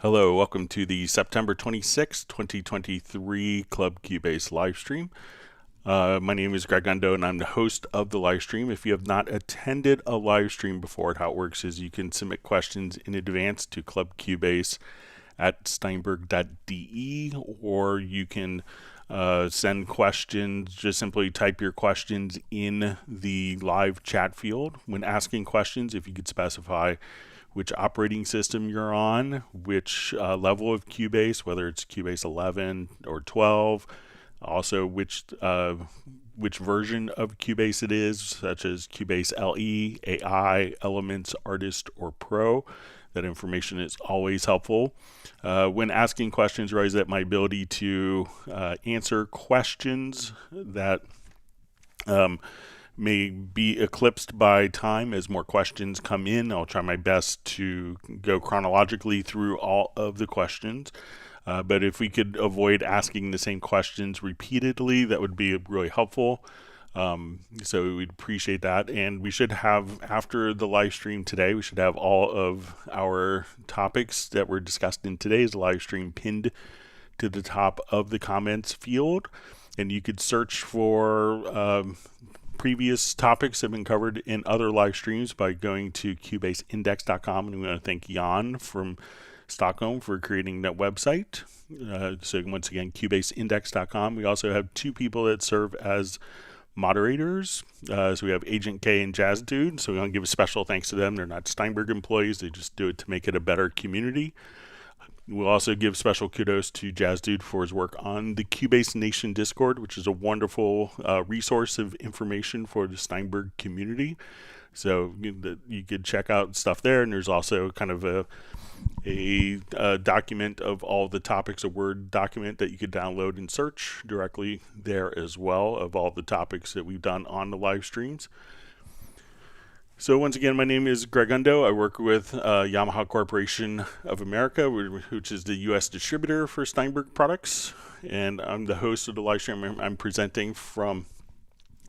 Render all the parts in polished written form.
Hello, welcome to the September 26th, 2023 Club Cubase live stream. My name is Greg Gundo and I'm the host of the live stream. If you have not attended a live stream before, how it works is you can submit questions in advance to Club Cubase at steinberg.de, or you can send questions. Just simply type your questions in the live chat field. When asking questions, if you could specify which operating system you're on, which level of Cubase, whether it's Cubase 11 or 12, also which version of Cubase it is, such as Cubase LE, AI, Elements, Artist, or Pro. That information is always helpful. When asking questions, realize that my ability to answer questions that may be eclipsed by time as more questions come in. I'll try my best to go chronologically through all of the questions. But if we could avoid asking the same questions repeatedly, that would be really helpful. So we'd appreciate that. And we should have, after the live stream today, we should have all of our topics that were discussed in today's live stream pinned to the top of the comments field. And you could search for previous topics that have been covered in other live streams by going to cubaseindex.com. And we want to thank Jan from Stockholm for creating that website. So once again, cubaseindex.com. We also have two people that serve as moderators. So we have Agent K and Jazz Dude. So we want to give a special thanks to them. They're not Steinberg employees. They just do it to make it a better community. We'll also give special kudos to Jazz Dude for his work on the Cubase Nation Discord, which is a wonderful resource of information for the Steinberg community. So you could check out stuff there, and there's also kind of a document of all the topics, a Word document that you could download and search directly there as well, of all the topics that we've done on the live streams. So once again, my name is Greg Gundo. I work with Yamaha Corporation of America, which is the U.S. distributor for Steinberg products, and I'm the host of the live stream. I'm presenting from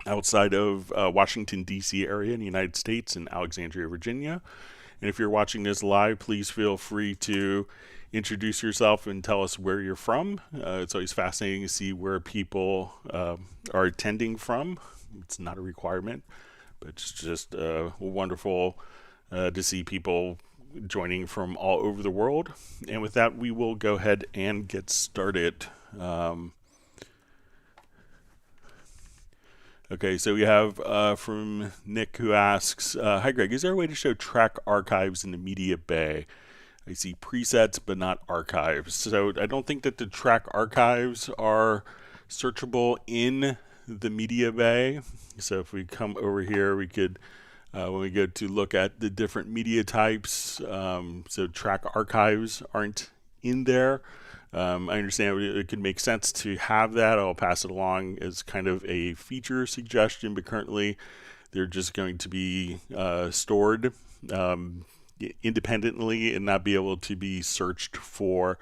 outside of Washington, D.C. area in the United States in Alexandria, Virginia. And if you're watching this live, please feel free to introduce yourself and tell us where you're from. It's always fascinating to see where people are attending from. It's not a requirement, but it's just wonderful to see people joining from all over the world. And with that, we will go ahead and get started. Okay, so we have from Nick, who asks, hi Greg, is there a way to show track archives in the media bay? I see presets but not archives. So I don't think that the track archives are searchable in the media bay. So if we come over here, we could, when we go to look at the different media types, so track archives aren't in there. I understand it could make sense to have that. I'll pass it along as kind of a feature suggestion, but currently they're just going to be stored independently and not be able to be searched for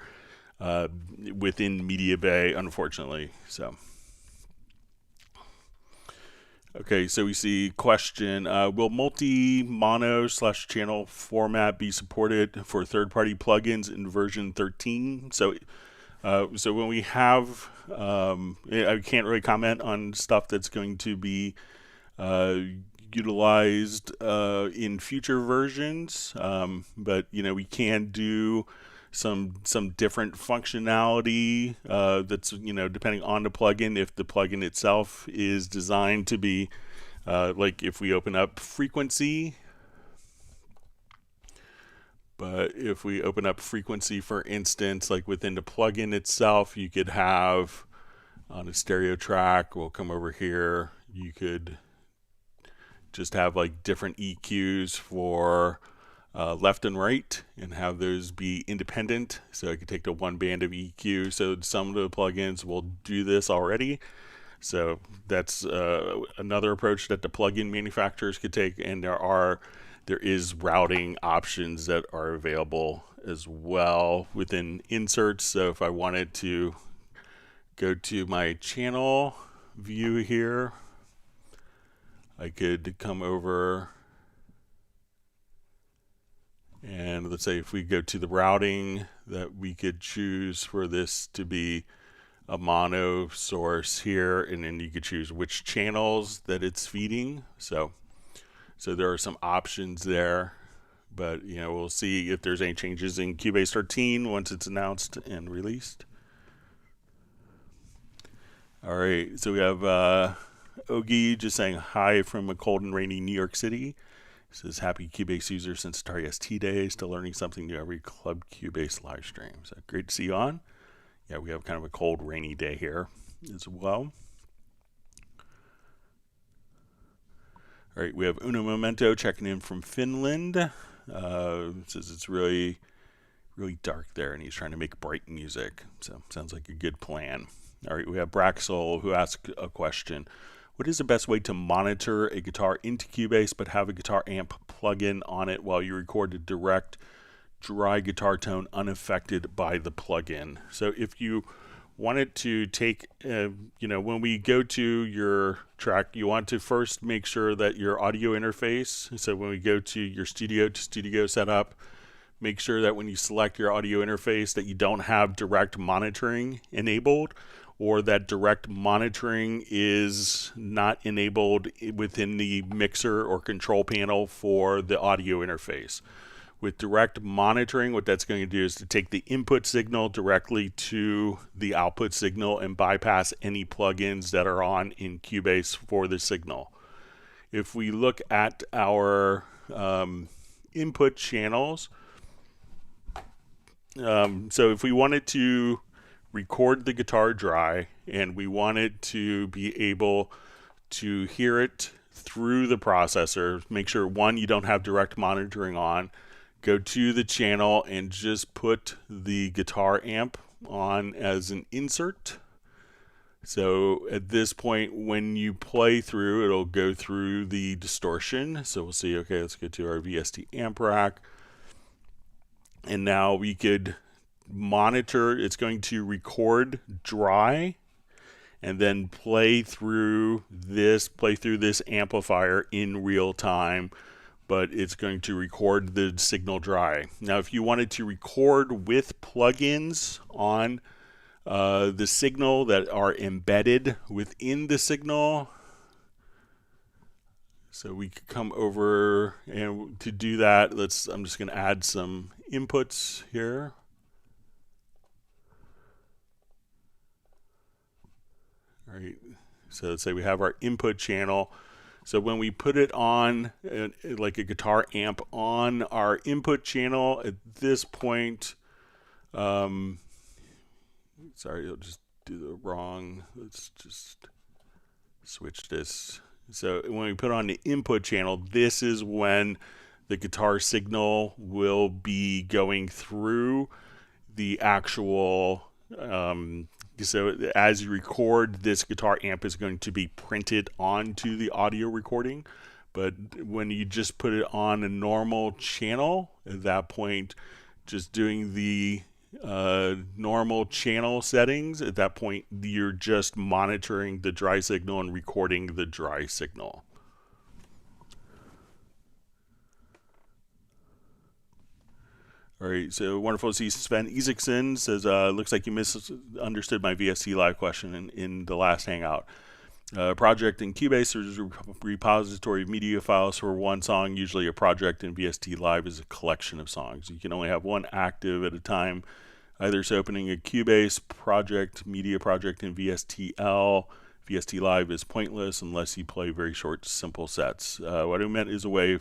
within Media Bay, unfortunately. So. Okay, so we see question, will multi-mono/channel format be supported for third-party plugins in version 13? So when we have, I can't really comment on stuff that's going to be utilized in future versions, but we can do some different functionality that's depending on the plugin. If the plugin itself is designed to be like if we open up frequency, but if we open up frequency, for instance, like within the plugin itself, you could have on a stereo track, we'll come over here, you could just have like different EQs for left and right and have those be independent. So I could take the one band of EQ. So some of the plugins will do this already. So that's another approach that the plugin manufacturers could take, and there is routing options that are available as well within inserts. So if I wanted to go to my channel view here, I could come over And let's say if we go to the routing, that we could choose for this to be a mono source here, and then you could choose which channels that it's feeding. So there are some options there, but we'll see if there's any changes in Cubase 13 once it's announced and released. All right, so we have Ogie just saying hi from a cold and rainy New York City. He says, happy Cubase user since Atari ST days, still learning something new every Club Cubase live stream. So great to see you on. Yeah, we have kind of a cold, rainy day here as well. All right, we have Uno Momento checking in from Finland. Says it's really, really dark there, and he's trying to make bright music. So sounds like a good plan. All right, we have Braxel who asked a question. What is the best way to monitor a guitar into Cubase but have a guitar amp plug-in on it while you record a direct dry guitar tone unaffected by the plugin? So if you wanted to take, when we go to your track, you want to first make sure that your audio interface, so when we go to your studio to studio setup, make sure that when you select your audio interface that you don't have direct monitoring enabled, or that direct monitoring is not enabled within the mixer or control panel for the audio interface. With direct monitoring, what that's going to do is to take the input signal directly to the output signal and bypass any plugins that are on in Cubase for the signal. If we look at our input channels, so if we wanted to record the guitar dry and we wanted to be able to hear it through the processor, make sure one, you don't have direct monitoring on, go to the channel and just put the guitar amp on as an insert. So at this point, when you play through, it'll go through the distortion. So we'll see, okay, let's go to our VST amp rack. And now we could monitor, it's going to record dry and then play through this amplifier in real time, but it's going to record the signal dry. Now, if you wanted to record with plugins on the signal that are embedded within the signal, so we could come over, and to do that, I'm just going to add some inputs here. All right, so let's say we have our input channel. So when we put it on, like a guitar amp on our input channel, at this point, sorry, I'll just do the wrong, let's just switch this. So when we put on the input channel, this is when the guitar signal will be going through the actual, so as you record, this guitar amp is going to be printed onto the audio recording. But when you just put it on a normal channel, at that point, just doing the normal channel settings, at that point, you're just monitoring the dry signal and recording the dry signal. All right, so wonderful to see Sven Isaacson says, looks like you misunderstood my VST Live question in the last Hangout. Project in Cubase is a repository of media files for one song. Usually a project in VST Live is a collection of songs. You can only have one active at a time. Either it's opening a Cubase project, media project in VSTL. VST Live is pointless unless you play very short, simple sets. What I meant is a way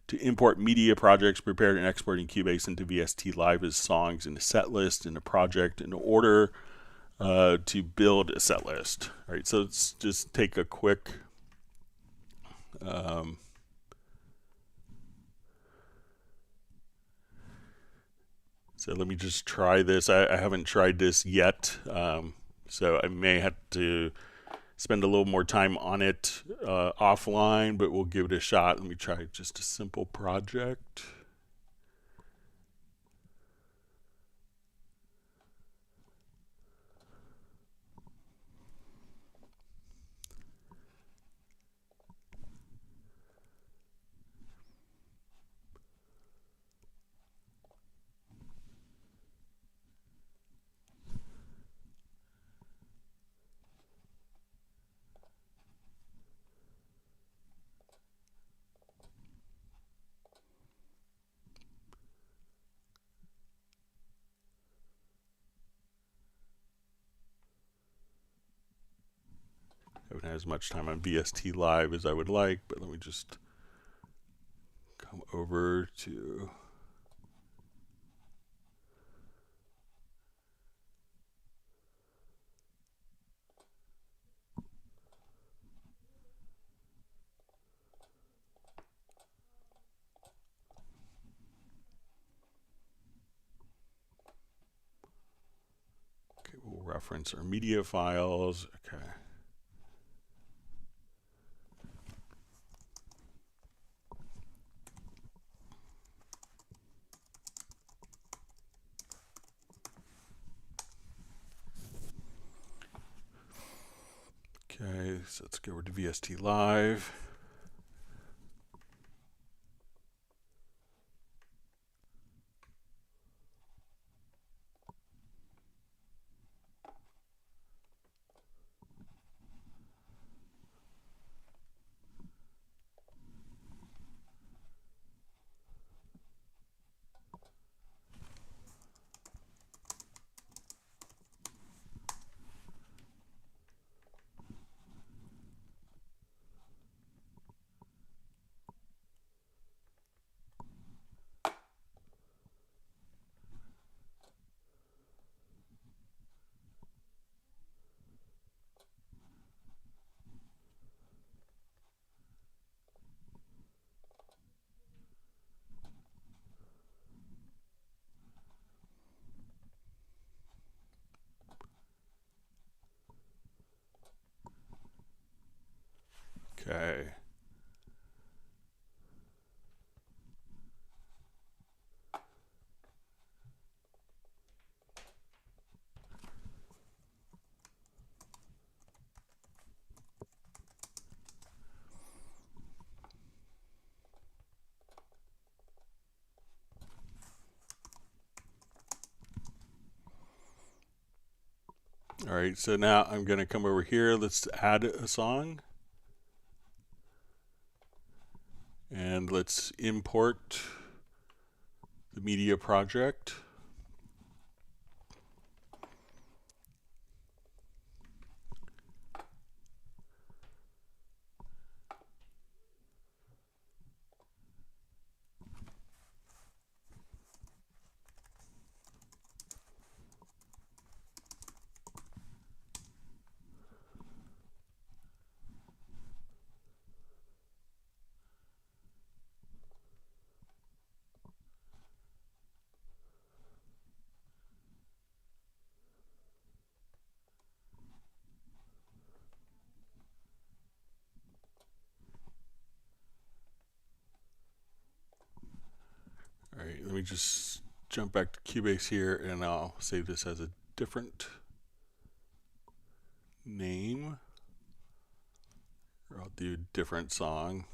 to import media projects prepared and exporting Cubase into VST Live as songs in a set list in a project in order to build a set list. All right, so let's just take a quick so let me just try this. I haven't tried this yet, so I may have to spend a little more time on it offline, but we'll give it a shot. Let me try just a simple project. haven't had as much time on VST Live as I would like, but let me just come over to we'll reference our media files. Okay. Okay, so let's go over to VST Live. Okay. All right, so now I'm going to come over here. Let's add a song. And let's import the media project. All right, let me just jump back to Cubase here, and I'll save this as a different name. Or I'll do different song.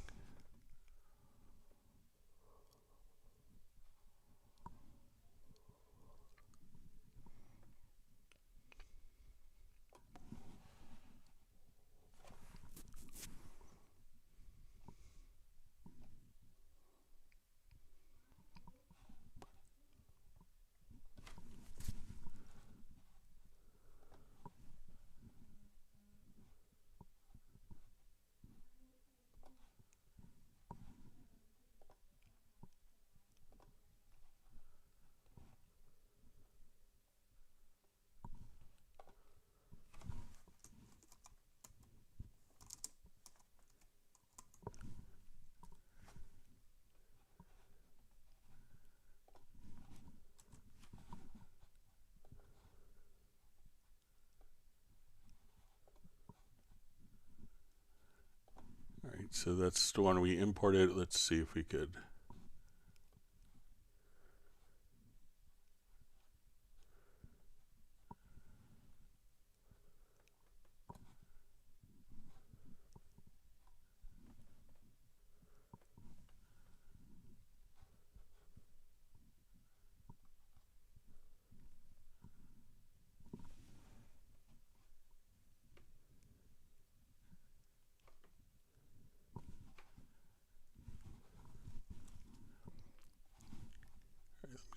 All right, so that's the one we imported. Let's see if we could.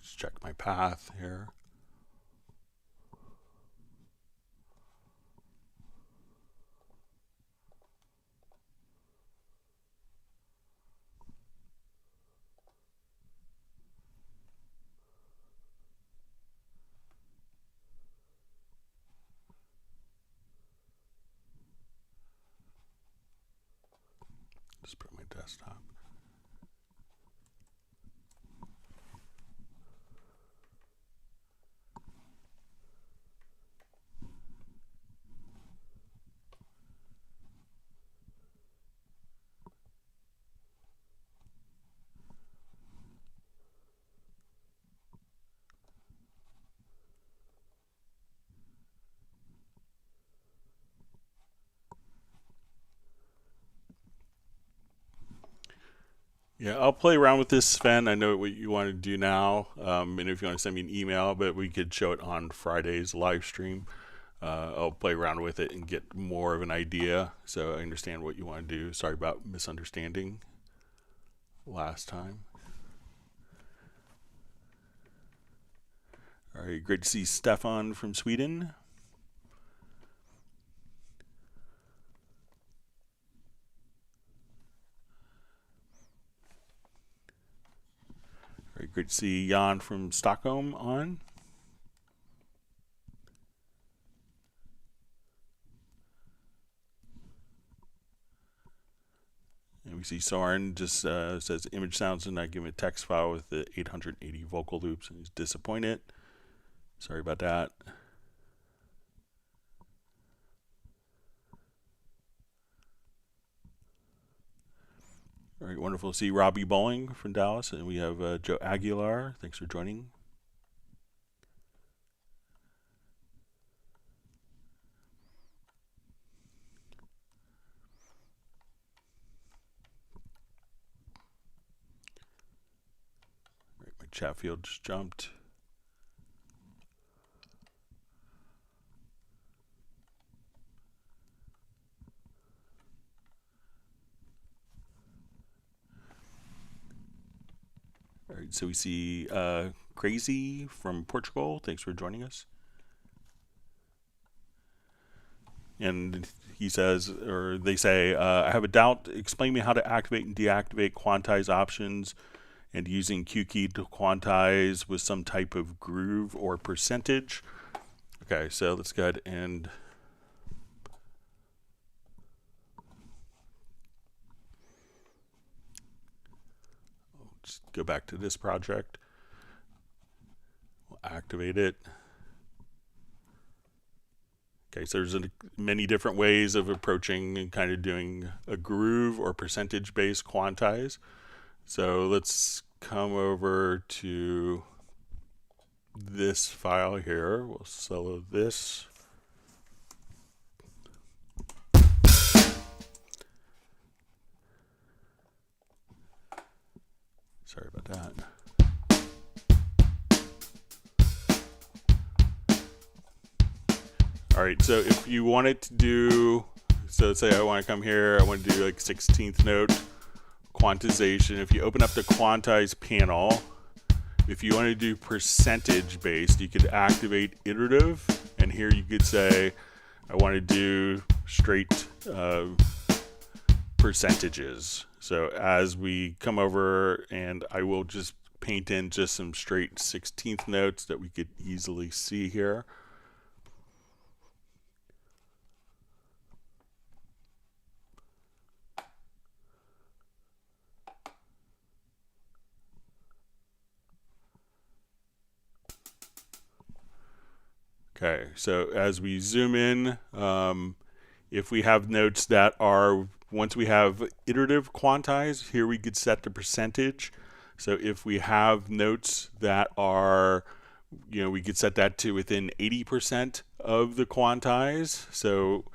Just check my path here. just put my desktop. Yeah, I'll play around with this, Sven. I know what you want to do now, and if you want to send me an email, but we could show it on Friday's live stream. I'll play around with it and get more of an idea, so I understand what you want to do. Sorry about misunderstanding last time. All right, great to see Stefan from Sweden. All right, great to see Jan from Stockholm on. And we see Soren just says image sounds, and I give him a text file with the 880 vocal loops, and he's disappointed. Sorry about that. All right, wonderful to see Robbie Bowling from Dallas, and we have Joe Aguilar. Thanks for joining. All right, my chat field just jumped. All right, so we see Crazy from Portugal. Thanks for joining us. And he says, or they say, I have a doubt. Explain me how to activate and deactivate quantize options and using Q key to quantize with some type of groove or percentage. Okay, so let's go ahead and just go back to this project. We'll activate it. Okay, so there's many different ways of approaching and kind of doing a groove or percentage-based quantize. So let's come over to this file here. We'll solo this. Sorry about that. All right, so if you wanted to do, so let's say I want to come here, I want to do like 16th note quantization. If you open up the quantize panel, if you want to do percentage based, you could activate iterative, and here you could say, I want to do straight percentages. So as we come over, and I will just paint in just some straight 16th notes that we could easily see here. Okay, so as we zoom in, if we have notes that are, once we have iterative quantize, here we could set the percentage. So if we have notes that are, we could set that to within 80% of the quantize. So,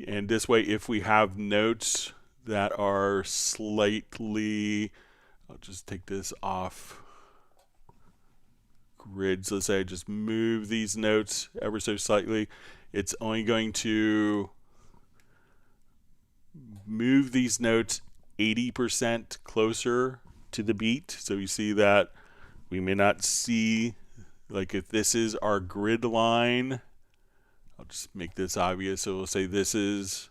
and this way, if we have notes that are slightly, I'll just take this off grids. Let's say I just move these notes ever so slightly. It's only going to move these notes 80% closer to the beat. So you see that we may not see, like if this is our grid line, I'll just make this obvious. So we'll say this is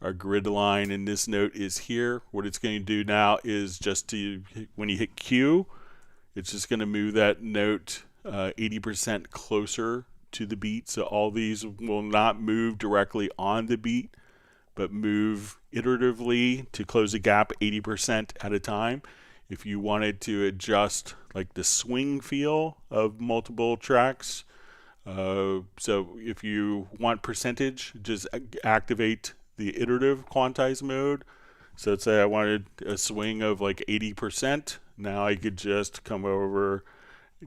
our grid line and this note is here. What it's going to do now is just to, when you hit Q, it's just going to move that note 80% closer to the beat. So all these will not move directly on the beat, but move iteratively to close a gap 80% at a time. If you wanted to adjust like the swing feel of multiple tracks, so if you want percentage, just activate the iterative quantize mode. So let's say I wanted a swing of like 80%. Now I could just come over.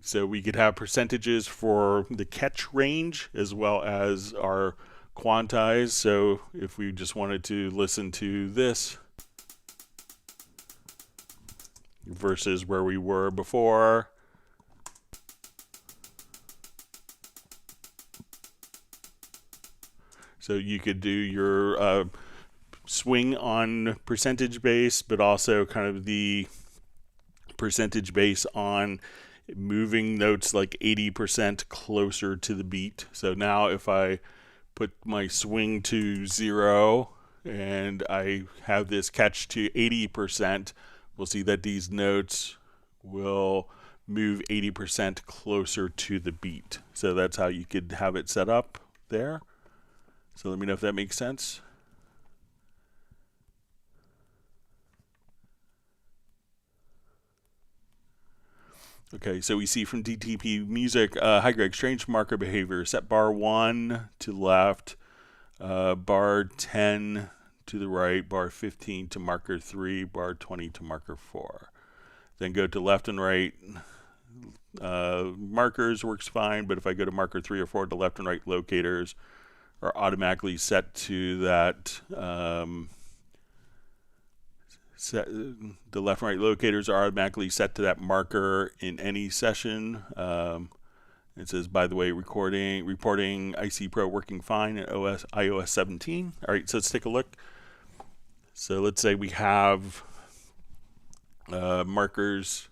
So we could have percentages for the catch range as well as our quantize. So if we just wanted to listen to this versus where we were before, so you could do your swing on percentage base, but also kind of the percentage base on moving notes like 80% closer to the beat. So now if I put my swing to 0 and I have this catch to 80%, we'll see that these notes will move 80% closer to the beat. So that's how you could have it set up there. So let me know if that makes sense. Okay, so we see from DTP Music, hi Greg, strange marker behavior. Set bar 1 to the left, bar 10 to the right, bar 15 to marker 3, bar 20 to marker 4. Then go to left and right. Markers works fine, but if I go to marker 3 or 4, the left and right locators are automatically set to that. The left and right locators are automatically set to that marker in any session. It says, by the way, reporting IC Pro working fine in iOS 17. All right, so let's take a look. So let's say we have markers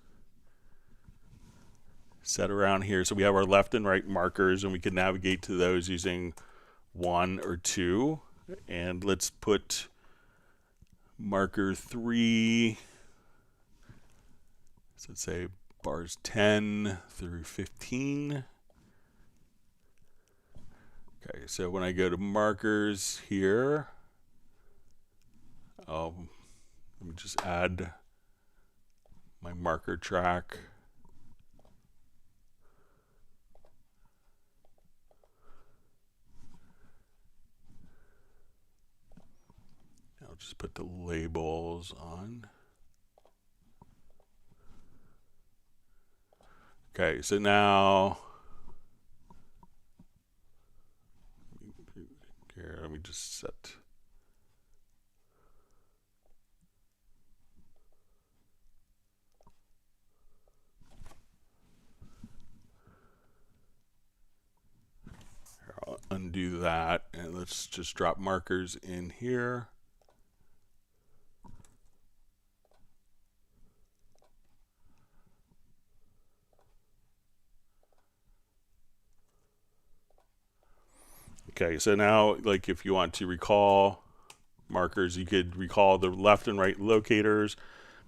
set around here. So we have our left and right markers, and we can navigate to those using 1 or 2. And let's put marker 3, so let's say bars 10 through 15. Okay, so when I go to markers here, let me just add my marker track. I'll just put the labels on. Okay, so now here, let me just set. Here, I'll undo that, and let's just drop markers in here. Okay, so now, like if you want to recall markers, you could recall the left and right locators,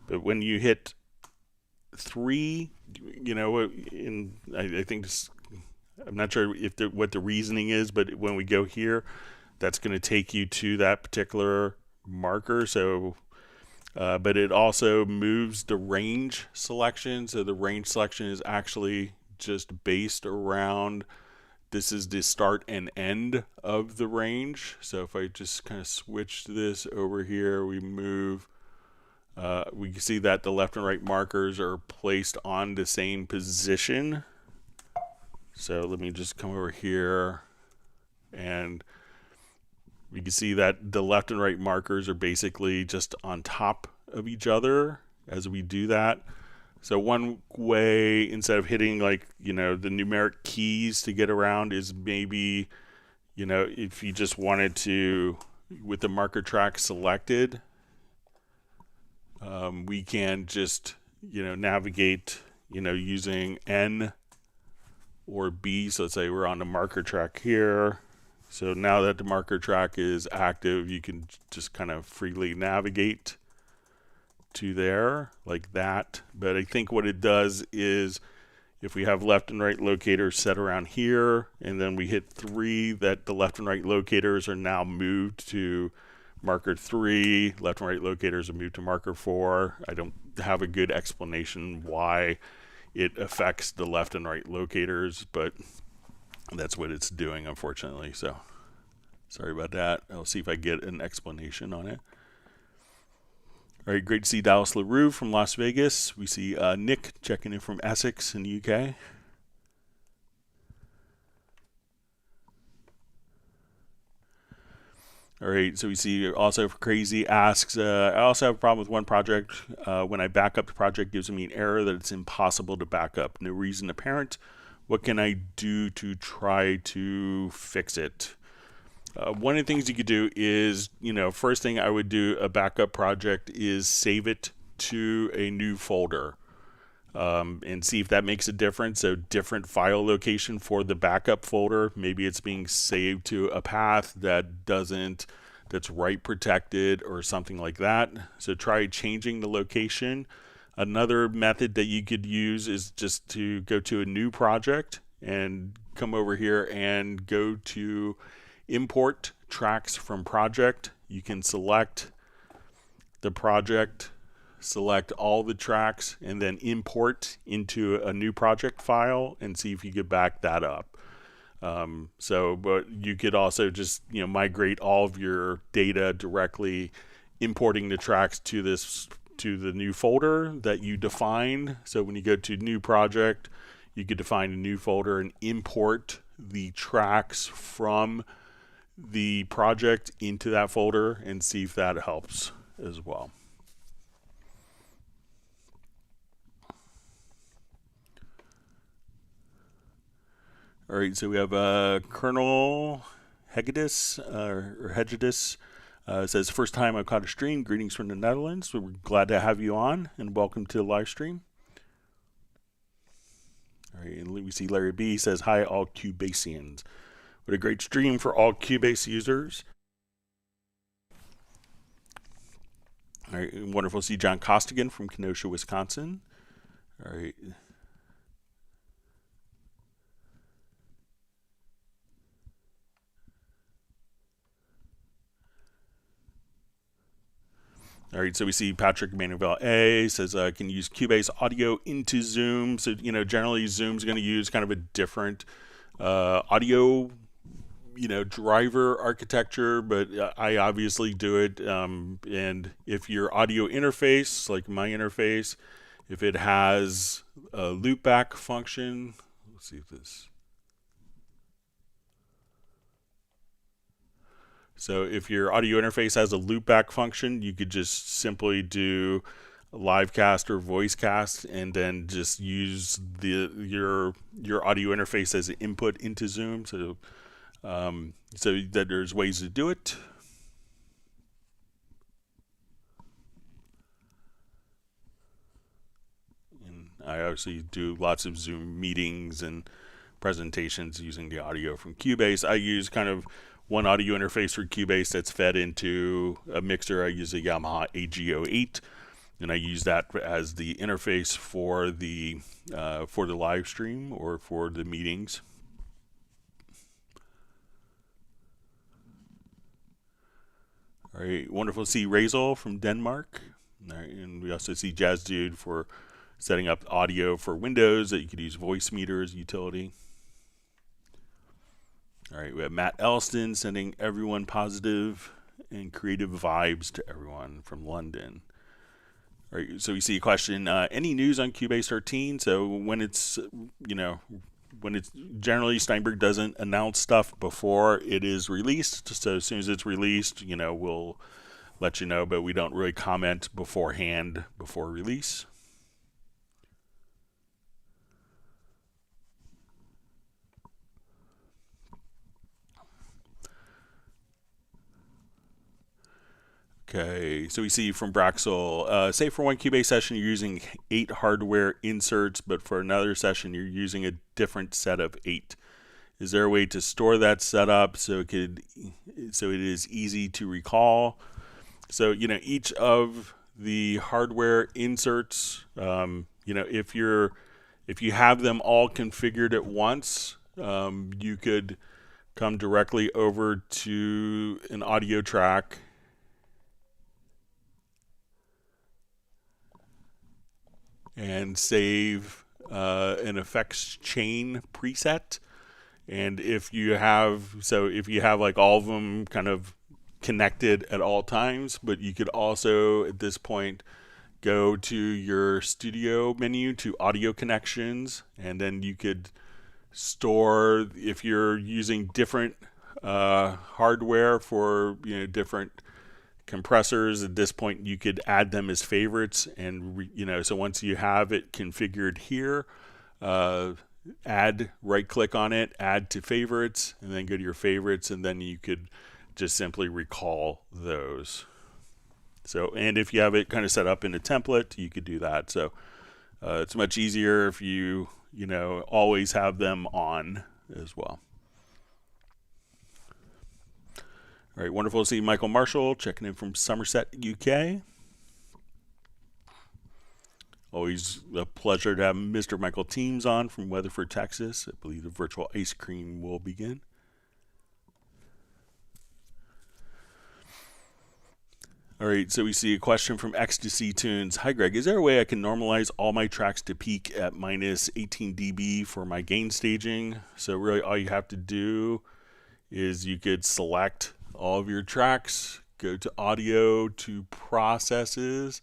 but when you hit 3, you know, I think this, I'm not sure if what the reasoning is, but when we go here, that's going to take you to that particular marker. So, but it also moves the range selection. So the range selection is actually just based around. This is the start and end of the range. So if I just kind of switch this over here, we move, we can see that the left and right markers are placed on the same position. So let me just come over here, and we can see that the left and right markers are basically just on top of each other as we do that. So one way, instead of hitting like, you know, the numeric keys to get around, is maybe, you know, if you just wanted to, with the marker track selected, we can just, you know, navigate, you know, using N or B. So let's say we're on the marker track here. So now that the marker track is active, you can just kind of freely navigate to there like that. But I think what it does is, if we have left and right locators set around here, and then we hit 3, that the left and right locators are now moved to marker 3, left and right locators have moved to marker 4. I don't have a good explanation why it affects the left and right locators, but that's what it's doing, unfortunately. So sorry about that. I'll see if I get an explanation on it. All right, great to see Dallas LaRue from Las Vegas. We see Nick checking in from Essex in the UK. All right, so we see also Crazy asks, I also have a problem with one project. When I back up the project, it gives me an error that it's impossible to back up. No reason apparent. What can I do to try to fix it? One of the things you could do is, first thing I would do a backup project is save it to a new folder. And see if that makes a difference. So different file location for the backup folder. Maybe it's being saved to a path that's write protected or something like that. So try changing the location. Another method that you could use is just to go to a new project and come over here and go to import tracks from project. You can select the project, select all the tracks, and then import into a new project file and see if you could back that up. But you could also just migrate all of your data directly, importing the tracks to the new folder that you defined. So when you go to new project, you could define a new folder and import the tracks from the project into that folder and see if that helps as well. All right, so we have Colonel Hegedus, says, first time I've caught a stream. Greetings from the Netherlands. We're glad to have you on, and welcome to the live stream. All right, and we see Larry B says, hi, all Cubasians. What a great stream for all Cubase users. All right, wonderful to see John Costigan from Kenosha, Wisconsin. All right. All right, so we see Patrick Manuel A says, can use Cubase audio into Zoom. So, generally Zoom's going to use kind of a different audio, driver architecture, but I obviously do it. And if your audio interface, like my interface, if it has a loopback function, let's see if this. So if your audio interface has a loopback function, you could just simply do livecast or voicecast and then just use your audio interface as an input into Zoom. So that there's ways to do it. And I obviously do lots of Zoom meetings and presentations using the audio from Cubase. I use kind of one audio interface for Cubase that's fed into a mixer. I use a Yamaha AG08, and I use that as the interface for the live stream or for the meetings. All right, wonderful to see Razel from Denmark. All right, and we also see Jazz Dude for setting up audio for Windows that you could use Voice Meter as a utility. All right, we have Matt Elston sending everyone positive and creative vibes to everyone from London. All right, so we see a question, any news on Cubase 13? So when it's generally Steinberg doesn't announce stuff before it is released. So as soon as it's released, we'll let you know, but we don't really comment beforehand before release. Okay, so we see from Braxel, say for one Cubase session you're using 8 hardware inserts, but for another session you're using a different set of 8. Is there a way to store that setup so it is easy to recall? So each of the hardware inserts, if you have them all configured at once, you could come directly over to an audio track and save an effects chain preset. And if you have like all of them kind of connected at all times, but you could also at this point go to your studio menu to audio connections, and then you could store, if you're using different hardware for different compressors, at this point you could add them as favorites, and so once you have it configured here, right click on it, add to favorites, and then go to your favorites, and then you could just simply recall those. So, and if you have it kind of set up in a template, you could do that. So it's much easier if you always have them on as well. All right, wonderful to see Michael Marshall checking in from Somerset, UK. Always a pleasure to have Mr. Michael Teams on from Weatherford, Texas. I believe the virtual ice cream will begin. All right, so we see a question from Ecstasy Tunes. Hi, Greg. Is there a way I can normalize all my tracks to peak at minus 18 dB for my gain staging? So really all you have to do is you could select all of your tracks, go to audio, to processes,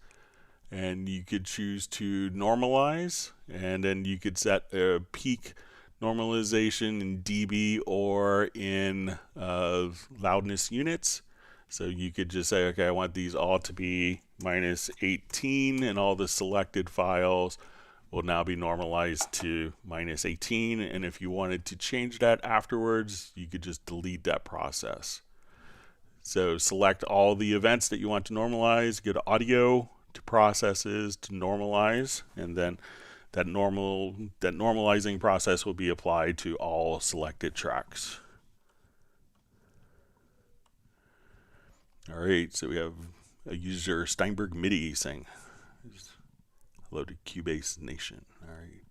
and you could choose to normalize, and then you could set a peak normalization in dB or in loudness units. So you could just say, okay, I want these all to be minus 18, and all the selected files will now be normalized to minus 18. And if you wanted to change that afterwards, you could just delete that process. So select all the events that you want to normalize, go to audio, to processes, to normalize, and then that normalizing process will be applied to all selected tracks. All right, so we have a user, Steinberg MIDI, saying hello to Cubase Nation. All right.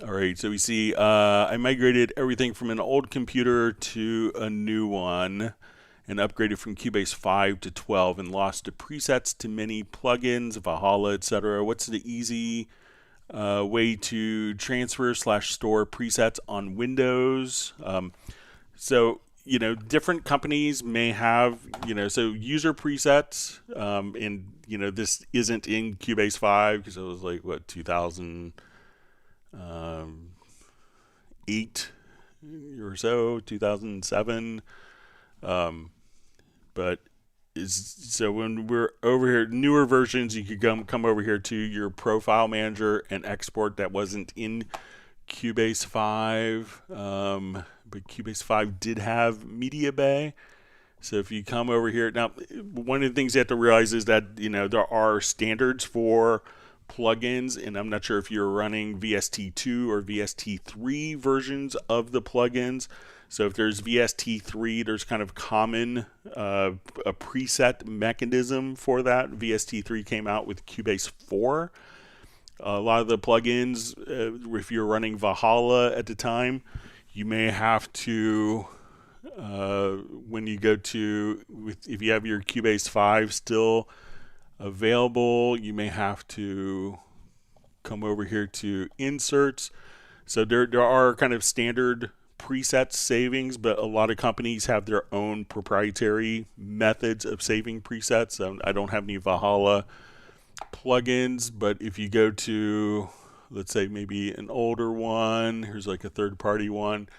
All right, so we see I migrated everything from an old computer to a new one, and upgraded from Cubase 5 to 12, and lost the presets to many plugins, Valhalla, etc. What's the easy way to transfer / store presets on Windows? So different companies may have so user presets, and this isn't in Cubase 5 because it was like what 2008 or so, 2007. But so when we're over here, newer versions, you could come over here to your profile manager and export. That wasn't in Cubase 5, but Cubase 5 did have Media Bay. So if you come over here, now one of the things you have to realize is that there are standards for plugins, and I'm not sure if you're running VST2 or VST3 versions of the plugins. So if there's VST3, there's kind of common a preset mechanism for that. VST3 came out with Cubase 4. A lot of the plugins, if you're running Valhalla at the time, you may have to, when you go to, if you have your Cubase 5 still available, you may have to come over here to inserts. So there are kind of standard preset savings, but a lot of companies have their own proprietary methods of saving presets. I don't have any Valhalla plugins, but if you go to, let's say maybe an older one, here's like a third-party one,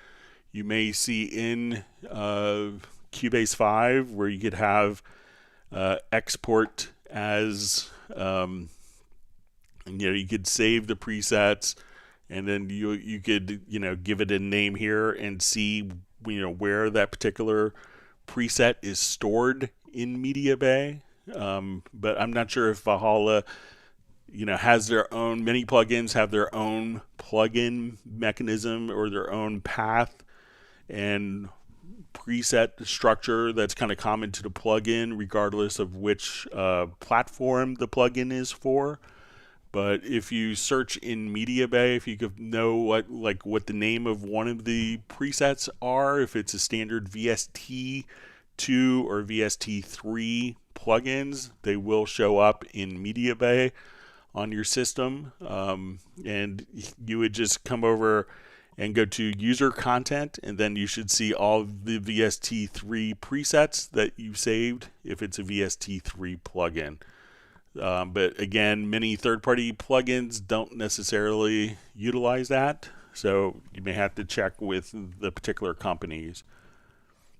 you may see in Cubase 5 where you could have export as you could save the presets, and then you could give it a name here and see where that particular preset is stored in Media Bay. But I'm not sure if Valhalla has their own, many plugins have their own plugin mechanism or their own path and preset structure that's kind of common to the plugin regardless of which platform the plugin is for. But if you search in Media Bay, if you could know what the name of one of the presets are, if it's a standard VST2 or VST3 plugins, they will show up in Media Bay on your system. And you would just come over and go to user content, and then you should see all the VST3 presets that you've saved if it's a VST3 plugin. But again, many third-party plugins don't necessarily utilize that, so you may have to check with the particular companies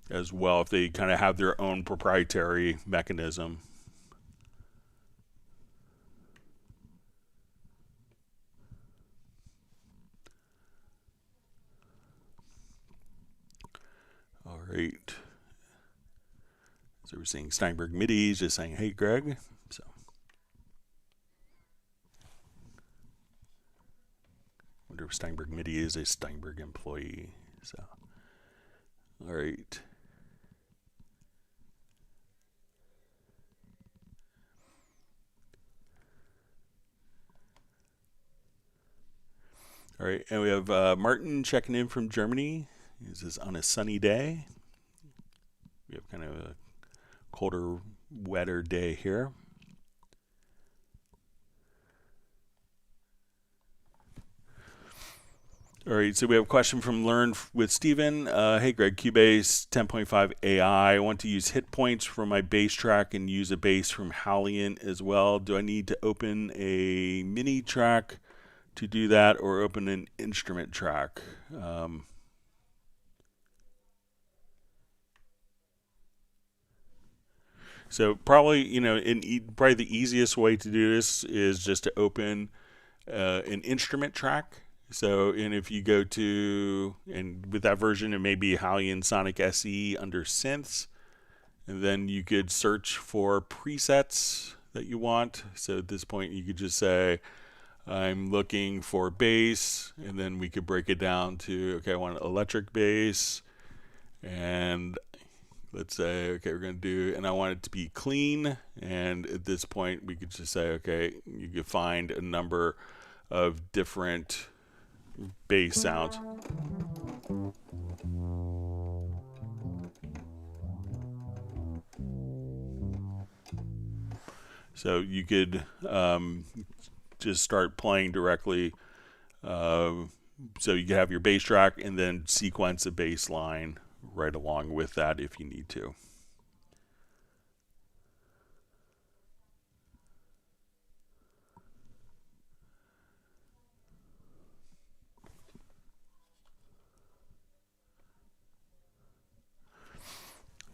as well if they kind of have their own proprietary mechanism. All right. So we're seeing Steinberg MIDI just saying, "Hey, Greg." So. Wonder if Steinberg MIDI is a Steinberg employee. So, all right. All right, and we have Martin checking in from Germany. This is on a sunny day. We have kind of a colder, wetter day here. All right, so we have a question from Learn with Steven. Hey, Greg, Cubase 10.5 AI. I want to use hit points for my bass track and use a bass from Hallian as well. Do I need to open a MIDI track to do that or open an instrument track? So probably, probably the easiest way to do this is just to open an instrument track. So, and if you go to, and with that version, it may be Hallian Sonic SE under synths, and then you could search for presets that you want. So at this point, you could just say, I'm looking for bass, and then we could break it down to, okay, I want electric bass, and let's say, okay, we're going to do, and I want it to be clean, and at this point, we could just say, okay, you could find a number of different bass sounds. So you could just start playing directly. So you can have your bass track and then sequence a bass line right along with that if you need to.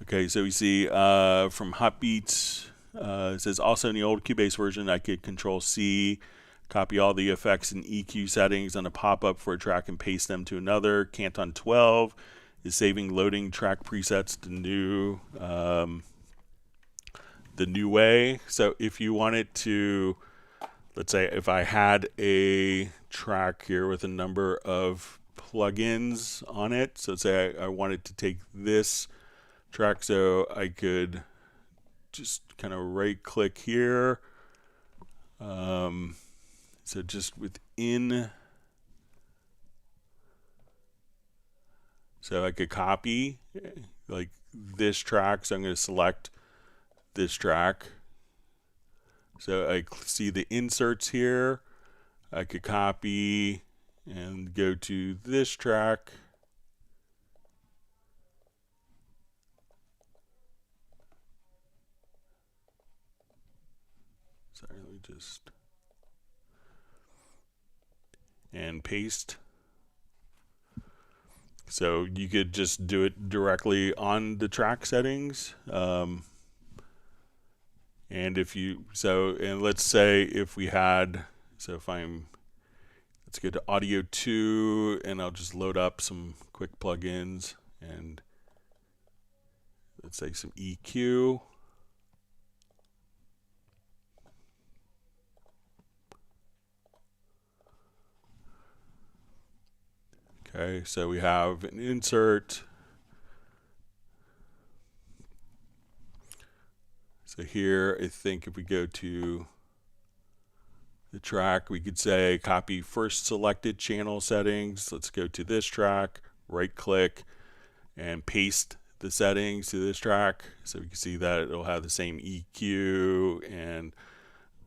Okay, so we see from Hotbeats, it says also in the old Cubase version, I could Control C, copy all the effects and EQ settings on a pop-up for a track and paste them to another. Canton 12 is saving loading track presets to the new way. So if you wanted to, let's say if I had a track here with a number of plugins on it, so say I wanted to take this track, so I could just kind of right click here, so just within, so I could copy like this track, so I'm going to select this track, so I see the inserts here, I could copy and go to this track. Sorry, let me just, and paste. So you could just do it directly on the track settings. And if you, so, and let's say if we had, so if I'm, let's go to Audio 2, and I'll just load up some quick plugins, and let's say some EQ. Okay, so we have an insert. So here, I think if we go to the track, we could say copy first selected channel settings. Let's go to this track, right click, and paste the settings to this track. So we can see that it'll have the same EQ and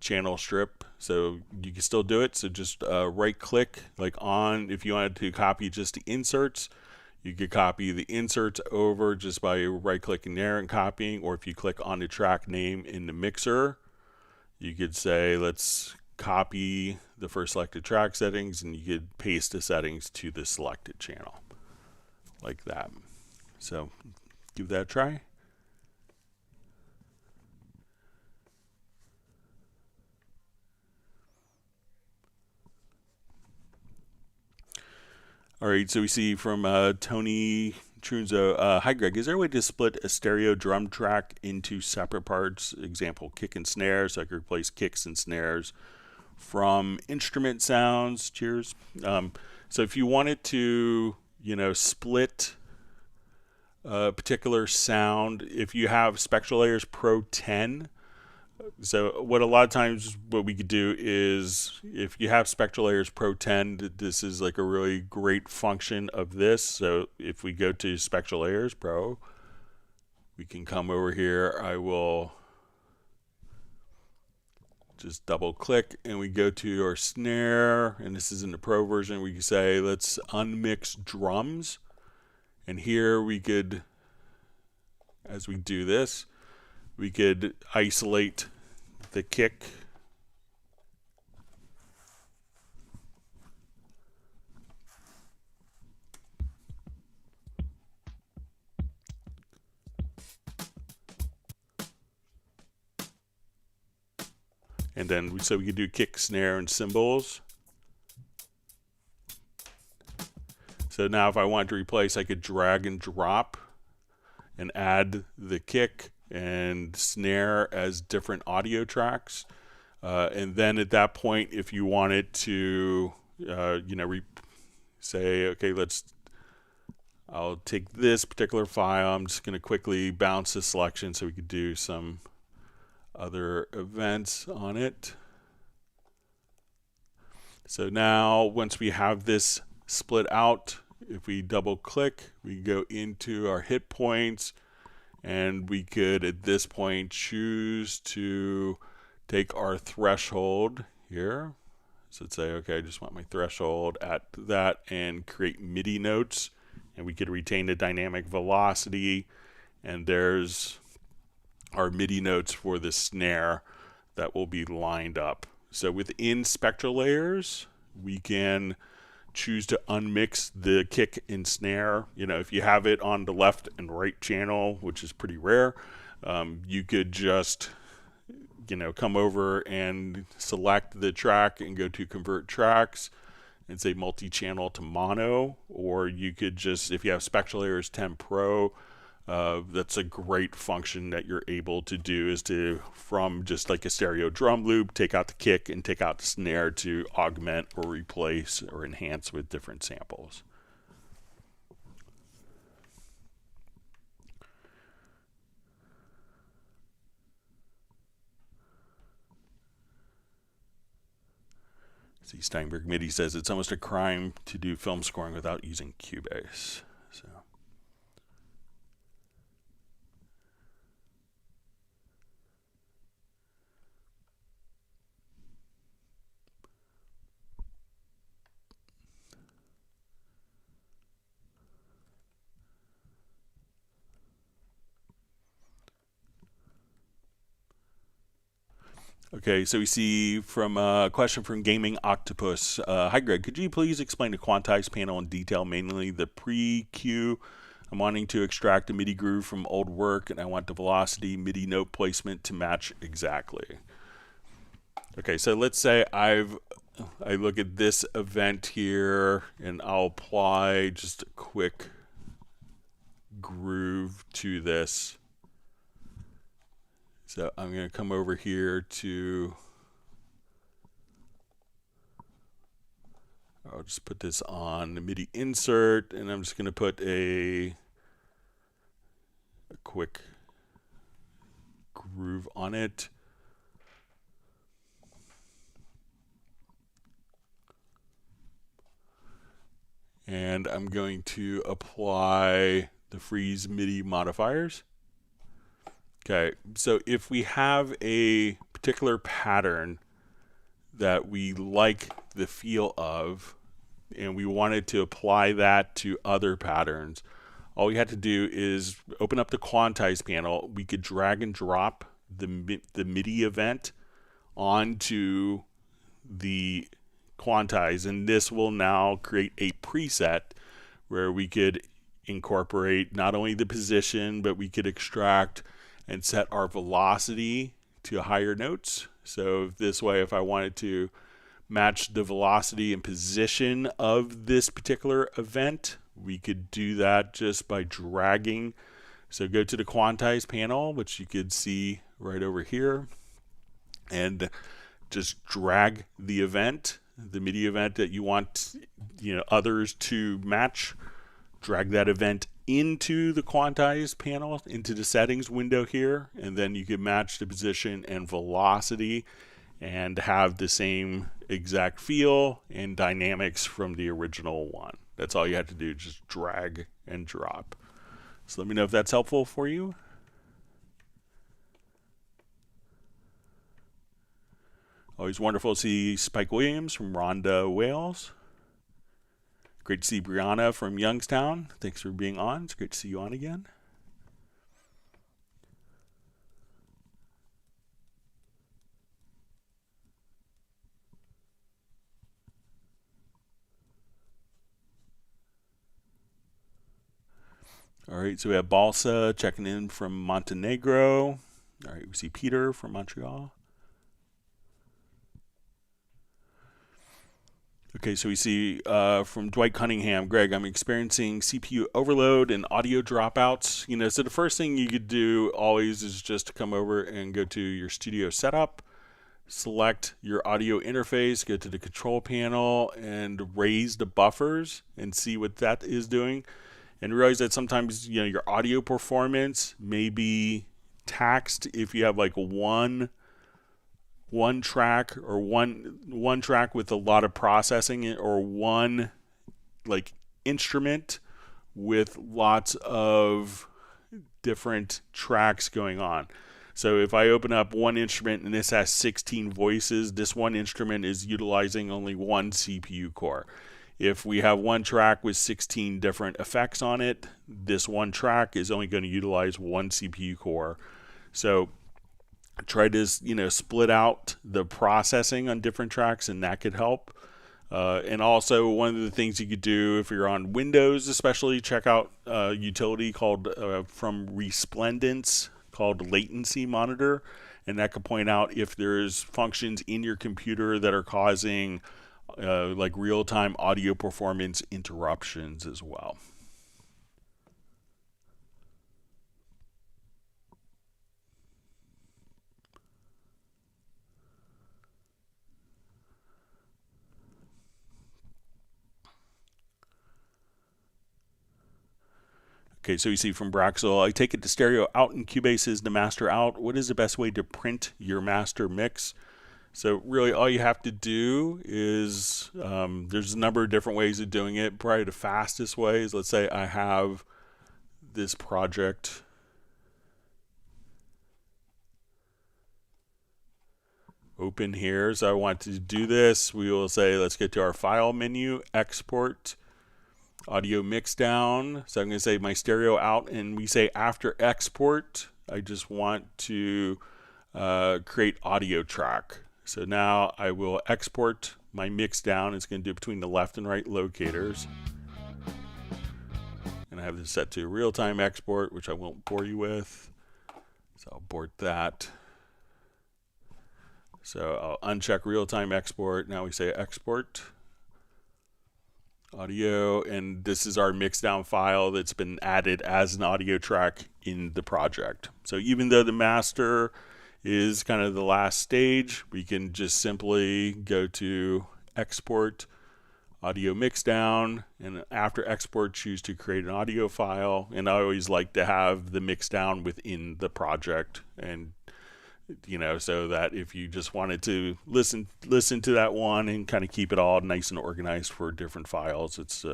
channel strip. So you can still do it. So just right click, like on, if you wanted to copy just the inserts, you could copy the inserts over just by right clicking there and copying. Or if you click on the track name in the mixer, you could say, let's copy the first selected track settings, and you could paste the settings to the selected channel like that. So give that a try. All right, so we see from Tony Trunzo, hi Greg, is there a way to split a stereo drum track into separate parts? Example, kick and snare, so I could replace kicks and snares from instrument sounds. Cheers. So if you wanted to, split a particular sound, if you have Spectral Layers Pro 10, so what a lot of times what we could do is, if you have Spectral Layers Pro 10, this is like a really great function of this. So if we go to Spectral Layers Pro, we can come over here. I will just double click and we go to our snare, and this is in the Pro version. We can say, let's unmix drums. And here we could, as we do this, we could isolate the kick. And then so we could do kick, snare, and cymbals. So now if I wanted to replace, I could drag and drop and add the kick and snare as different audio tracks. And then at that point, if you wanted to, say, okay, I'll take this particular file. I'm just going to quickly bounce the selection so we could do some other events on it. So now once we have this split out, if we double click, we go into our hit points, and we could at this point choose to take our threshold here. So let's say, okay, I just want my threshold at that, and create MIDI notes, and we could retain the dynamic velocity, and there's our MIDI notes for the snare that will be lined up. So within Spectral Layers, we can choose to unmix the kick and snare. If you have it on the left and right channel, which is pretty rare, you could just come over and select the track and go to convert tracks and say multi-channel to mono. Or you could just, if you have Spectral Layers 10 Pro, that's a great function that you're able to do, is to, from just like a stereo drum loop, take out the kick and take out the snare to augment or replace or enhance with different samples. See, Steinberg MIDI says it's almost a crime to do film scoring without using Cubase. So. Okay, so we see from a question from Gaming Octopus. Hi Greg, could you please explain the quantized panel in detail, mainly the pre-Q? I'm wanting to extract a MIDI groove from old work, and I want the velocity MIDI note placement to match exactly. Okay, so let's say I look at this event here, and I'll apply just a quick groove to this. So I'm going to come over here to, I'll just put this on the MIDI insert, and I'm just going to put a quick groove on it. and I'm going to apply the freeze MIDI modifiers. Okay, so if we have a particular pattern that we like the feel of, and we wanted to apply that to other patterns, all we had to do is open up the quantize panel. We could drag and drop the MIDI event onto the quantize, and this will now create a preset where we could incorporate not only the position, but we could extract and set our velocity to higher notes. So this way, if I wanted to match the velocity and position of this particular event, we could do that just by dragging. So go to the quantize panel, which you could see right over here, and just drag the event, the MIDI event that you want, others to match. Drag that event into the quantize panel, into the settings window here, and then you can match the position and velocity and have the same exact feel and dynamics from the original one. That's all you have to do, just drag and drop. So let me know if that's helpful for you. Always wonderful to see Spike Williams from Rhondda, Wales. Great to see Brianna from Youngstown. Thanks for being on. It's great to see you on again. All right, so we have Balsa checking in from Montenegro. All right, we see Peter from Montreal. Okay, so we see from Dwight Cunningham, Greg, I'm experiencing CPU overload and audio dropouts. So the first thing you could do always is just to come over and go to your studio setup, select your audio interface, go to the control panel and raise the buffers and see what that is doing. And realize that sometimes your audio performance may be taxed if you have like one track or one track with a lot of processing, or one like instrument with lots of different tracks going on. So if I open up one instrument and this has 16 voices, this one instrument is utilizing only one CPU core. If we have one track with 16 different effects on it, this one track is only going to utilize one CPU core. So try to split out the processing on different tracks, and that could help. And also, one of the things you could do if you're on Windows especially, check out a utility called from Resplendence called Latency Monitor, and that could point out if there's functions in your computer that are causing like real-time audio performance interruptions as well. Okay, so you see from Braxel, I take it the stereo out in Cubase is the master out. What is the best way to print your master mix? So really all you have to do is, there's a number of different ways of doing it. Probably the fastest way is, let's say I have this project. Open here, so I want to do this. We will say, let's get to our file menu, export, audio mix down. So I'm going to say my stereo out, and we say after export, I just want to create audio track. So now I will export my mix down. It's going to do between the left and right locators. And I have this set to real-time export, which I won't bore you with. So I'll abort that. So I'll uncheck real-time export. Now we say export audio, and this is our mixdown file that's been added as an audio track in the project. So even though the master is kind of the last stage, we can just simply go to export audio mixdown, and after export choose to create an audio file. And I always like to have the mixdown within the project, and so that if you just wanted to listen to that one and kind of keep it all nice and organized for different files, it's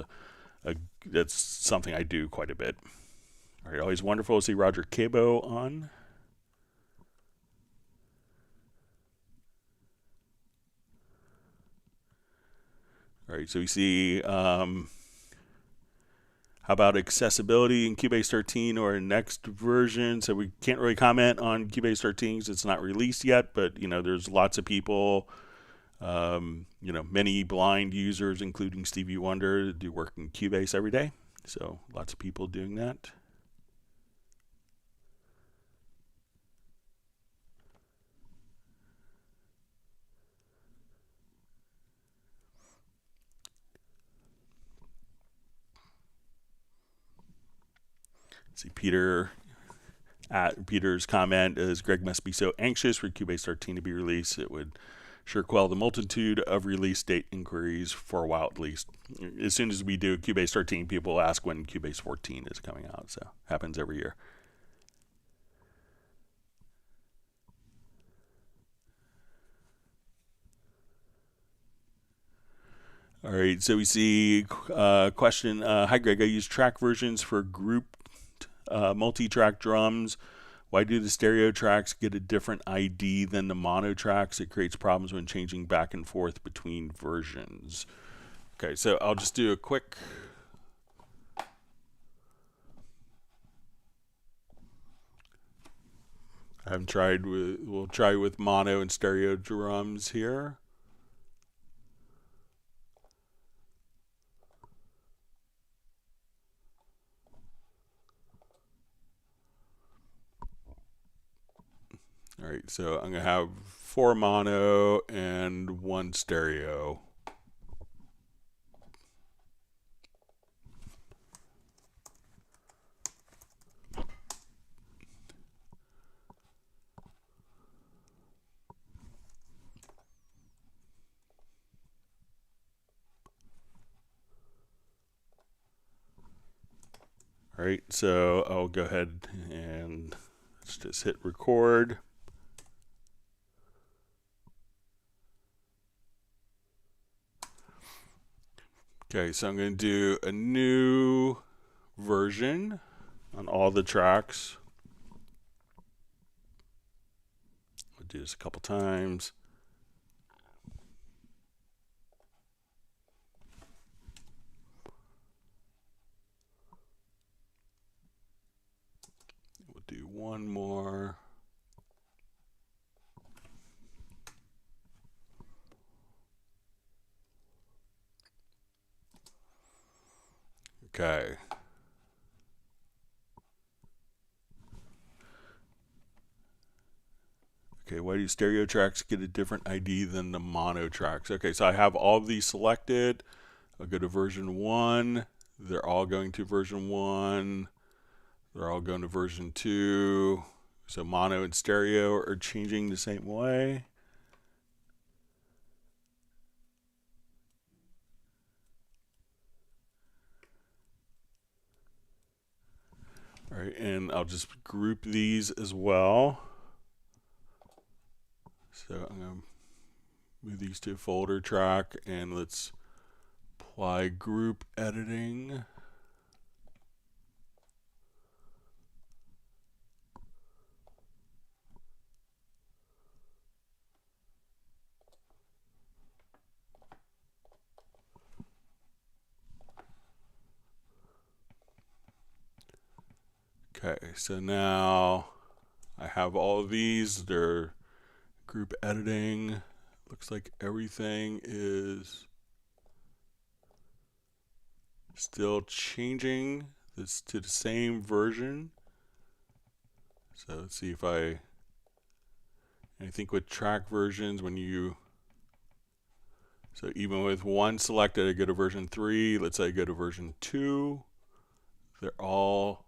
that's something I do quite a bit. All right, always wonderful to see Roger Cabo on. All right, so we see how about accessibility in Cubase 13 or next version? So we can't really comment on Cubase 13 because it's not released yet, but there's lots of people, many blind users, including Stevie Wonder, that do work in Cubase every day. So lots of people doing that. See Peter's comment is Greg must be so anxious for Cubase 13 to be released. It would sure quell the multitude of release date inquiries for a while at least. As soon as we do Cubase 13, people ask when Cubase 14 is coming out. So happens every year. All right, so we see question. Hi, Greg. I use track versions for grouped multi-track drums. Why do the stereo tracks get a different ID than the mono tracks? It creates problems when changing back and forth between versions. Okay, so I'll just do a quick. I haven't tried with. We'll try with mono and stereo drums here. All right, so I'm going to have 4 mono and 1 stereo. All right, so I'll go ahead and let's just hit record. Okay, so I'm going to do a new version on all the tracks. We'll do this a couple times. We'll do one more. Okay. Okay, why do stereo tracks get a different ID than the mono tracks? Okay, so I have all of these selected. I'll go to version 1. They're all going to version 1. They're all going to version 2. So mono and stereo are changing the same way. All right, and I'll just group these as well. So I'm going to move these to a folder track, and let's apply group editing. Okay, so now I have all of these. They're group editing. Looks like everything is still changing this to the same version. So let's see if I think with track versions, when you, so even with 1 selected, I go to version 3. Let's say I go to version 2. They're all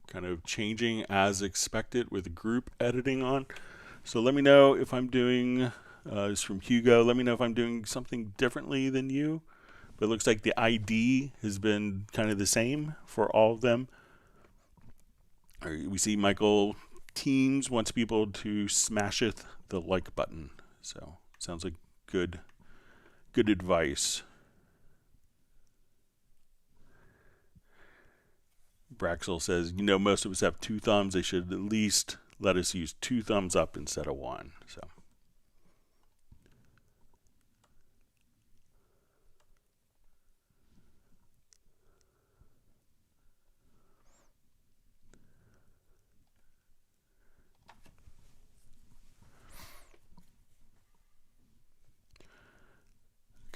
kind of changing as expected with group editing on. So let me know if I'm doing, this is from Hugo, let me know if I'm doing something differently than you. But it looks like the ID has been kind of the same for all of them. All right, we see Michael Teams wants people to smasheth the like button. So sounds like good advice. Braxel says, most of us have 2 thumbs. They should at least let us use 2 thumbs up instead of 1. So.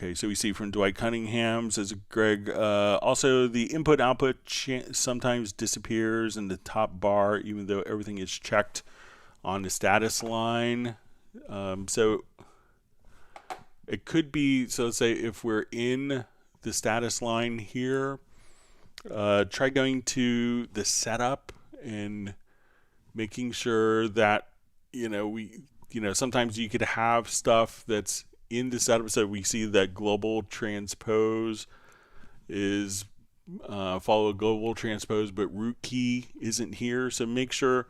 Okay, so we see from Dwight Cunningham, says Greg, also the input-output sometimes disappears in the top bar, even though everything is checked on the status line. So it could be, so let's say if we're in the status line here, try going to the setup and making sure that, sometimes you could have stuff that's in the setup. So we see that global transpose is follow global transpose, but root key isn't here. So make sure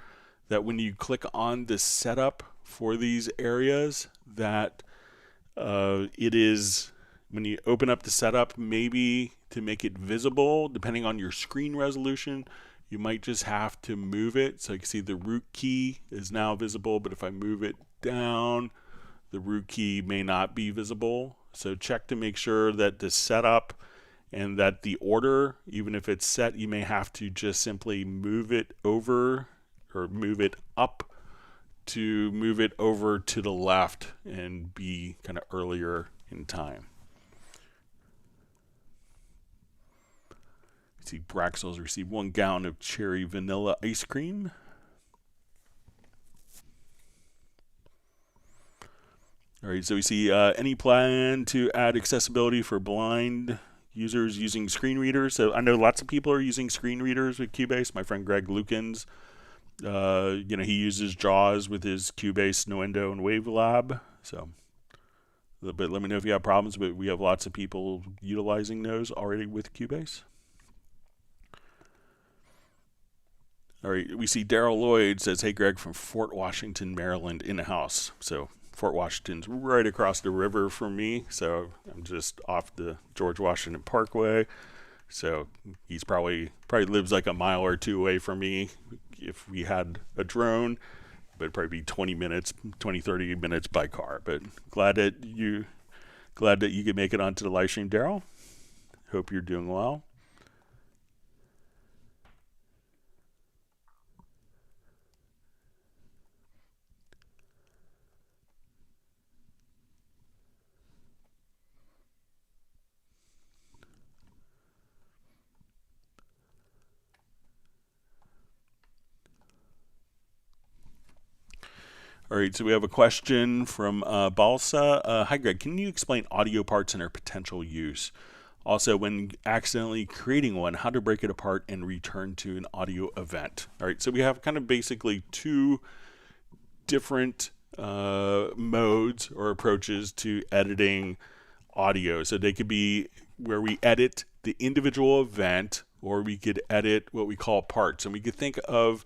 that when you click on the setup for these areas, that it is, when you open up the setup, maybe to make it visible, depending on your screen resolution, you might just have to move it. So you can see the root key is now visible, but if I move it down, the root key may not be visible. So check to make sure that the setup and that the order, even if it's set, you may have to just simply move it over or move it up to move it over to the left and be kind of earlier in time. See, Braxel's received 1 gallon of cherry vanilla ice cream. All right, so we see any plan to add accessibility for blind users using screen readers. So I know lots of people are using screen readers with Cubase. My friend Greg Lukens, he uses JAWS with his Cubase, Nuendo, and Wavelab. So, but let me know if you have problems. But we have lots of people utilizing those already with Cubase. All right, we see Daryl Lloyd says, "Hey Greg, from Fort Washington, Maryland, in the house." So Fort Washington's right across the river from me, so I'm just off the George Washington Parkway. So he's probably lives like a mile or 2 away from me if we had a drone, but it'd probably be 30 minutes by car. But glad that you could make it onto the live stream, Daryl. Hope you're doing well. All right, so we have a question from Balsa. Hi, Greg. Can you explain audio parts and their potential use? Also, when accidentally creating one, how to break it apart and return to an audio event. All right, so we have kind of basically 2 different modes or approaches to editing audio. So they could be where we edit the individual event, or we could edit what we call parts. And we could think of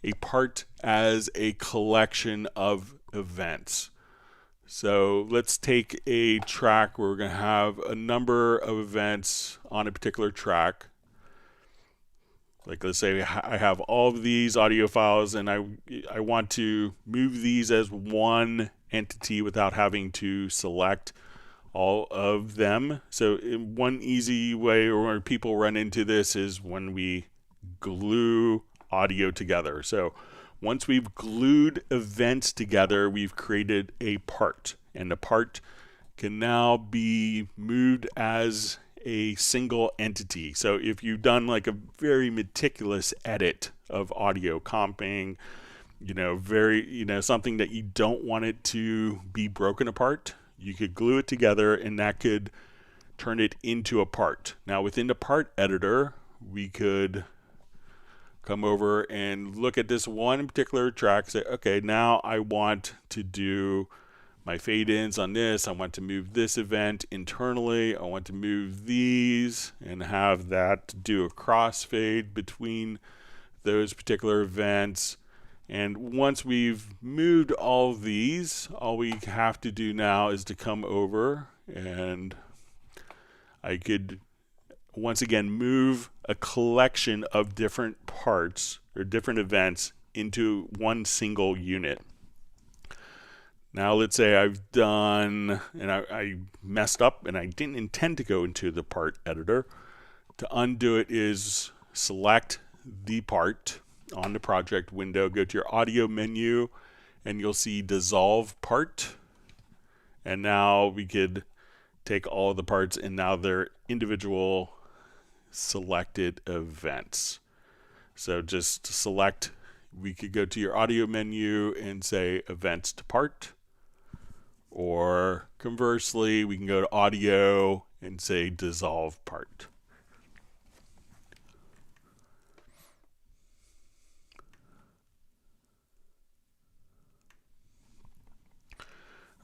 a part as a collection of events. So let's take a track where we're going to have a number of events on a particular track. Like let's say I have all of these audio files and I want to move these as one entity without having to select all of them. So one easy way where people run into this is when we glue audio together. So once we've glued events together, we've created a part, and the part can now be moved as a single entity. So if you've done like a very meticulous edit of audio comping, something that you don't want it to be broken apart, you could glue it together and that could turn it into a part. Now within the part editor, we could come over and look at this one particular track, say, okay, now I want to do my fade-ins on this. I want to move this event internally. I want to move these and have that do a crossfade between those particular events. And once we've moved all of these, all we have to do now is to come over and I could once again, move a collection of different parts or different events into one single unit. Now let's say I've done, and I messed up and I didn't intend to go into the part editor. To undo it is select the part on the project window, go to your audio menu, and you'll see dissolve part. And now we could take all of the parts and now they're individual selected events. So just select, we could go to your audio menu and say events to part. Or conversely, we can go to audio and say dissolve part.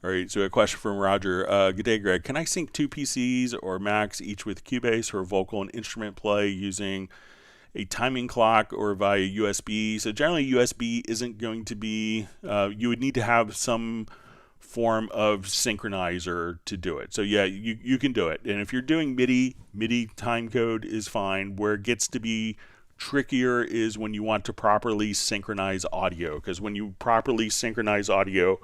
All right, so a question from Roger. Good day, Greg. Can I sync two PCs or Macs, each with Cubase or vocal and instrument play using a timing clock or via USB? So generally USB isn't going to be, you would need to have some form of synchronizer to do it. So yeah, you can do it. And if you're doing MIDI time code is fine. Where it gets to be trickier is when you want to properly synchronize audio, because when you properly synchronize audio,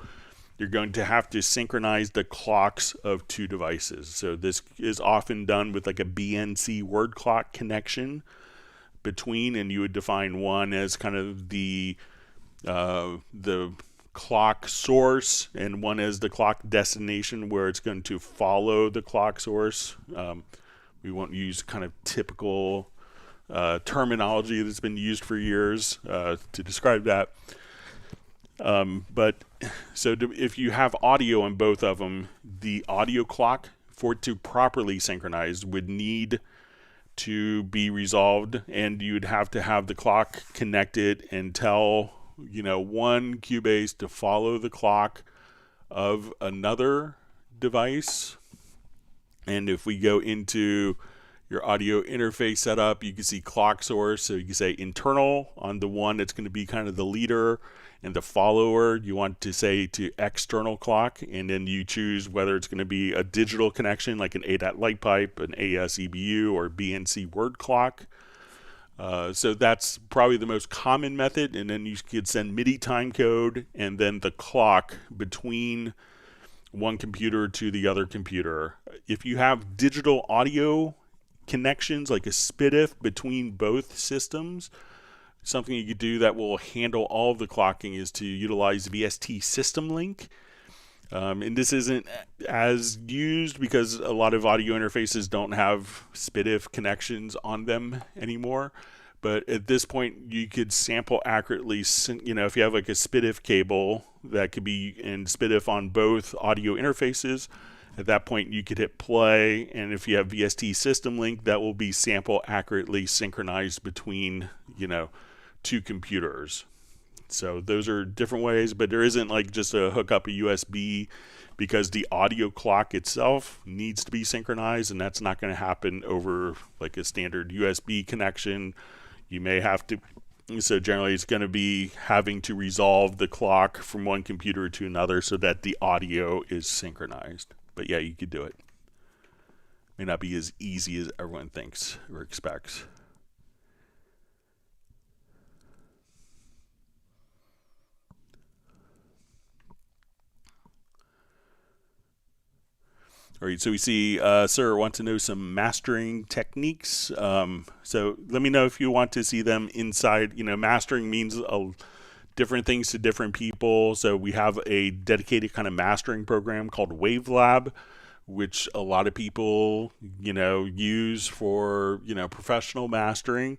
you're going to have to synchronize the clocks of two devices. So this is often done with like a BNC word clock connection between, and you would define one as kind of the clock source and one as the clock destination where it's going to follow the clock source. We won't use kind of typical terminology that's been used for years to describe that. But so if you have audio on both of them, the audio clock for it to properly synchronize would need to be resolved, and you'd have to have the clock connected and tell one Cubase to follow the clock of another device. And if we go into your audio interface setup, you can see clock source. So you can say internal on the one that's going to be kind of the leader, and the follower you want to say to external clock, and then you choose whether it's going to be a digital connection like an ADAT light pipe, an AS EBU, or BNC word clock. So that's probably the most common method, and then you could send MIDI time code and then the clock between one computer to the other computer. If you have digital audio connections like a SPDIF between both systems, something you could do that will handle all of the clocking is to utilize VST System Link. And this isn't as used because a lot of audio interfaces don't have SPDIF connections on them anymore. But at this point, you could sample accurately, if you have like a SPDIF cable that could be in SPDIF on both audio interfaces, at that point you could hit play, and if you have VST System Link, that will be sample accurately synchronized between, two computers. So those are different ways, but there isn't like just a hook up a USB, because the audio clock itself needs to be synchronized, and that's not going to happen over like a standard USB connection. You may have to, so generally it's going to be having to resolve the clock from one computer to another so that the audio is synchronized. But yeah, you could do it. May not be as easy as everyone thinks or expects. All right, so we see Sir wants to know some mastering techniques. So let me know if you want to see them inside. Mastering means different things to different people. So we have a dedicated kind of mastering program called WaveLab, which a lot of people, use for, professional mastering.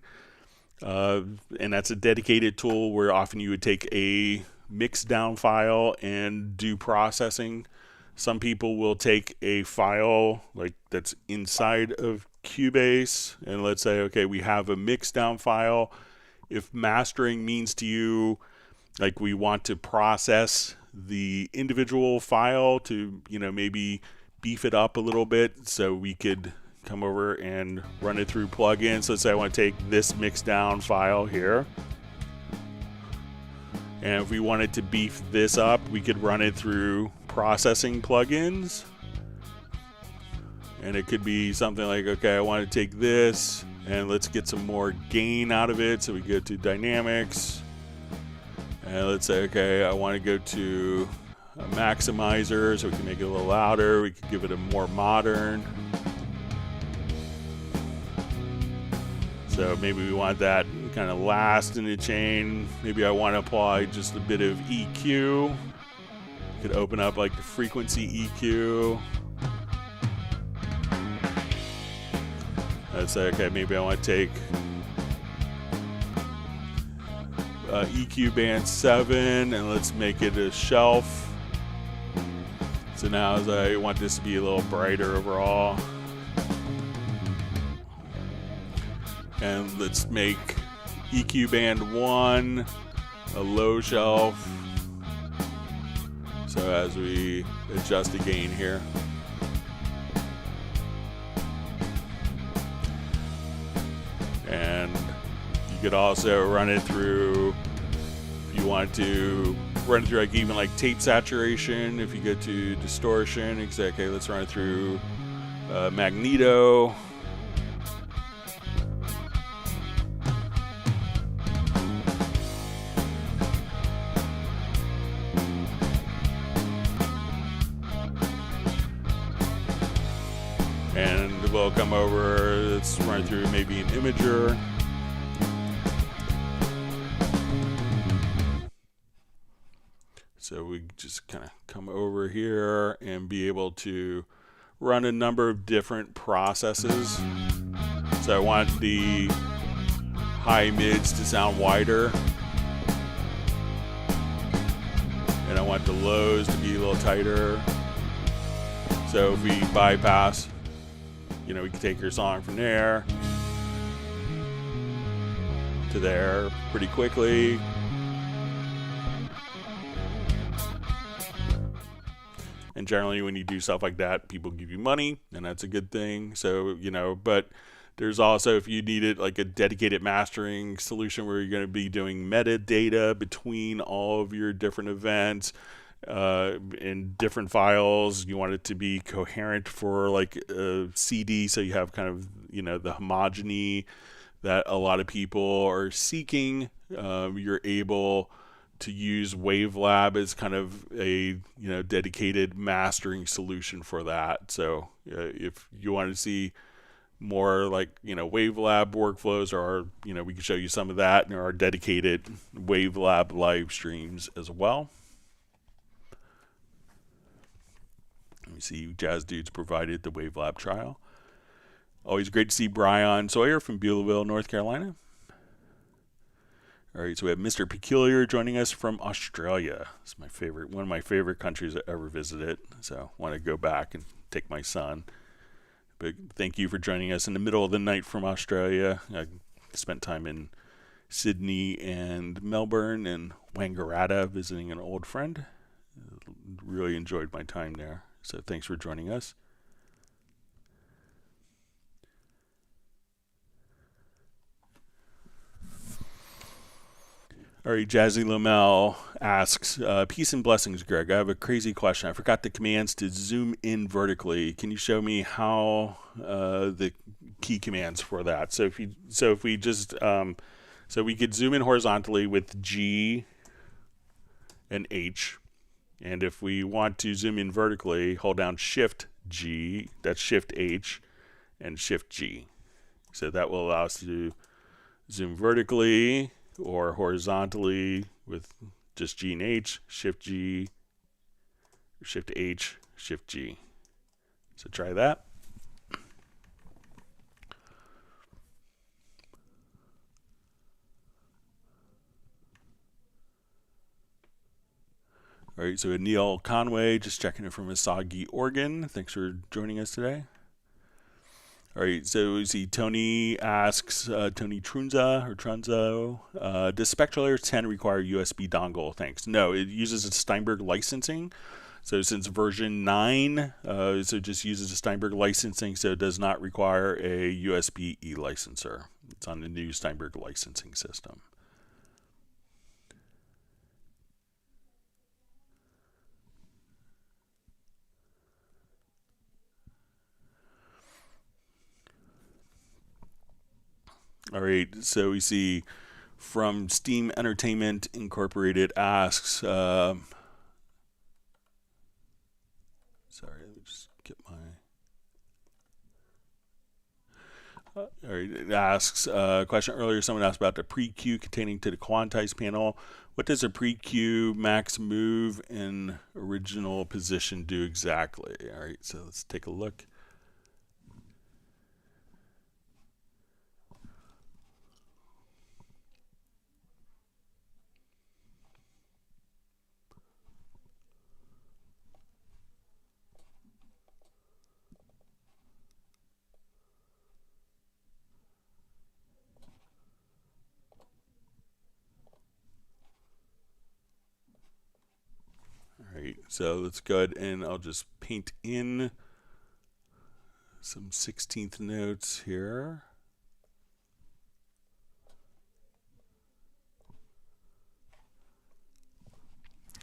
And that's a dedicated tool where often you would take a mix down file and do processing. Some people will take a file like that's inside of Cubase, and let's say, okay, we have a mix down file. If mastering means to you, like we want to process the individual file to, maybe beef it up a little bit, so we could come over and run it through plugins. Let's say I want to take this mix down file here, and if we wanted to beef this up, we could run it through processing plugins. And it could be something like, okay, I want to take this and let's get some more gain out of it. So we go to dynamics and let's say, okay, I want to go to a maximizer so we can make it a little louder. We could give it a more modern. So maybe we want that kind of last in the chain. Maybe I want to apply just a bit of EQ. Could open up like the frequency EQ. Let's say, okay, maybe I want to take EQ band 7 and let's make it a shelf. So now as I want this to be a little brighter overall. And let's make EQ band 1 a low shelf. So as we adjust the gain here. And you could also run it through, if you want to run it through like even like tape saturation. If you go to distortion, exactly, let's run it through magneto. And we'll come over, let's run through maybe an imager. So we just kind of come over here and be able to run a number of different processes. So I want the high mids to sound wider. And I want the lows to be a little tighter. So if we bypass, you know, we can take your song from there to there pretty quickly. And generally when you do stuff like that, people give you money, and that's a good thing. So, you know, but there's also, if you needed like a dedicated mastering solution where you're going to be doing metadata between all of your different events, in different files, you want it to be coherent for like a CD, so you have kind of, you know, the homogeny that a lot of people are seeking. You're able to use Wavelab as kind of a, you know, dedicated mastering solution for that. So if you want to see more like, you know, Wavelab workflows, or, you know, we can show you some of that in our dedicated Wavelab live streams as well. Let me see, Jazz Dudes provided the Wavelab trial. Always great to see Brian Sawyer from Beulahville, North Carolina. All right, so we have Mr. Peculiar joining us from Australia. It's my favorite, one of my favorite countries I ever visited. So I want to go back and take my son. But thank you for joining us in the middle of the night from Australia. I spent time in Sydney and Melbourne and Wangaratta visiting an old friend. Really enjoyed my time there. So thanks for joining us. All right, Jazzy Lomel asks, peace and blessings, Greg. I have a crazy question. I forgot the commands to zoom in vertically. Can you show me how the key commands for that? So if we just so we could zoom in horizontally with G and H, and if we want to zoom in vertically, hold down Shift G. That's Shift H and Shift G. So that will allow us to zoom vertically or horizontally with just G and H, Shift G, Shift H, Shift G. So try that. All right, so Neil Conway, just checking in from Misagi, Oregon. Thanks for joining us today. All right, so we see Tony asks, Tony Trunza or Trunzo, does Spectral Layers 10 require USB dongle? Thanks. No, it uses a Steinberg licensing. So since version 9, so it just uses a Steinberg licensing, so it does not require a USB e-licenser. It's on the new Steinberg licensing system. All right, so we see from Steam Entertainment Incorporated asks, sorry, let me just get my. All right, it asks a question earlier. Someone asked about the pre-Q containing to the quantized panel. What does a pre-Q max move in original position do exactly? All right, so let's take a look. All right, so let's go ahead and I'll just paint in some 16th notes here.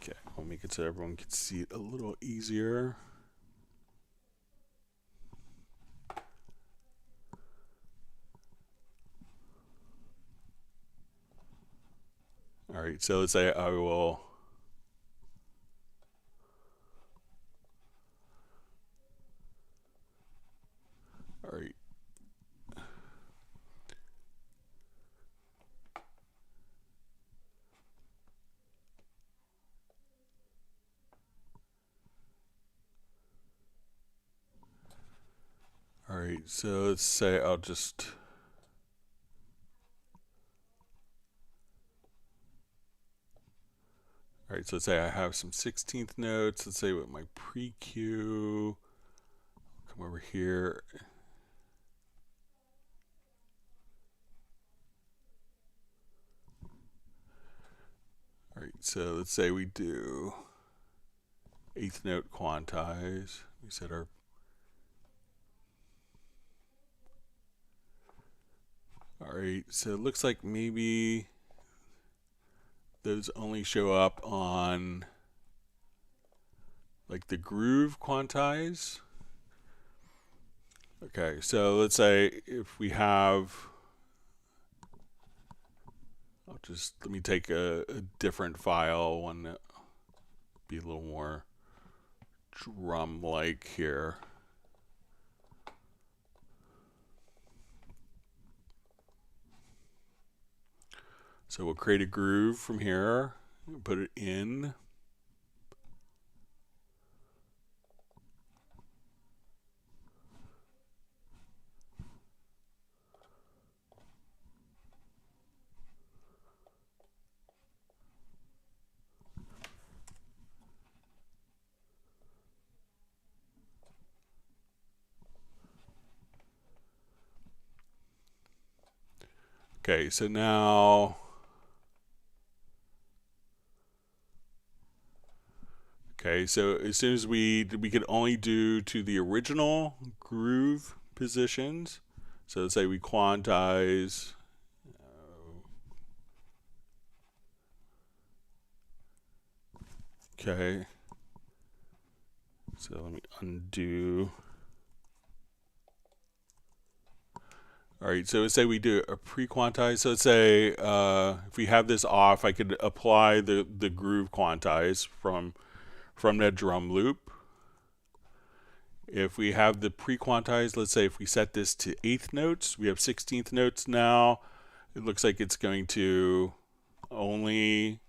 Okay, I'll make it so everyone can see it a little easier. All right, so let's say I will. All right. All right, so let's say I'll just. All right, so let's say I have some 16th notes. Let's say with my pre-Q, come over here. All right, so let's say we do 8th note quantize. We set our. All right, so it looks like maybe those only show up on like the groove quantize. Okay, so let's say if we have, let me take a different file, one that be a little more drum-like here. So we'll create a groove from here, put it in. Okay, so now, okay, so as soon as we could only do to the original groove positions. So let's say we quantize. Okay. So let me undo. All right, so let's say we do a pre-quantize. So let's say if we have this off, I could apply the groove quantize from that drum loop. If we have the pre-quantize, let's say if we set this to 8th notes, we have 16th notes now. It looks like it's going to only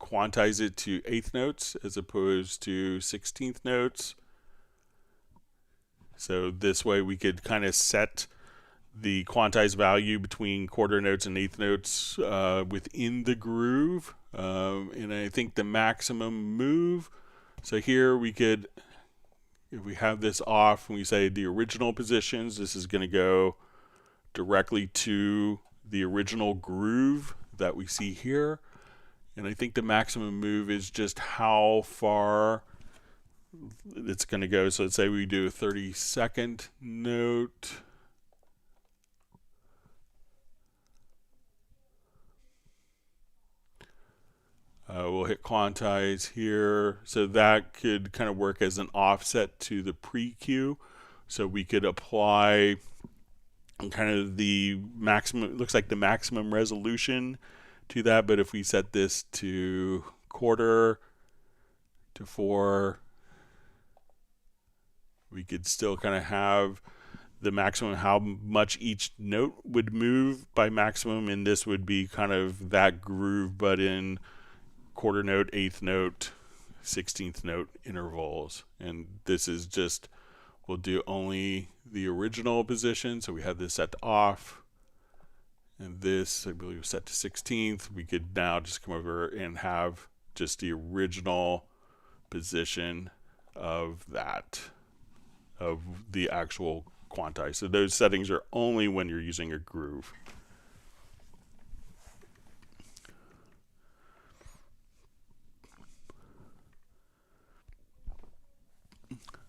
quantize it to 8th notes as opposed to 16th notes. So this way we could kind of set the quantized value between quarter notes and 8th notes within the groove. And I think the maximum move, so here we could, if we have this off and we say the original positions, this is going to go directly to the original groove that we see here. And I think the maximum move is just how far it's going to go. So let's say we do a 32nd note. We'll hit quantize here. So that could kind of work as an offset to the pre-Q. So we could apply kind of the maximum, looks like the maximum resolution to that. But if we set this to quarter to 4, we could still kind of have the maximum, how much each note would move by maximum, and this would be kind of that groove, but in quarter note, eighth note, 16th note intervals. And this is just, we'll do only the original position. So we have this set to off, and this I believe set to 16th. We could now just come over and have just the original position of that, of the actual quantize. So those settings are only when you're using a groove.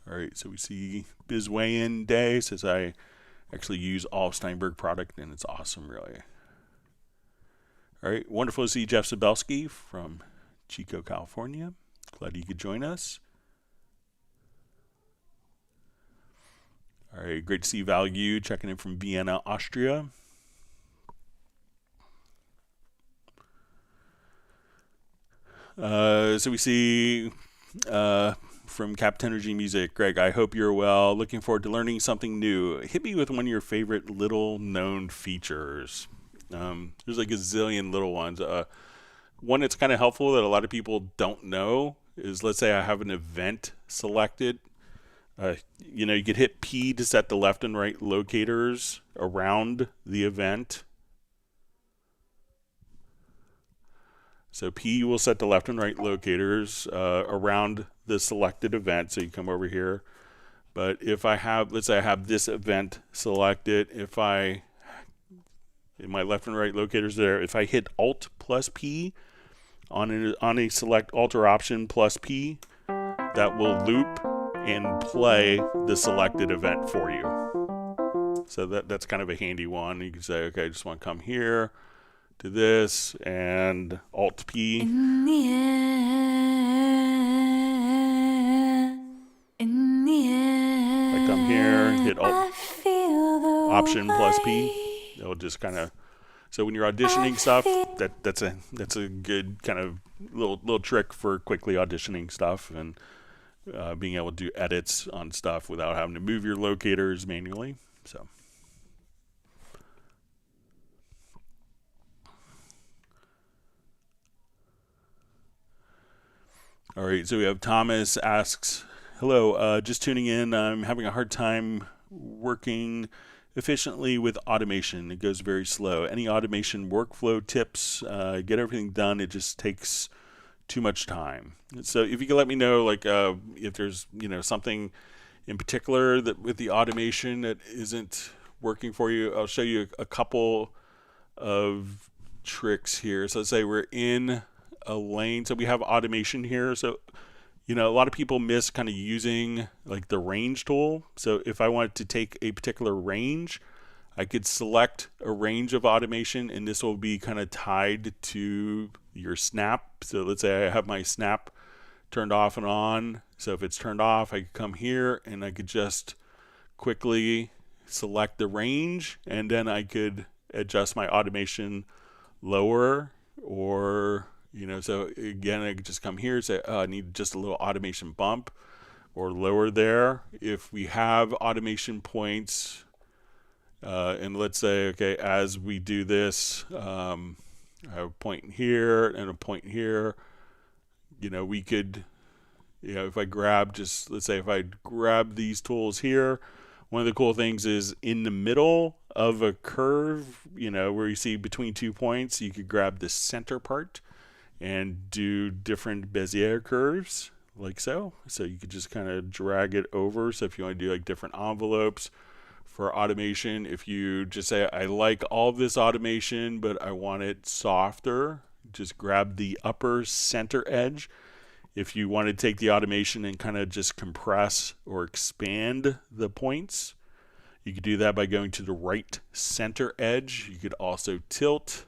All right, so we see Bizwayan Day says I actually use all Steinberg product and it's awesome, really. All right, wonderful to see Jeff Zabelski from Chico, California. Glad you could join us. All right, great to see Value checking in from Vienna, Austria. So we see from Captain Energy Music, Greg, I hope you're well. Looking forward to learning something new. Hit me with one of your favorite little known features. There's like a zillion little ones. One that's kind of helpful that a lot of people don't know is, let's say I have an event selected. You could hit P to set the left and right locators around the event. So P will set the left and right locators around the selected event. So you come over here. But if I have, let's say I have this event selected, in my left and right locators there, if I hit Alt plus P on a select Alt or Option plus P, that will loop and play the selected event for you. So that's kind of a handy one. You can say, okay, I just want to come here to this and Alt P. In the end, I come here, hit Alt Option plus P. It'll just kind of, so when you're auditioning stuff, that's a good kind of little trick for quickly auditioning stuff and being able to do edits on stuff without having to move your locators manually. So. All right, so we have Thomas asks, hello, just tuning in. I'm having a hard time working efficiently with automation. It goes very slow. Any automation workflow tips? Get everything done. It just takes too much time. So if you could let me know, like if there's something in particular that with the automation that isn't working for you, I'll show you a couple of tricks here. So let's say we're in a lane, so we have automation here. So a lot of people miss kind of using like the range tool. So if I wanted to take a particular range, I could select a range of automation, and this will be kind of tied to your snap. So let's say I have my snap turned off and on. So if it's turned off, I could come here and I could just quickly select the range, and then I could adjust my automation lower, or so again, I could just come here and say, I need just a little automation bump or lower there. If we have automation points, and let's say, okay, as we do this, I have a point here and a point here. We could, if I grab let's say if I grab these tools here, one of the cool things is in the middle of a curve, where you see between 2 points, you could grab the center part and do different Bezier curves like so. So you could just kind of drag it over. So if you want to do like different envelopes for automation, if you just say, I like all of this automation, but I want it softer, just grab the upper center edge. If you want to take the automation and kind of just compress or expand the points, you could do that by going to the right center edge. You could also tilt.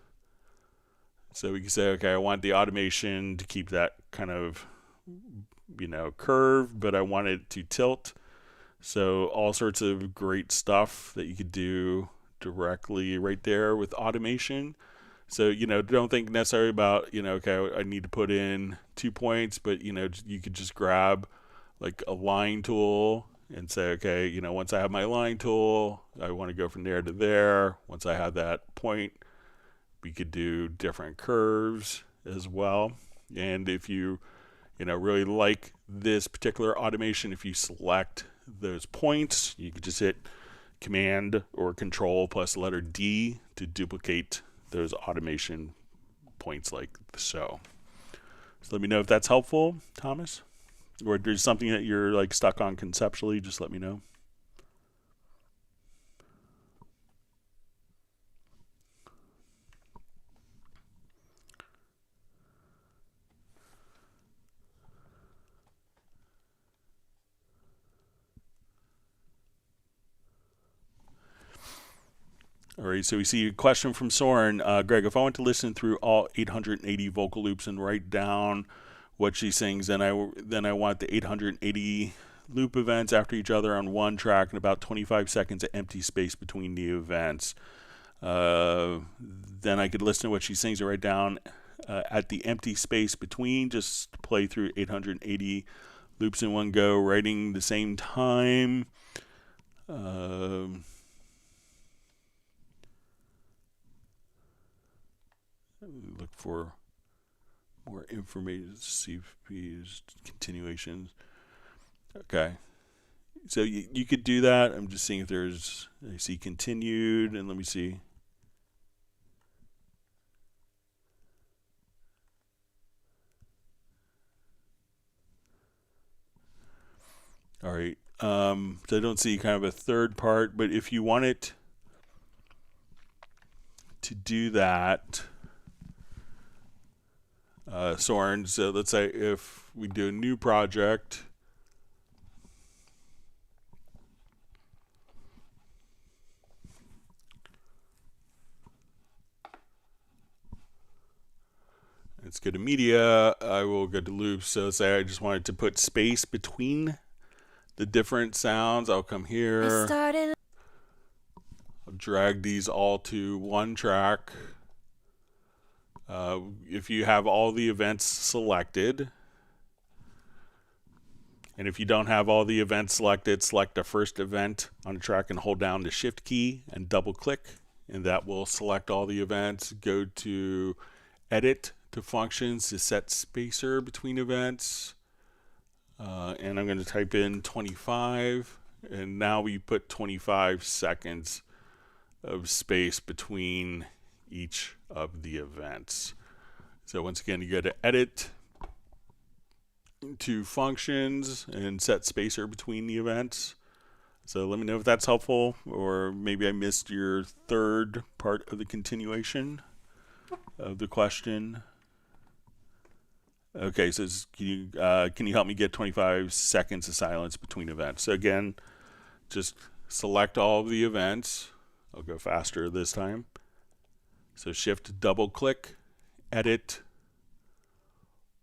So we can say, okay, I want the automation to keep that kind of, curve, but I want it to tilt. So all sorts of great stuff that you could do directly right there with automation. So, don't think necessarily about, okay, I need to put in 2 points, but, you could just grab like a line tool and say, okay, once I have my line tool, I want to go from there to there. Once I have that point, we could do different curves as well. And if you, really like this particular automation, if you select those points, you could just hit Command or Control plus the letter D to duplicate those automation points like so. So let me know if that's helpful, Thomas, or if there's something that you're like stuck on conceptually, just let me know. All right, so we see a question from Soren. Greg, if I want to listen through all 880 vocal loops and write down what she sings, then I want the 880 loop events after each other on one track and about 25 seconds of empty space between the events. Then I could listen to what she sings and write down at the empty space between, just play through 880 loops in one go, writing the same time. Look for more information, CPs, continuations. Okay. So you could do that. I'm just seeing if there's, I see continued, and let me see. All right. So I don't see kind of a third part, but if you want it to do that, Soren, so let's say if we do a new project, let's go to media, I will go to loops. So let's say I just wanted to put space between the different sounds. I'll come here, I'll drag these all to one track. If you have all the events selected, and if you don't have all the events selected, select the first event on the track and hold down the shift key and double click, and that will select all the events. Go to edit to functions to set spacer between events, and I'm going to type in 25, and now we put 25 seconds of space between each of the events. So once again, you go to edit to functions and set spacer between the events. So let me know if that's helpful, or maybe I missed your third part of the continuation of the question. Okay, so can you help me get 25 seconds of silence between events? So again, just select all of the events. I'll go faster this time. So shift double click, edit,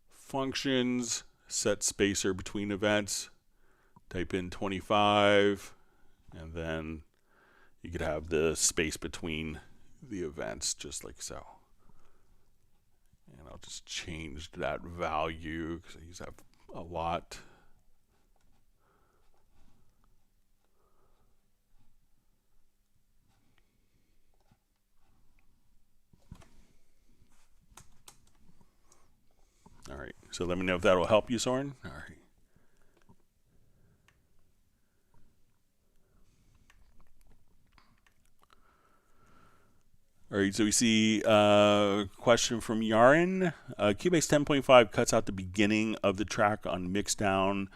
functions, set spacer between events, type in 25, and then you could have the space between the events just like so. And I'll just change that value because I use that a lot. All right, so let me know if that will help you, Soren. All right. All right, so we see a question from Yarin. Cubase 10.5 cuts out the beginning of the track on mixdown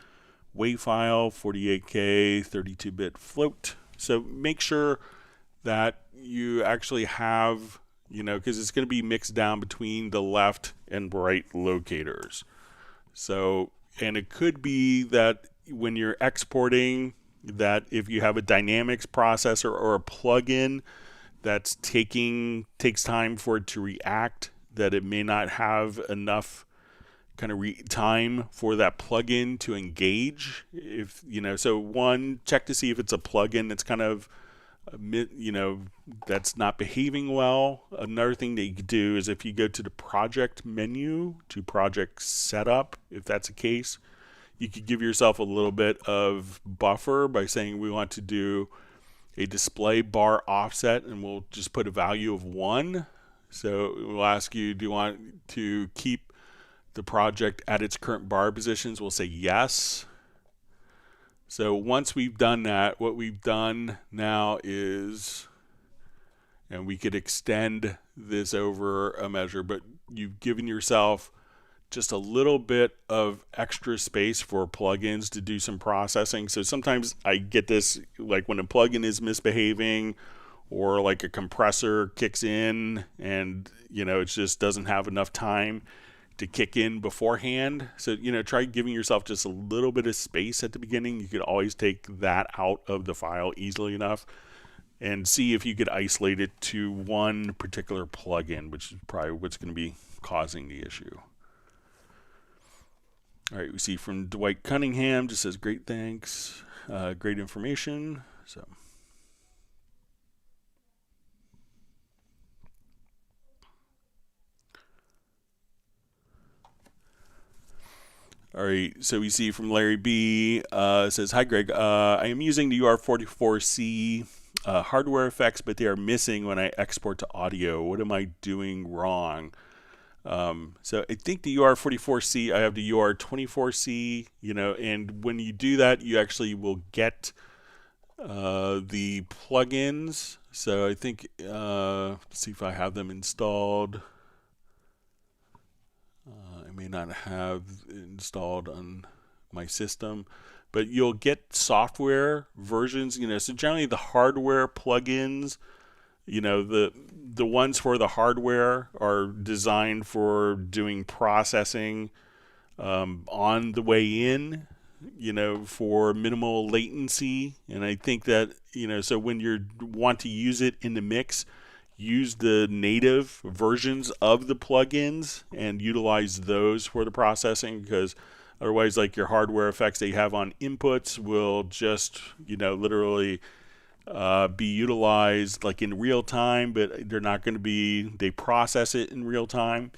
WAV file, 48K, 32-bit float. So make sure that you actually have, because it's going to be mixed down between the left and right locators. So, and it could be that when you're exporting, that if you have a dynamics processor or a plugin that's takes time for it to react, that it may not have enough kind of time for that plugin to engage. If so one, check to see if it's a plugin that's kind of you know, that's not behaving well. Another thing that you could do is if you go to the project menu to project setup, if that's the case, you could give yourself a little bit of buffer by saying we want to do a display bar offset, and we'll just put a value of 1. So we'll ask you, do you want to keep the project at its current bar positions? We'll say yes. So once we've done that, what we've done now is, and we could extend this over a measure, but you've given yourself just a little bit of extra space for plugins to do some processing. So sometimes I get this, like when a plugin is misbehaving or like a compressor kicks in and, you know, it just doesn't have enough time to kick in beforehand. So, you know, try giving yourself just a little bit of space at the beginning. You could always take that out of the file easily enough and see if you could isolate it to one particular plugin, which is probably what's going to be causing the issue. All right, we see from Dwight Cunningham, just says, great, thanks. Great information. So, all right, so we see from Larry B, says, hi, Greg. I am using the UR44C hardware effects, but they are missing when I export to audio. What am I doing wrong? So I think the UR44C, I have the UR24C, you know, and when you do that, you actually will get the plugins. So I think, let's see if I have them installed. I may not have installed on my system, but you'll get software versions, you know, so generally the hardware plugins, you know, the ones for the hardware are designed for doing processing on the way in, you know, for minimal latency. And I think that, you know, so when you want to use it in the mix, use the native versions of the plugins and utilize those for the processing, because otherwise, like your hardware effects that you have on inputs will just, you know, literally be utilized like in real time, but they're not going to be, they process it in real time.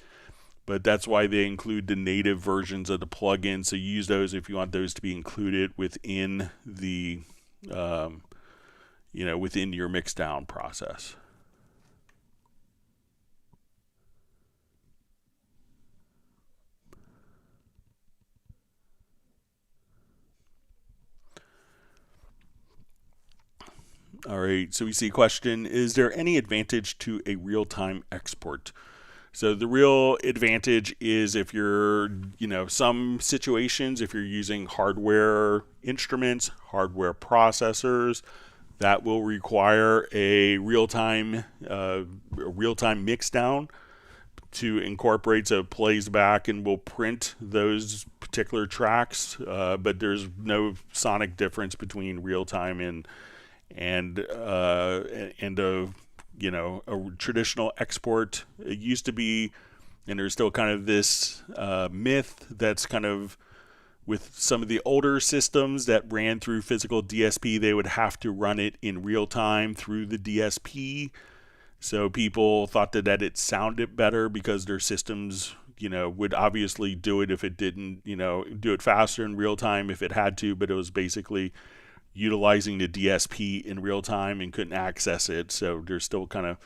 But that's why they include the native versions of the plugin. So you use those if you want those to be included within the, you know, within your mixdown process. All right, so we see a question, is there any advantage to a real-time export? So the real advantage is if you're, you know, some situations, if you're using hardware instruments, hardware processors, that will require a real-time mixdown to incorporate, so it plays back and will print those particular tracks, but there's no sonic difference between real-time and a, you know, a traditional export. It used to be, and there's still kind of this myth that's kind of with some of the older systems that ran through physical DSP, they would have to run it in real time through the DSP. So people thought that it sounded better because their systems, you know, would obviously do it if it didn't, you know, do it faster in real time if it had to, but it was basically utilizing the DSP in real time and couldn't access it. So there's still kind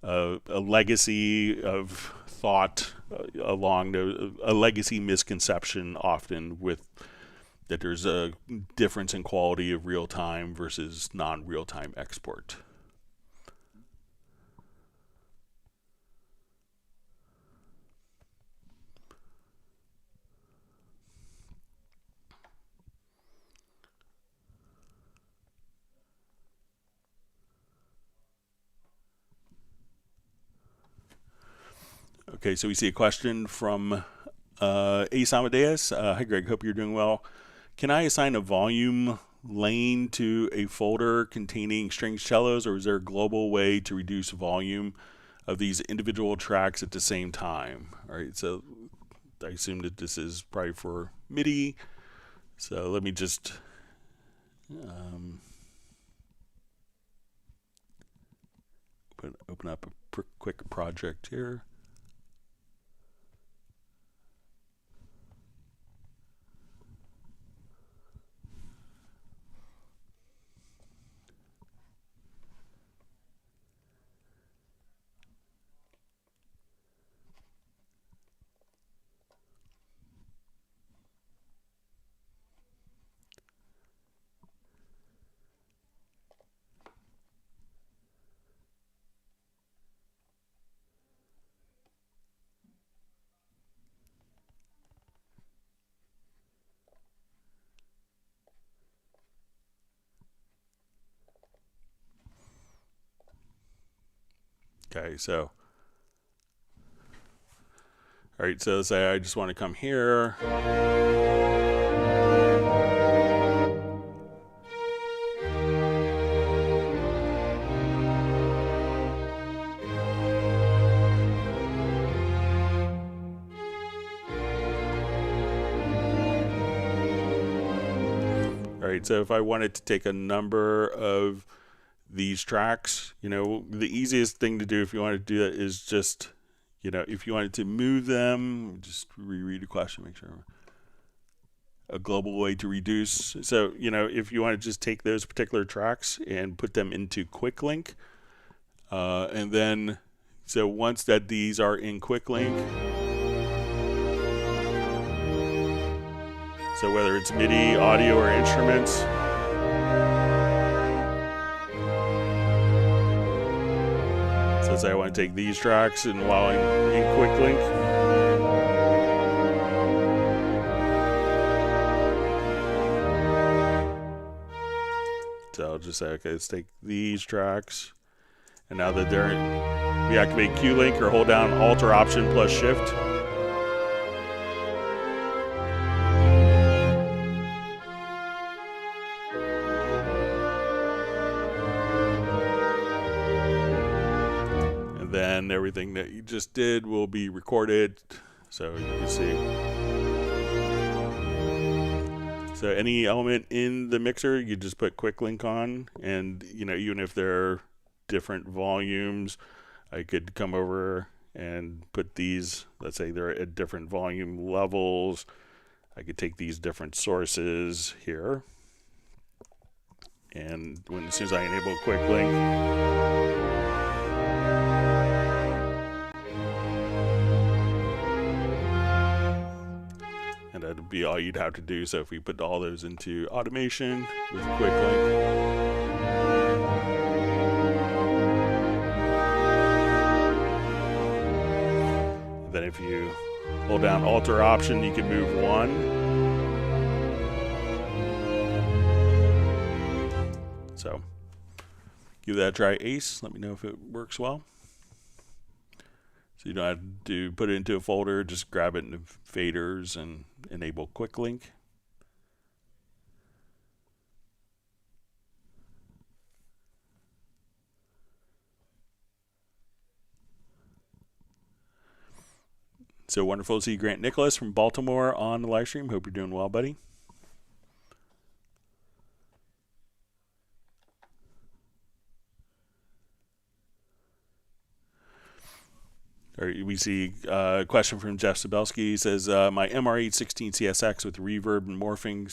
of a legacy of thought along a legacy misconception often with that there's a difference in quality of real time versus non-real time export. Okay, so we see a question from Ace Amadeus. Hi, Greg. Hope you're doing well. Can I assign a volume lane to a folder containing string cellos, or is there a global way to reduce volume of these individual tracks at the same time? All right, so I assume that this is probably for MIDI. So let me just open up a quick project here. Okay, so, all right, so say I just want to come here. All right, so if I wanted to take a number of these tracks, you know, the easiest thing to do if you want to do that is just, you know, if you wanted to move them, just reread the question, make sure. A global way to reduce. So, you know, if you want to just take those particular tracks and put them into Quick Link, and then, so once that these are in Quick Link, so whether it's MIDI, audio, or instruments, so say I want to take these tracks and while I'm in Quick Link, so I'll just say, okay, let's take these tracks, and now that they're in, we activate Q Link or hold down Alt or Option plus Shift. Then everything that you just did will be recorded, so you can see. So any element in the mixer, you just put Quick Link on, and you know, even if they're different volumes, I could come over and put these, let's say they're at different volume levels. I could take these different sources here, and as soon as I enable Quick Link, and that'd be all you'd have to do. So if we put all those into automation with Quick Link, then if you hold down Alt or Option, you can move one. So give that a try, Ace. Let me know if it works well. So you don't have to put it into a folder, just grab it into faders and enable Quick Link. So wonderful to see Grant Nicholas from Baltimore on the live stream. Hope you're doing well, buddy. We see a question from Jeff Sabelski. He says, my MR816 CSX with reverb and morphing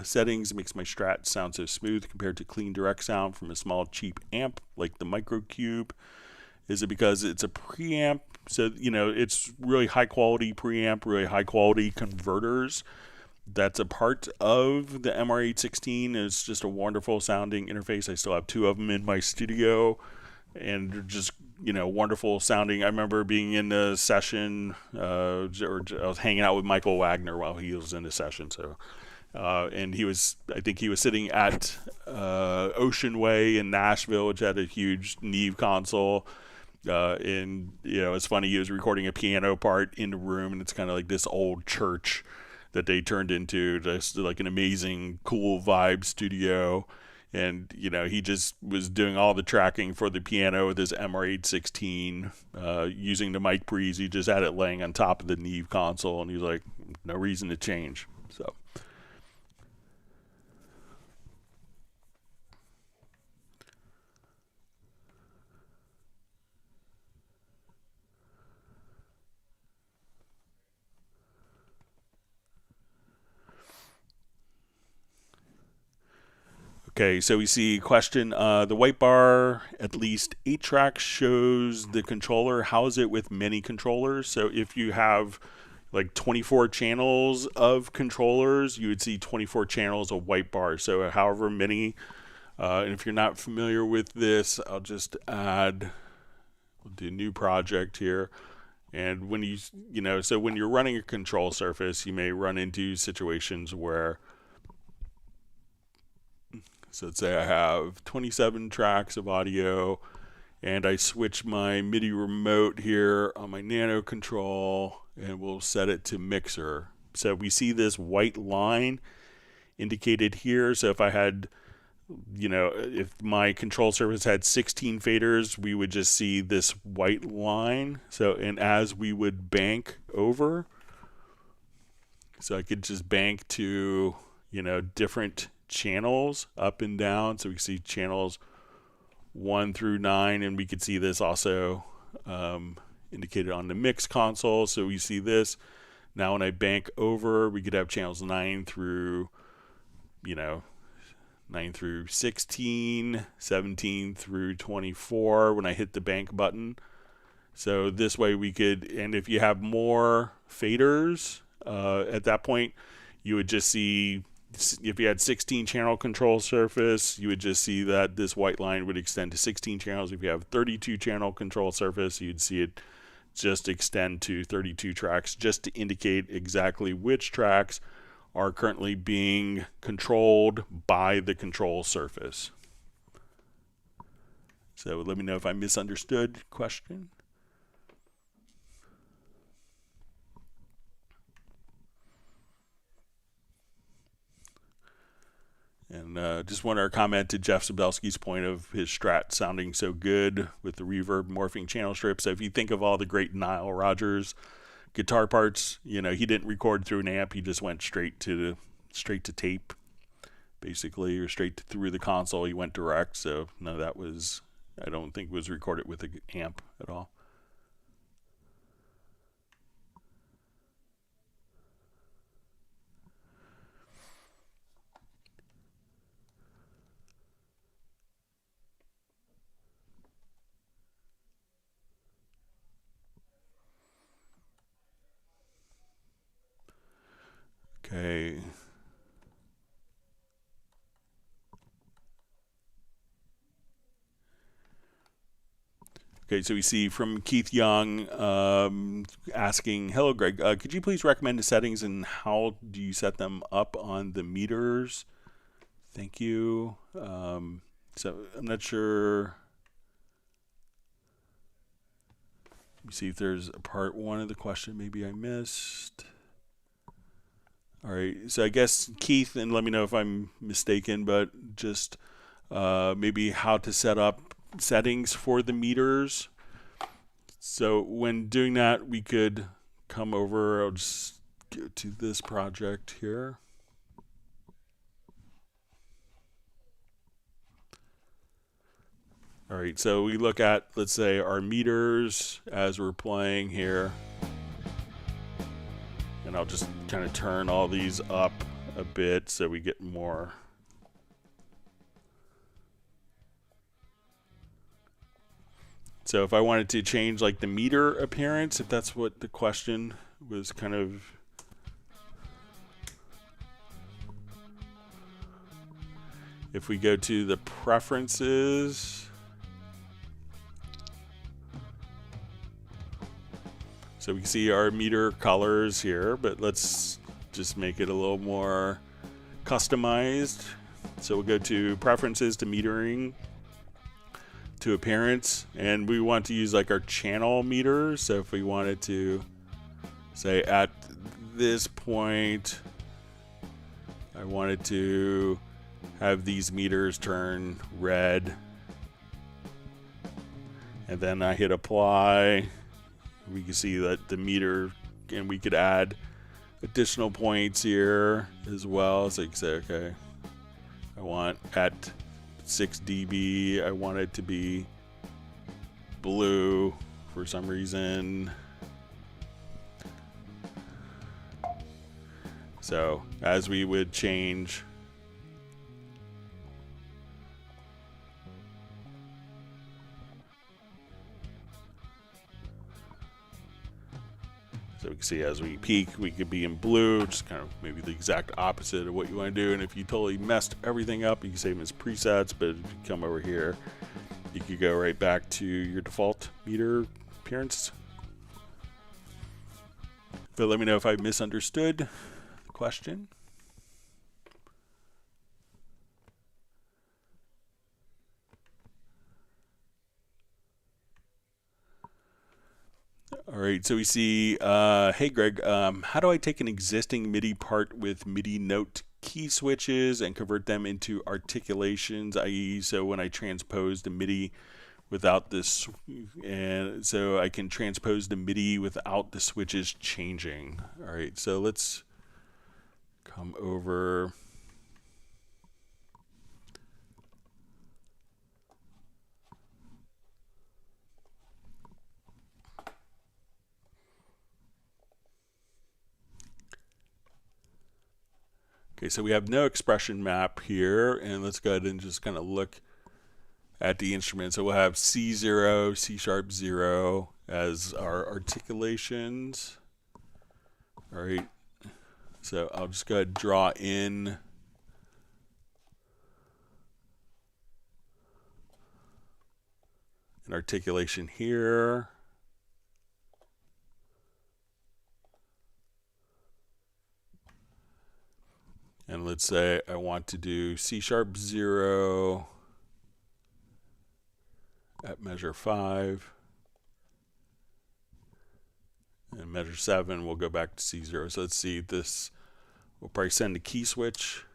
settings makes my Strat sound so smooth compared to clean direct sound from a small cheap amp like the Microcube. Is it because it's a preamp? So, you know, it's really high quality preamp, really high quality converters. That's a part of the MR816. It's just a wonderful sounding interface. I still have two of them in my studio, and they're just, you know, wonderful sounding. I remember being in a session, or I was hanging out with Michael Wagner while he was in the session. So, and I think he was sitting at Ocean Way in Nashville, which had a huge Neve console. And, you know, it's funny, he was recording a piano part in the room, and it's kind of like this old church that they turned into just like an amazing, cool vibe studio. And, you know, he just was doing all the tracking for the piano with his MR816, using the mic pre's. He just had it laying on top of the Neve console, and he's like, no reason to change. So. Okay, so we see question, the white bar, at least 8 tracks, shows the controller. How is it with many controllers? So if you have like 24 channels of controllers, you would see 24 channels of white bars. So however many, and if you're not familiar with this, I'll just add, we'll do new project here. And when so when you're running a control surface, you may run into situations where, so let's say I have 27 tracks of audio and I switch my MIDI remote here on my nano control and we'll set it to mixer. So we see this white line indicated here. So if I had, if my control surface had 16 faders, we would just see this white line. So, and as we would bank over, so I could just bank to, different channels up and down. So we see channels 1 through 9, and we could see this also indicated on the mix console. So we see this. Now when I bank over, we could have channels 9 through 16, 17 through 24 when I hit the bank button. So this way we could, and if you have more faders, at that point, you would just see, if you had 16 channel control surface, you would just see that this white line would extend to 16 channels. If you have 32 channel control surface, you'd see it just extend to 32 tracks, just to indicate exactly which tracks are currently being controlled by the control surface. So let me know if I misunderstood question. And just want to comment to Jeff Sabelski's point of his Strat sounding so good with the reverb morphing channel strip. So if you think of all the great Nile Rodgers guitar parts, he didn't record through an amp. He just went straight to tape, basically, or through the console. He went direct. So no, that was, I don't think was recorded with an amp at all. Okay. Okay, so we see from Keith Young asking, hello, Greg, could you please recommend the settings and how do you set them up on the meters? Thank you. So I'm not sure. Let me see if there's a part 1 of the question maybe I missed. All right, so I guess Keith, and let me know if I'm mistaken, but just maybe how to set up settings for the meters. So when doing that, we could come over, I'll just go to this project here. All right, so we look at, let's say, our meters as we're playing here. And I'll just kind of turn all these up a bit so we get more. So if I wanted to change like the meter appearance, if that's what the question was kind of. If we go to the preferences. So we can see our meter colors here, but let's just make it a little more customized. So we'll go to preferences, to metering, to appearance, and we want to use like our channel meter. So if we wanted to say at this point, I wanted to have these meters turn red, and then I hit apply. We can see that the meter, and we could add additional points here as well. So you can say, okay, I want at 6 dB, I want it to be blue for some reason. So as we would change So we can see as we peak, we could be in blue, just kind of maybe the exact opposite of what you want to do. And if you totally messed everything up, you can save them as presets, but if you come over here, you could go right back to your default meter appearance. But let me know if I misunderstood the question. All right, so we see, hey Greg, how do I take an existing MIDI part with MIDI note key switches and convert them into articulations, i.e. so when I transpose the MIDI without this, and so I can transpose the MIDI without the switches changing. All right, so let's come over. Okay, so we have no expression map here, and let's go ahead and just kind of look at the instrument. So we'll have C0, C#0 as our articulations. All right, so I'll just go ahead and draw in an articulation here. And let's say I want to do C#0 at measure 5. And measure 7, we'll go back to C0. So let's see this. We'll probably send a key switch.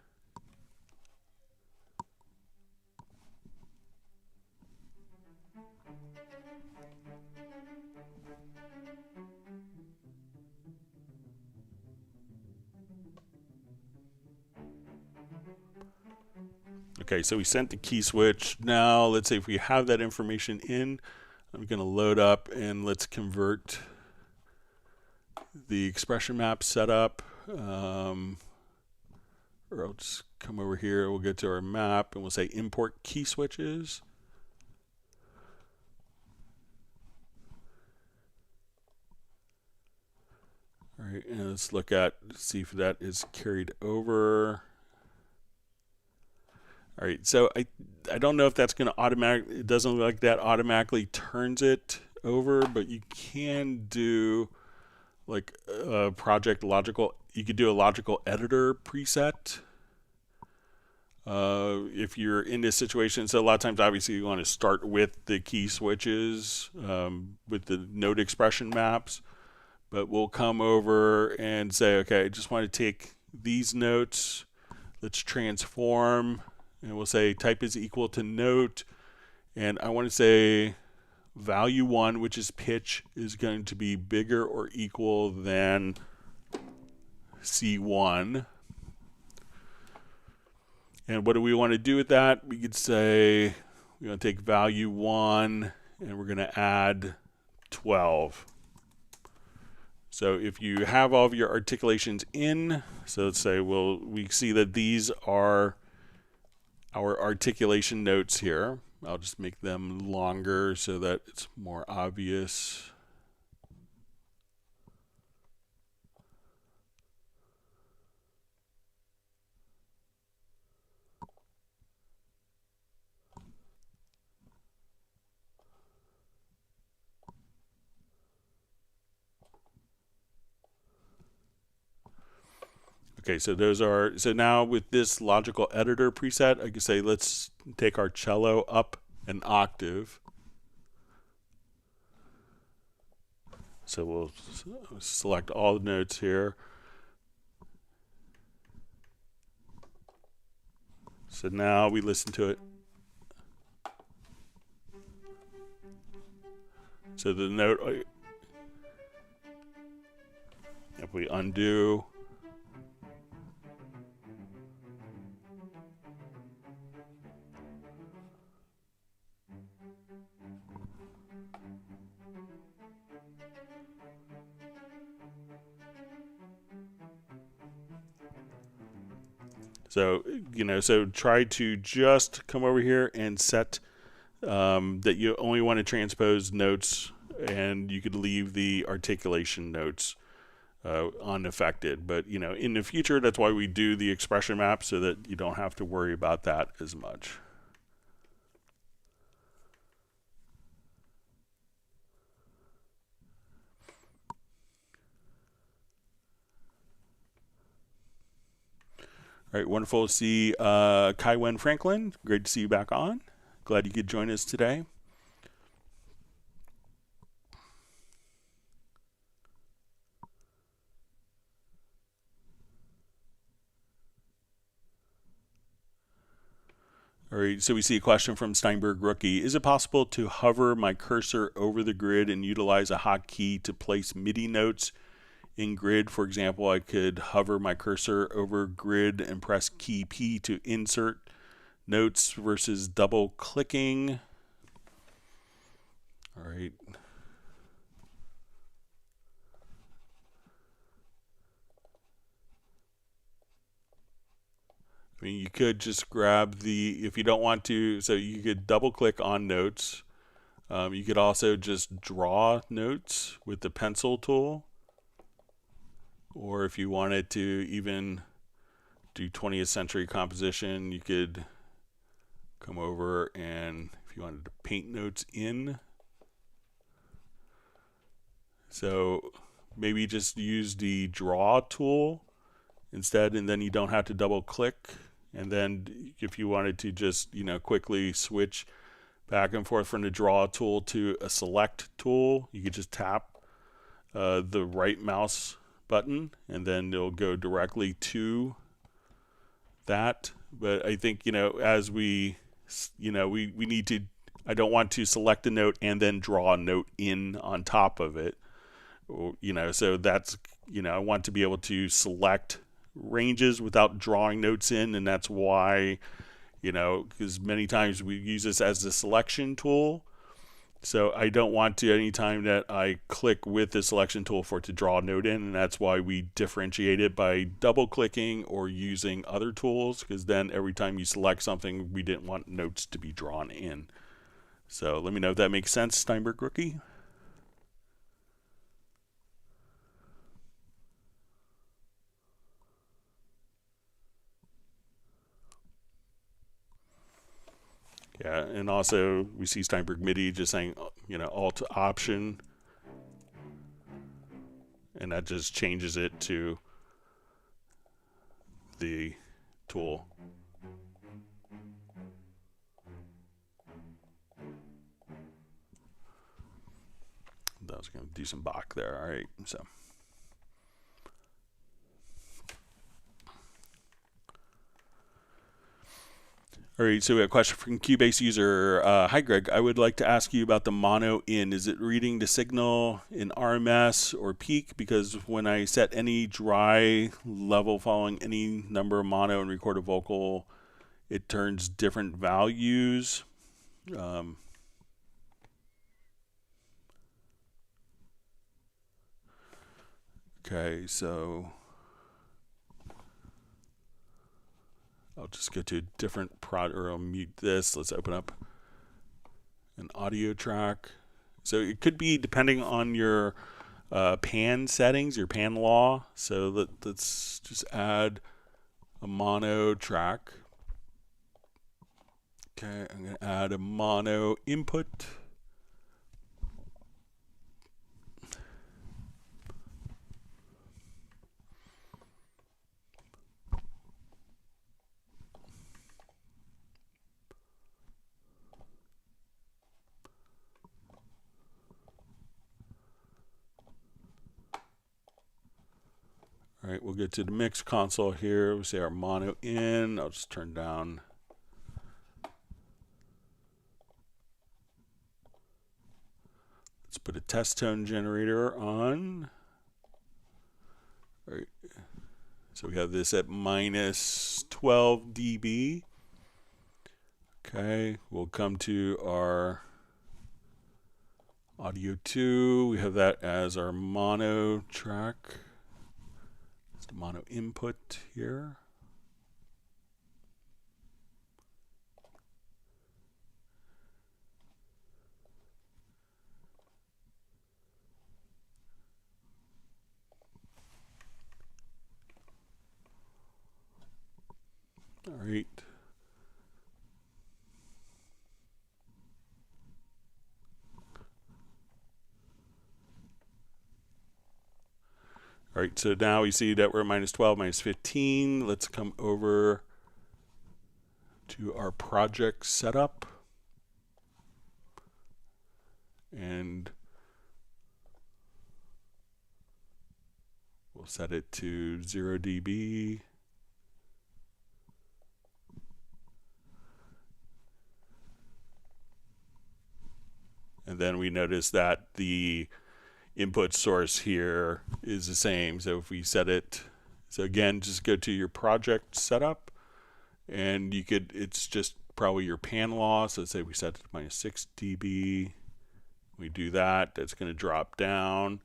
Okay, so we sent the key switch. Now let's say if we have that information in, I'm going to load up and let's convert the expression map setup. Or I'll just come over here, we'll get to our map and we'll say import key switches. All right, and let's look at, see if that is carried over. All right, so I don't know if that's going to automatically, it doesn't look like that automatically turns it over, but you can do like a project logical, you could do a logical editor preset. If you're in this situation, so a lot of times obviously you want to start with the key switches, with the note expression maps, but we'll come over and say, okay, I just want to take these notes, let's transform. And we'll say type is equal to note, and I want to say value 1, which is pitch, is going to be bigger or equal than C1. And what do we want to do with that? We could say we want to take value 1 and we're going to add 12. So if you have all of your articulations in, so let's say we see that these are our articulation notes here. I'll just make them longer so that it's more obvious. Okay, so those are, so now with this logical editor preset, I can say let's take our cello up an octave. So we'll select all the notes here. So now we listen to it. So the note, if we undo, so, so try to just come over here and set that you only want to transpose notes, and you could leave the articulation notes unaffected. But in the future, that's why we do the expression map, so that you don't have to worry about that as much. All right, wonderful to see Kai Wen Franklin. Great to see you back on. Glad you could join us today. All right, so we see a question from Steinberg Rookie. Is it possible to hover my cursor over the grid and utilize a hotkey to place MIDI notes in grid? For example, I could hover my cursor over grid and press key P to insert notes versus double clicking. All right. I mean, you could just grab if you don't want to, so you could double click on notes. You could also just draw notes with the pencil tool. Or if you wanted to even do 20th century composition, you could come over and if you wanted to paint notes in. So maybe just use the draw tool instead, and then you don't have to double click. And then if you wanted to just quickly switch back and forth from the draw tool to a select tool, you could just tap the right mouse button and then it'll go directly to that. But I think as we need to, I don't want to select a note and then draw a note in on top of it, so that's I want to be able to select ranges without drawing notes in, and that's why because many times we use this as the selection tool. So I don't want to, anytime that I click with the selection tool, for it to draw a note in, and that's why we differentiate it by double clicking or using other tools, because then every time you select something, we didn't want notes to be drawn in. So let me know if that makes sense, Steinberg Rookie. Yeah, and also we see Steinberg MIDI just saying, Alt Option, and that just changes it to the tool. I was going to do some Bach there. All right, so. All right, so we have a question from Cubase user. Hi, Greg. I would like to ask you about the mono in. Is it reading the signal in RMS or peak? Because when I set any dry level following any number of mono and record a vocal, it turns different values. Okay, so I'll just go to a different or I'll mute this. Let's open up an audio track. So it could be depending on your pan settings, your pan law. So let's just add a mono track. Okay, I'm going to add a mono input. All right, we'll get to the mix console here. We'll say our mono in. I'll just turn down. Let's put a test tone generator on. All right. So we have this at minus 12 dB. Okay, we'll come to our audio 2. We have that as our mono track. The mono input here. All right, so now we see that we're at minus 12, minus 15. Let's come over to our project setup. And we'll set it to 0 dB. And then we notice that the input source here is the same. So if we set it, so again, just go to your project setup, and you could, it's just probably your pan loss. So let's say we set it to minus 6 dB. We do that, that's going to drop down.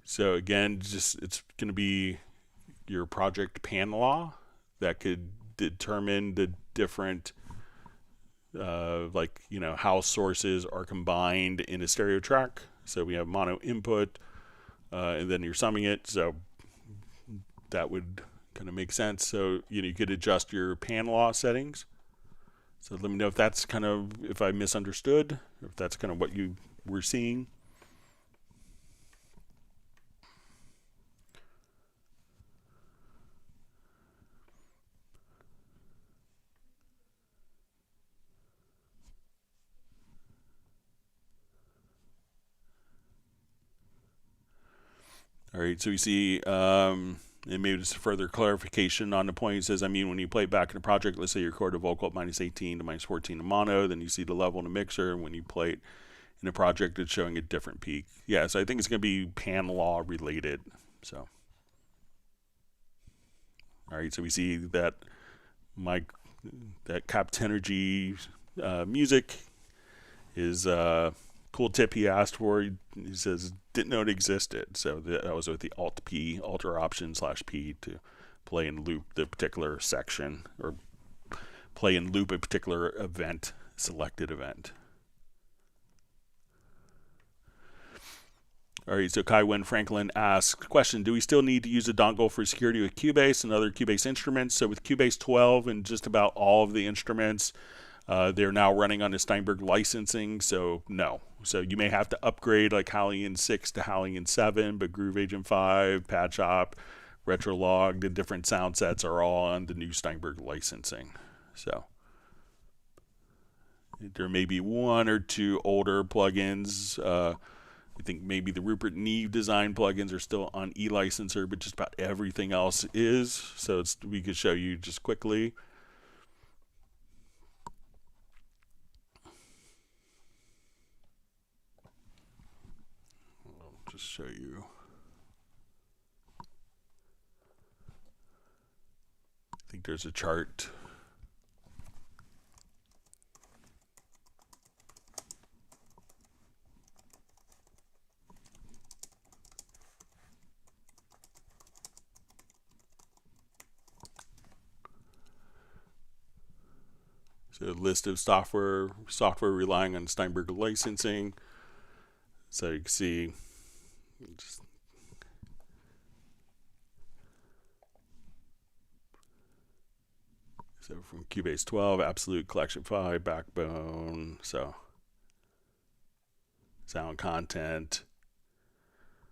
So again, just it's going to be your project pan law that could determine the different like, you know, how sources are combined in a stereo track. So we have mono input, and then you're summing it. So that would kind of make sense. So, you know, you could adjust your pan law settings. So let me know if that's kind of, if I misunderstood, or if that's kind of what you were seeing. All right, so we see, and maybe just further clarification on the point. It says, I mean, when you play it back in a project, let's say you record a vocal at minus 18 to minus 14 in mono, then you see the level in the mixer, and when you play it in a project, it's showing a different peak. Yeah, so I think it's going to be pan law related. So, all right, so we see that that Captenergy music is cool tip he asked for. He says didn't know it existed, so that was with the Alt P, Alter Option / P to play and loop the particular section, or play and loop a particular event, selected event. All right, so Kai Wen Franklin asks, question, do we still need to use a dongle for security with Cubase and other Cubase instruments? So with Cubase 12 and just about all of the instruments, they're now running on the Steinberg licensing, so no. So you may have to upgrade like Halion 6 to Halion 7, but Groove Agent 5, Pad Shop, Retrolog, the different sound sets are all on the new Steinberg licensing. So there may be one or two older plugins. I think maybe the Rupert Neve design plugins are still on e-licenser, but just about everything else is. So we could show you just quickly. I'll just show you. I think there's a chart. So a list of software relying on Steinberg licensing. So you can see just so from Cubase 12, Absolute, Collection 5, Backbone, so sound content.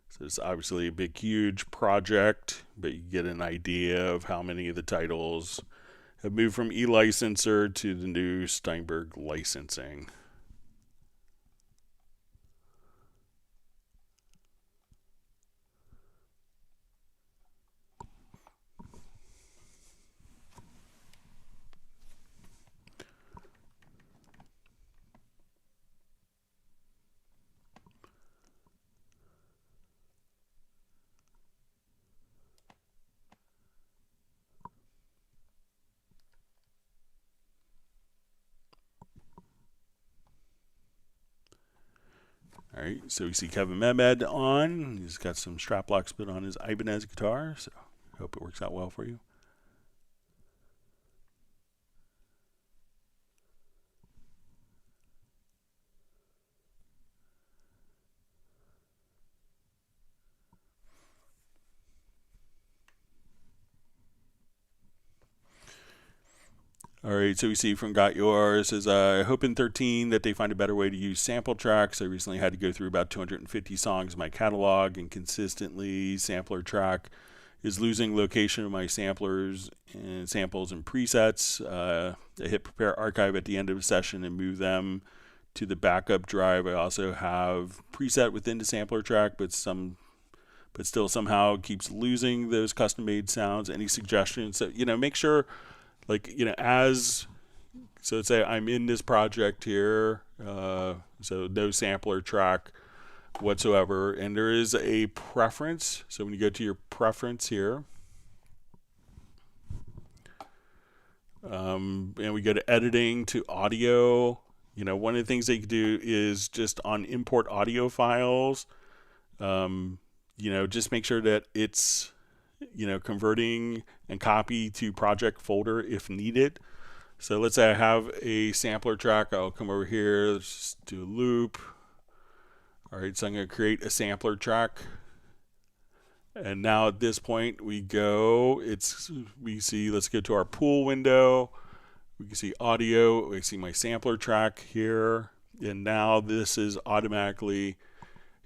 So it's obviously a big, huge project, but you get an idea of how many of the titles have moved from e-licenser to the new Steinberg licensing. All right, so we see Kevin Mehmed on. He's got some strap locks put on his Ibanez guitar, so I hope it works out well for you. All right, so we see from Got Yours is I hope in 13 that they find a better way to use sample tracks. I recently had to go through about 250 songs in my catalog, and consistently sampler track is losing location of my samplers and samples and presets. I hit prepare archive at the end of the session and move them to the backup drive. I also have preset within the sampler track, but still somehow keeps losing those custom made sounds. Any suggestions? So, make sure, so let's say I'm in this project here, so no sampler track whatsoever, and there is a preference. So when you go to your preference here, and we go to editing to audio, one of the things that you can do is just on import audio files, just make sure that it's, converting and copy to project folder if needed. So let's say I have a sampler track. I'll come over here, let's just do a loop. All right, so I'm going to create a sampler track. And now at this point let's go to our pool window. We can see audio, we see my sampler track here. And now this is automatically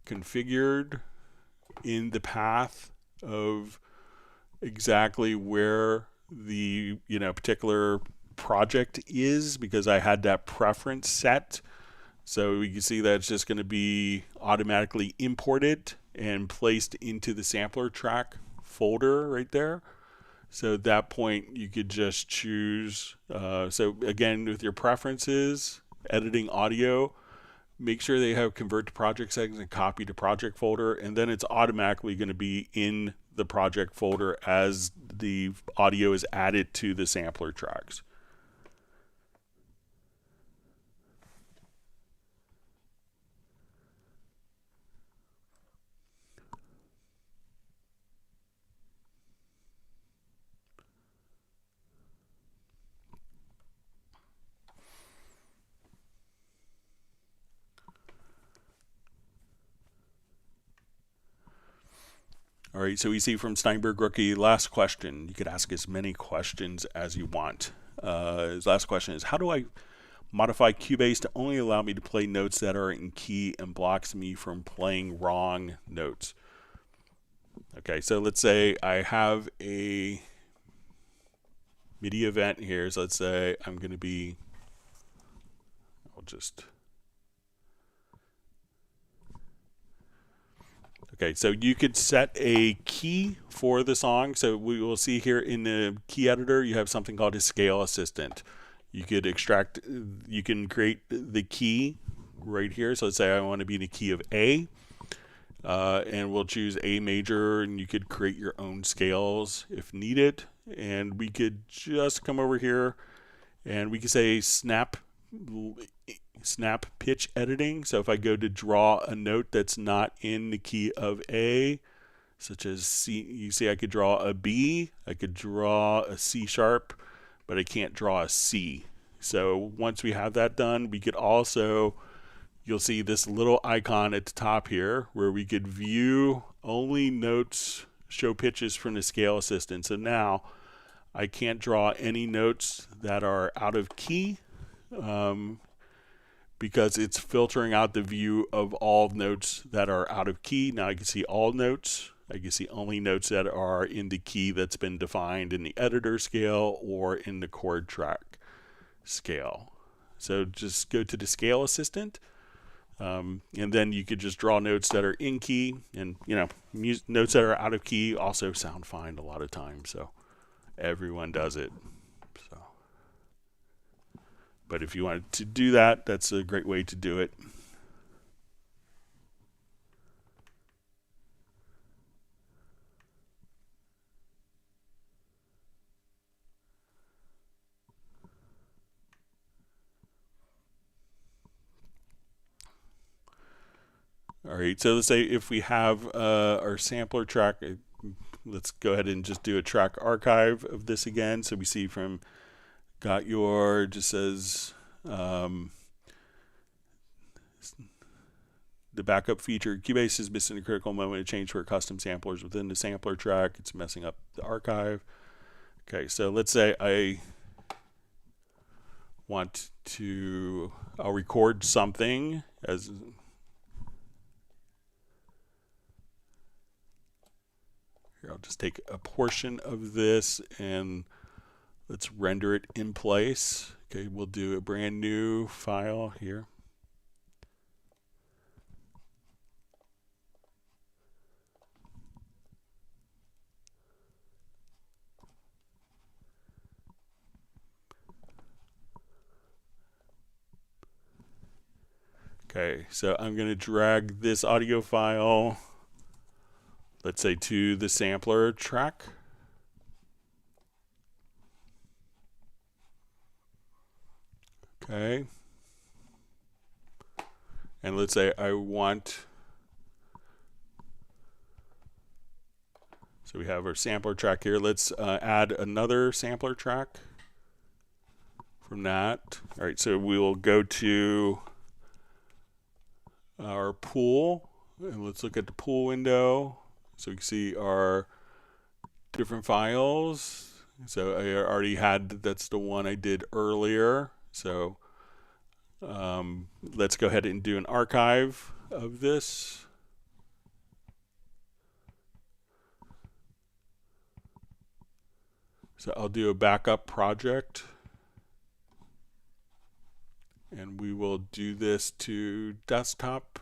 configured in the path of exactly where the particular project is, because I had that preference set. So we can see that it's just going to be automatically imported and placed into the sampler track folder right there. So at that point you could just choose, so again with your preferences, editing audio, make sure they have convert to project settings and copy to project folder, and then it's automatically going to be in the project folder as the audio is added to the sampler tracks. All right, so we see from Steinberg Rookie, last question. You could ask as many questions as you want. His last question is, how do I modify Cubase to only allow me to play notes that are in key and blocks me from playing wrong notes? Okay, so let's say I have a MIDI event here. So let's say I'm going to be, okay, so you could set a key for the song. So we will see here in the key editor, you have something called a scale assistant. You can create the key right here. So let's say I want to be in the key of A, and we'll choose A major, and you could create your own scales if needed. And we could just come over here and we could say snap pitch editing. So if I go to draw a note that's not in the key of A, such as C, you see I could draw a B, I could draw a C sharp, but I can't draw a C. So once we have that done, we could also, you'll see this little icon at the top here where we could view only notes, show pitches from the scale assistant. So now I can't draw any notes that are out of key, because it's filtering out the view of all notes that are out of key. Now I can see all notes. I can see only notes that are in the key that's been defined in the editor scale or in the chord track scale. So just go to the scale assistant, and then you could just draw notes that are in key, and notes that are out of key also sound fine a lot of times. So everyone does it. But if you wanted to do that, that's a great way to do it. All right, so let's say if we have our sampler track, let's go ahead and just do a track archive of this again. So we see from Got Your, just says the backup feature, Cubase is missing a critical moment to change for custom samplers within the sampler track. It's messing up the archive. Okay, so let's say I want to, I'll record something as here. I'll just take a portion of this and let's render it in place. Okay, we'll do a brand new file here. Okay, so I'm going to drag this audio file, let's say, to the sampler track. Okay. And let's say I want, so we have our sampler track here. Let's add another sampler track from that. All right, so we will go to our pool and let's look at the pool window so we can see our different files. So I already had, that's the one I did earlier. So let's go ahead and do an archive of this. So I'll do a backup project. And we will do this to desktop.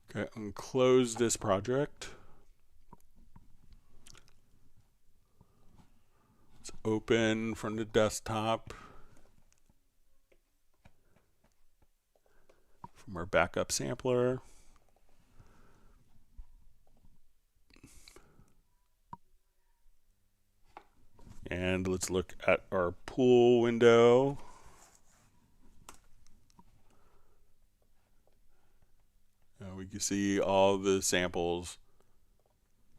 Okay, and close this project. Let's open from the desktop from our backup sampler. And let's look at our pool window. We can see all the samples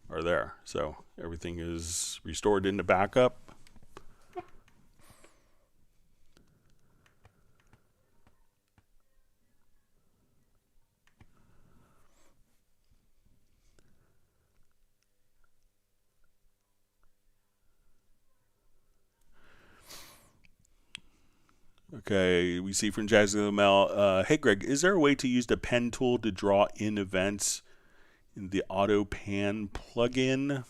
are there. So everything is restored into backup. Okay, we see from JazzML, hey Greg, is there a way to use the pen tool to draw in events in the auto pan plugin?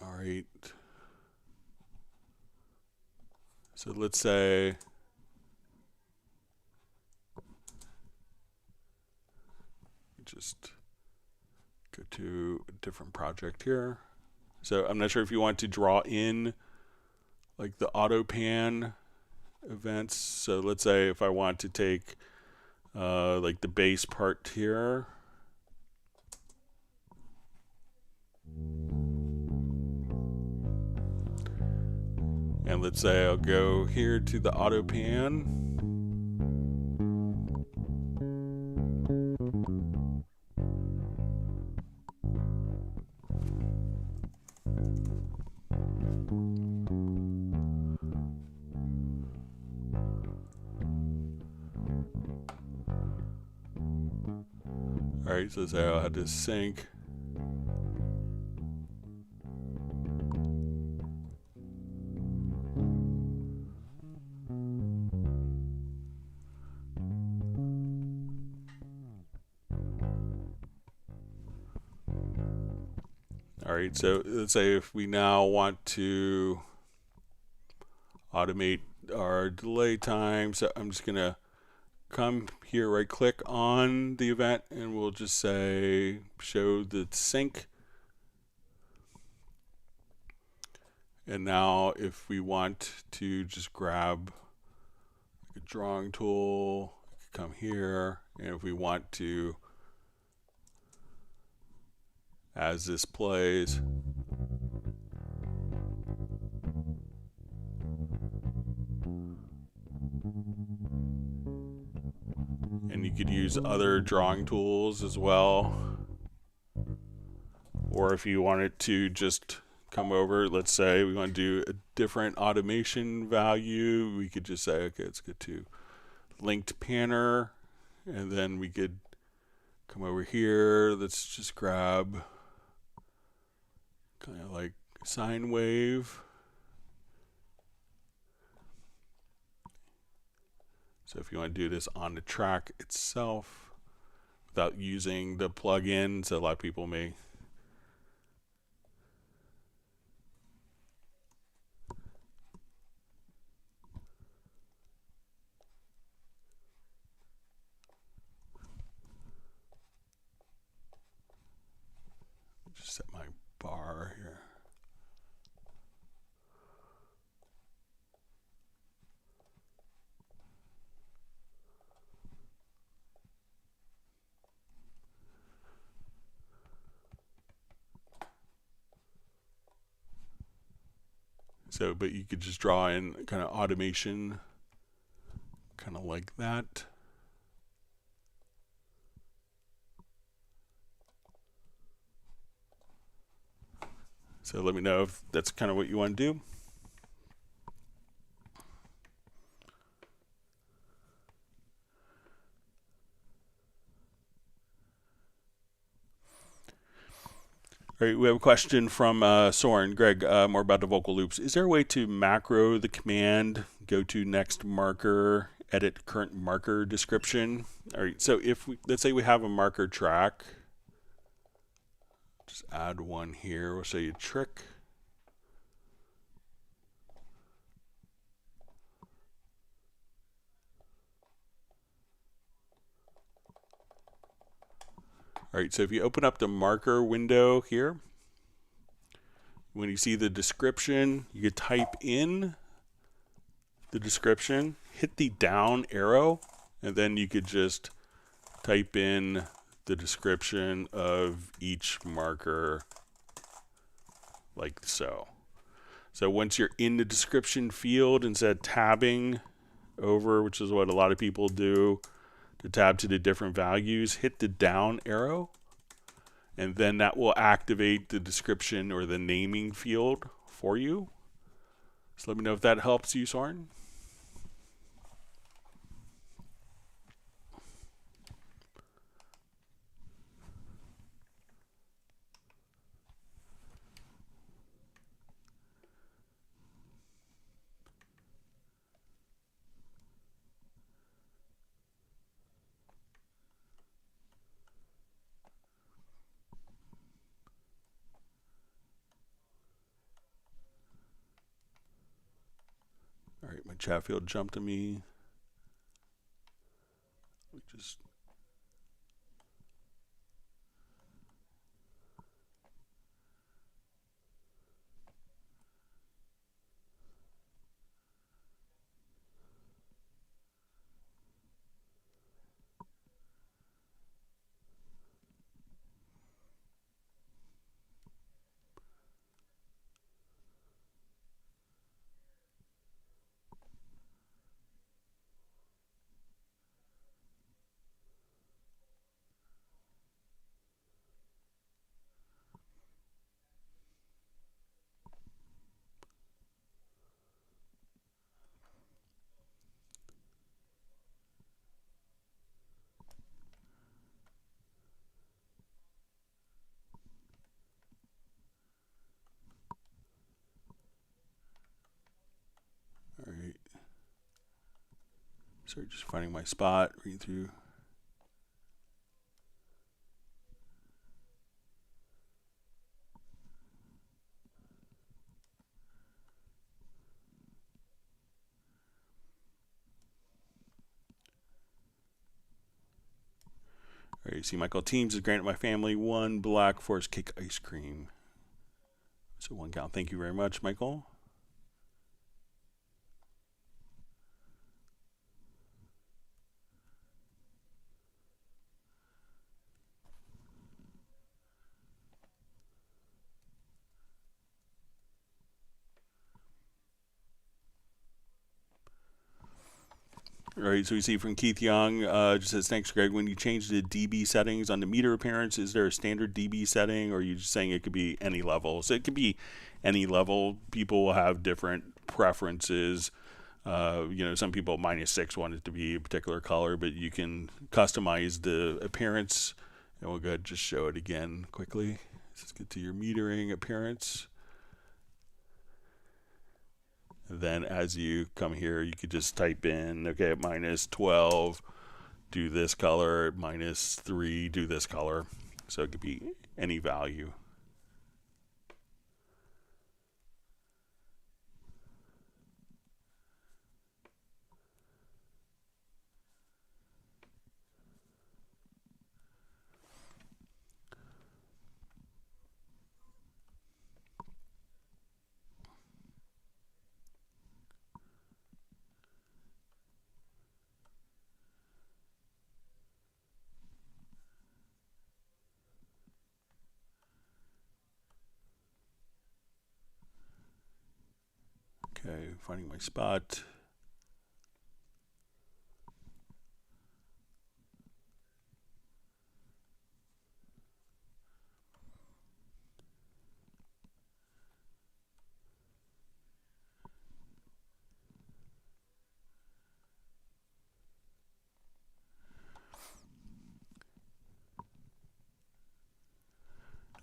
All right. So let's say just go to a different project here. So I'm not sure if you want to draw in like the auto pan events. So let's say if I want to take like the bass part here. And let's say I'll go here to the auto pan. All right, so say I'll have to sync. All right, so let's say if we now want to automate our delay time, so I'm just gonna come here, right click on the event, and we'll just say show the sync. And now if we want to just grab a drawing tool, come here, and if we want to, as this plays, and you could use other drawing tools as well. or if you want it to just come over, let's say we want to do a different automation value, we could just say, okay, let's go to linked panner, and then we could come over here. Let's just grab kind of like sine wave. So if you want to do this on the track itself without using the plugins, a lot of people may just set my bar here. So, but you could just draw in kind of automation, kind of like that. So let me know if that's kind of what you want to do. All right, we have a question from Soren. Greg, more about the vocal loops. Is there a way to macro the command, go to next marker, edit current marker description? All right, so if we, let's say we have a marker track, just add one here. We'll show you a trick. All right, so if you open up the marker window here, when you see the description, you could type in the description, hit the down arrow, and then you could just type in the description of each marker like so. So once you're in the description field, instead of tabbing over, which is what a lot of people do, to tab to the different values, hit the down arrow, and then that will activate the description or the naming field for you. So let me know if that helps you, Soren. All right, my chat field jumped to me. Just all right. Sorry, just finding my spot, read through. All right, you see Michael Teams has granted my family one Black Forest cake ice cream. So one count. Thank you very much, Michael. All right, so we see from Keith Young, just says, thanks, Greg. When you change the dB settings on the meter appearance, is there a standard dB setting, or are you just saying it could be any level? So it could be any level. People will have different preferences. Some people -6 want it to be a particular color, but you can customize the appearance. And we'll go ahead and just show it again quickly. Let's get to your metering appearance. Then as you come here, you could just type in, okay, at -12, do this color, at -3, do this color. So it could be any value. Okay, finding my spot.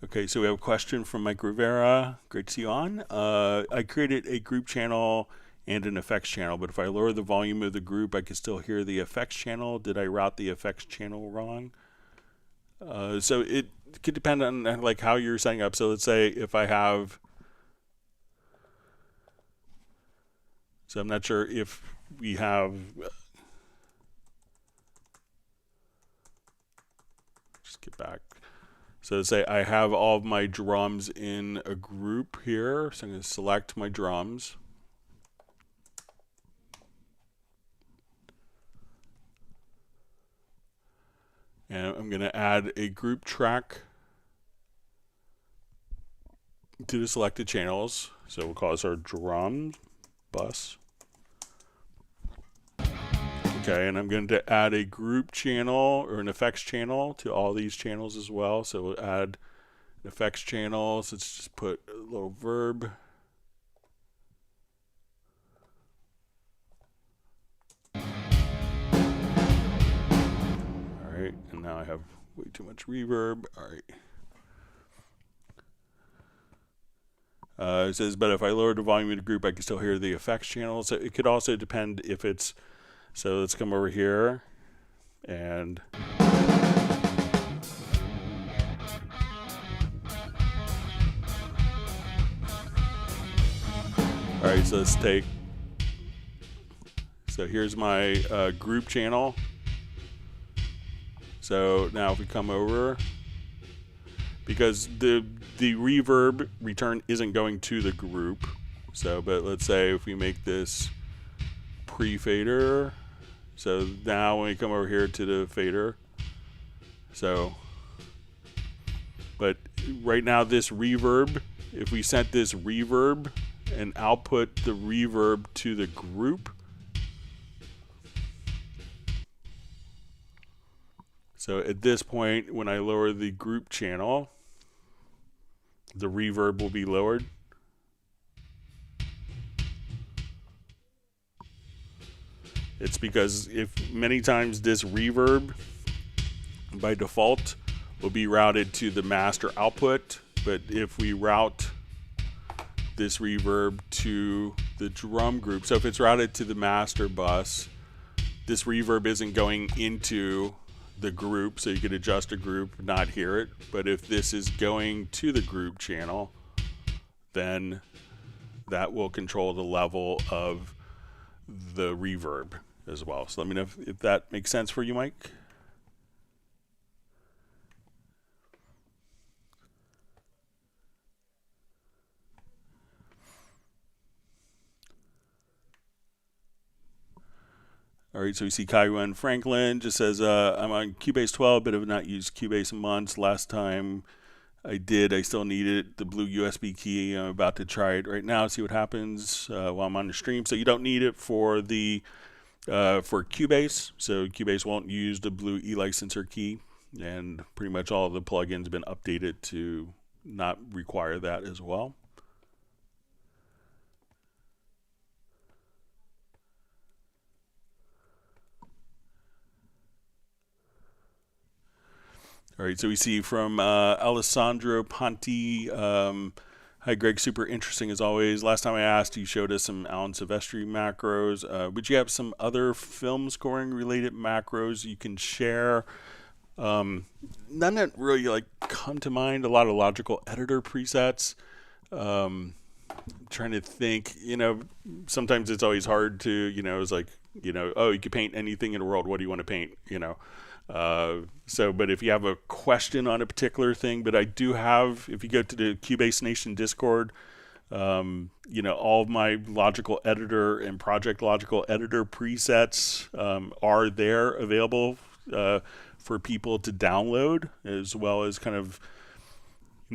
Okay, so we have a question from Mike Rivera. Great to see you on. I created a group channel and an effects channel, but if I lower the volume of the group, I can still hear the effects channel. Did I route the effects channel wrong? So it could depend on like how you're setting up. So let's say if I have, so I'm not sure if we have, just get back. So let's say I have all of my drums in a group here. So I'm going to select my drums. And I'm going to add a group track to the selected channels. So we'll call this our drum bus. Okay, and I'm going to add a group channel or an effects channel to all these channels as well. So we'll add an effects channel. So let's just put a little verb. All right, and now I have way too much reverb. All right. It says, but if I lower the volume of the group, I can still hear the effects channel. So it could also depend if it's, so let's come over here and all right, so let's take, so here's my group channel. So now if we come over, because the reverb return isn't going to the group. So, but let's say if we make this pre-fader, so now when we come over here to the fader, so, but right now this reverb, if we set this reverb and output the reverb to the group, so at this point when I lower the group channel, the reverb will be lowered. It's because if many times this reverb by default will be routed to the master output, but if we route this reverb to the drum group, so if it's routed to the master bus, this reverb isn't going into the group, so you could adjust a group, not hear it. But if this is going to the group channel, then that will control the level of the reverb as well. So let me know if that makes sense for you, Mike. All right, so we see Kaiwan Franklin just says, I'm on Cubase 12, but have not used Cubase in months. Last time I did, I still needed the blue USB key. I'm about to try it right now, see what happens while I'm on the stream. So you don't need it for the for Cubase. So Cubase won't use the blue e-licenser key, and pretty much all of the plugins have been updated to not require that as well. All right, so we see from Alessandro Ponti. Hi, Greg. Super interesting as always. Last time I asked, you showed us some Alan Silvestri macros. Would you have some other film scoring related macros you can share? None that really like come to mind. A lot of logical editor presets. Trying to think. Sometimes it's always hard to. It's like oh, you can paint anything in the world. What do you want to paint? But if you have a question on a particular thing, but I do have, if you go to the Cubase Nation Discord, all of my logical editor and project logical editor presets are there available for people to download, as well as kind of,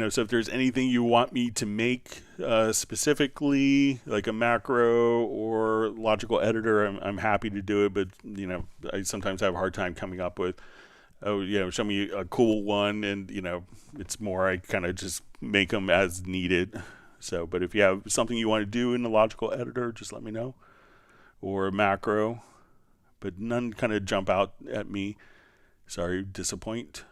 so if there's anything you want me to make specifically, like a macro or logical editor, I'm happy to do it. But I sometimes have a hard time coming up with, show me a cool one, and it's more I kind of just make them as needed. So, but if you have something you want to do in the logical editor, just let me know, or a macro. But none kind of jump out at me. Sorry, disappoint.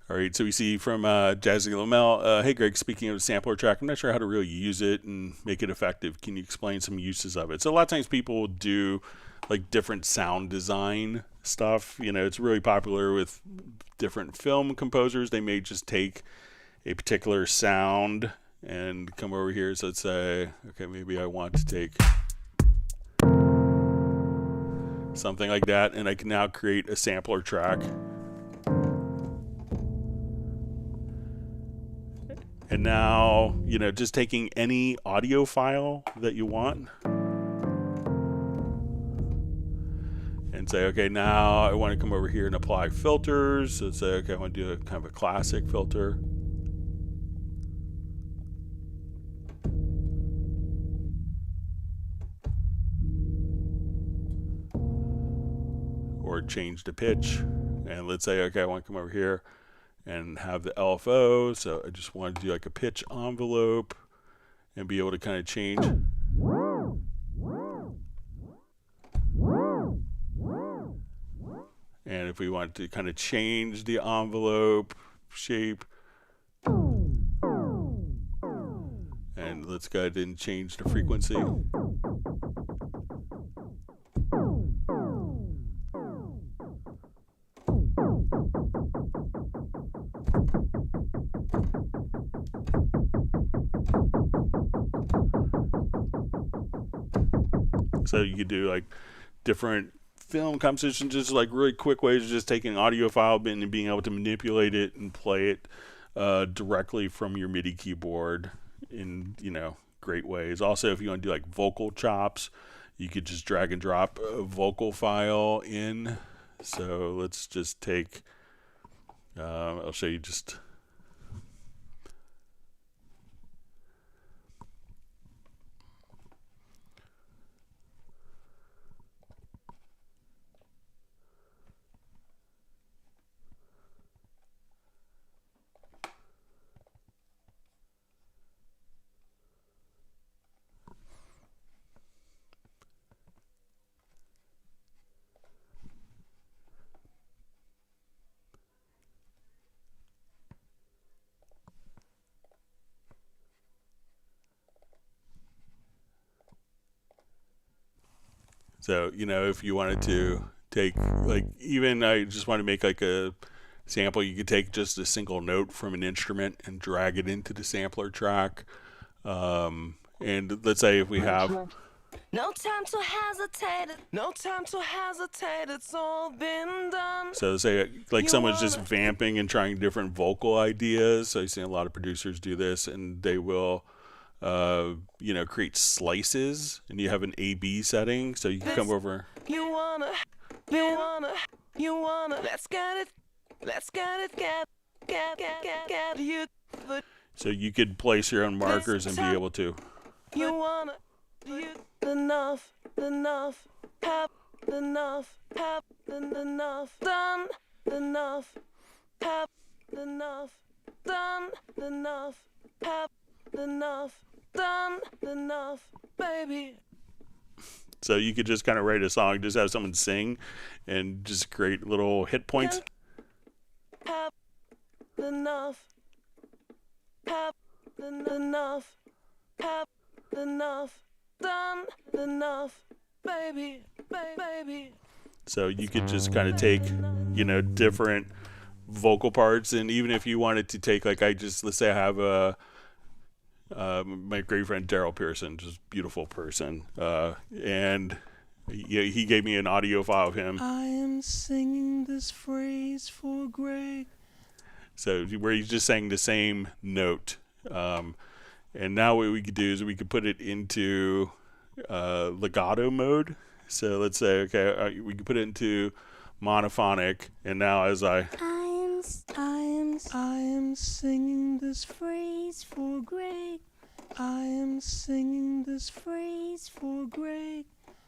All right, so we see from Jazzy Lamel, hey Greg, speaking of the sampler track, I'm not sure how to really use it and make it effective. Can you explain some uses of it? So a lot of times people will do like different sound design stuff. It's really popular with different film composers. They may just take a particular sound and come over here. So let's say, okay, maybe I want to take something like that, and I can now create a sampler track. And now, just taking any audio file that you want and say, okay, now I want to come over here and apply filters. So say, okay, I want to do a kind of a classic filter. Or change the pitch. And let's say, okay, I want to come over here and have the LFO, so I just want to do like a pitch envelope and be able to kind of change. And if we want to kind of change the envelope shape, and let's go ahead and change the frequency. So you could do like different film compositions, just like really quick ways of just taking an audio file and being able to manipulate it and play it directly from your MIDI keyboard in great ways. Also, if you want to do like vocal chops, you could just drag and drop a vocal file in. So let's just take, I'll show you just. So, if you wanted to take, like, even I just want to make like a sample, you could take just a single note from an instrument and drag it into the sampler track. And let's say if we have... No time to hesitate. No time to hesitate. It's all been done. So say like someone's just vamping and trying different vocal ideas. So I've seen a lot of producers do this, and they will... create slices, and you have an A/B setting, so you can come over. You wanna, let's get it, get you. So you could place your own markers and be able to. You wanna, you enough, have enough, done enough, have enough, done enough, have enough, done enough, baby. So you could just kind of write a song, just have someone sing, and just create little hit points. Have enough, have enough, have enough, done enough, baby, baby. So you could just kind of take, different vocal parts, and even if you wanted to take, like, let's say I have my great friend Daryl Pearson, just beautiful person, and he gave me an audio file of him. I am singing this phrase for Greg. So where he's just saying the same note, and now what we could do is we could put it into legato mode. So let's say, okay, we could put it into monophonic, and now as I am singing this phrase for Greg. I am singing this phrase for Greg,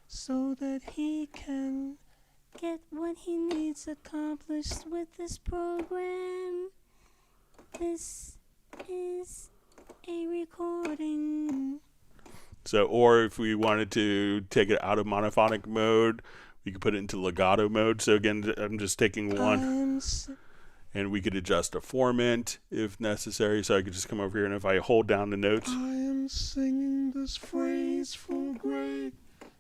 so that he can get what he needs accomplished with this program. This is a recording. So, or if we wanted to take it out of monophonic mode, we could put it into legato mode. So again, I'm just taking one, and we could adjust a formant if necessary. So I could just come over here, and if I hold down the notes. I am singing this phrase for Greg,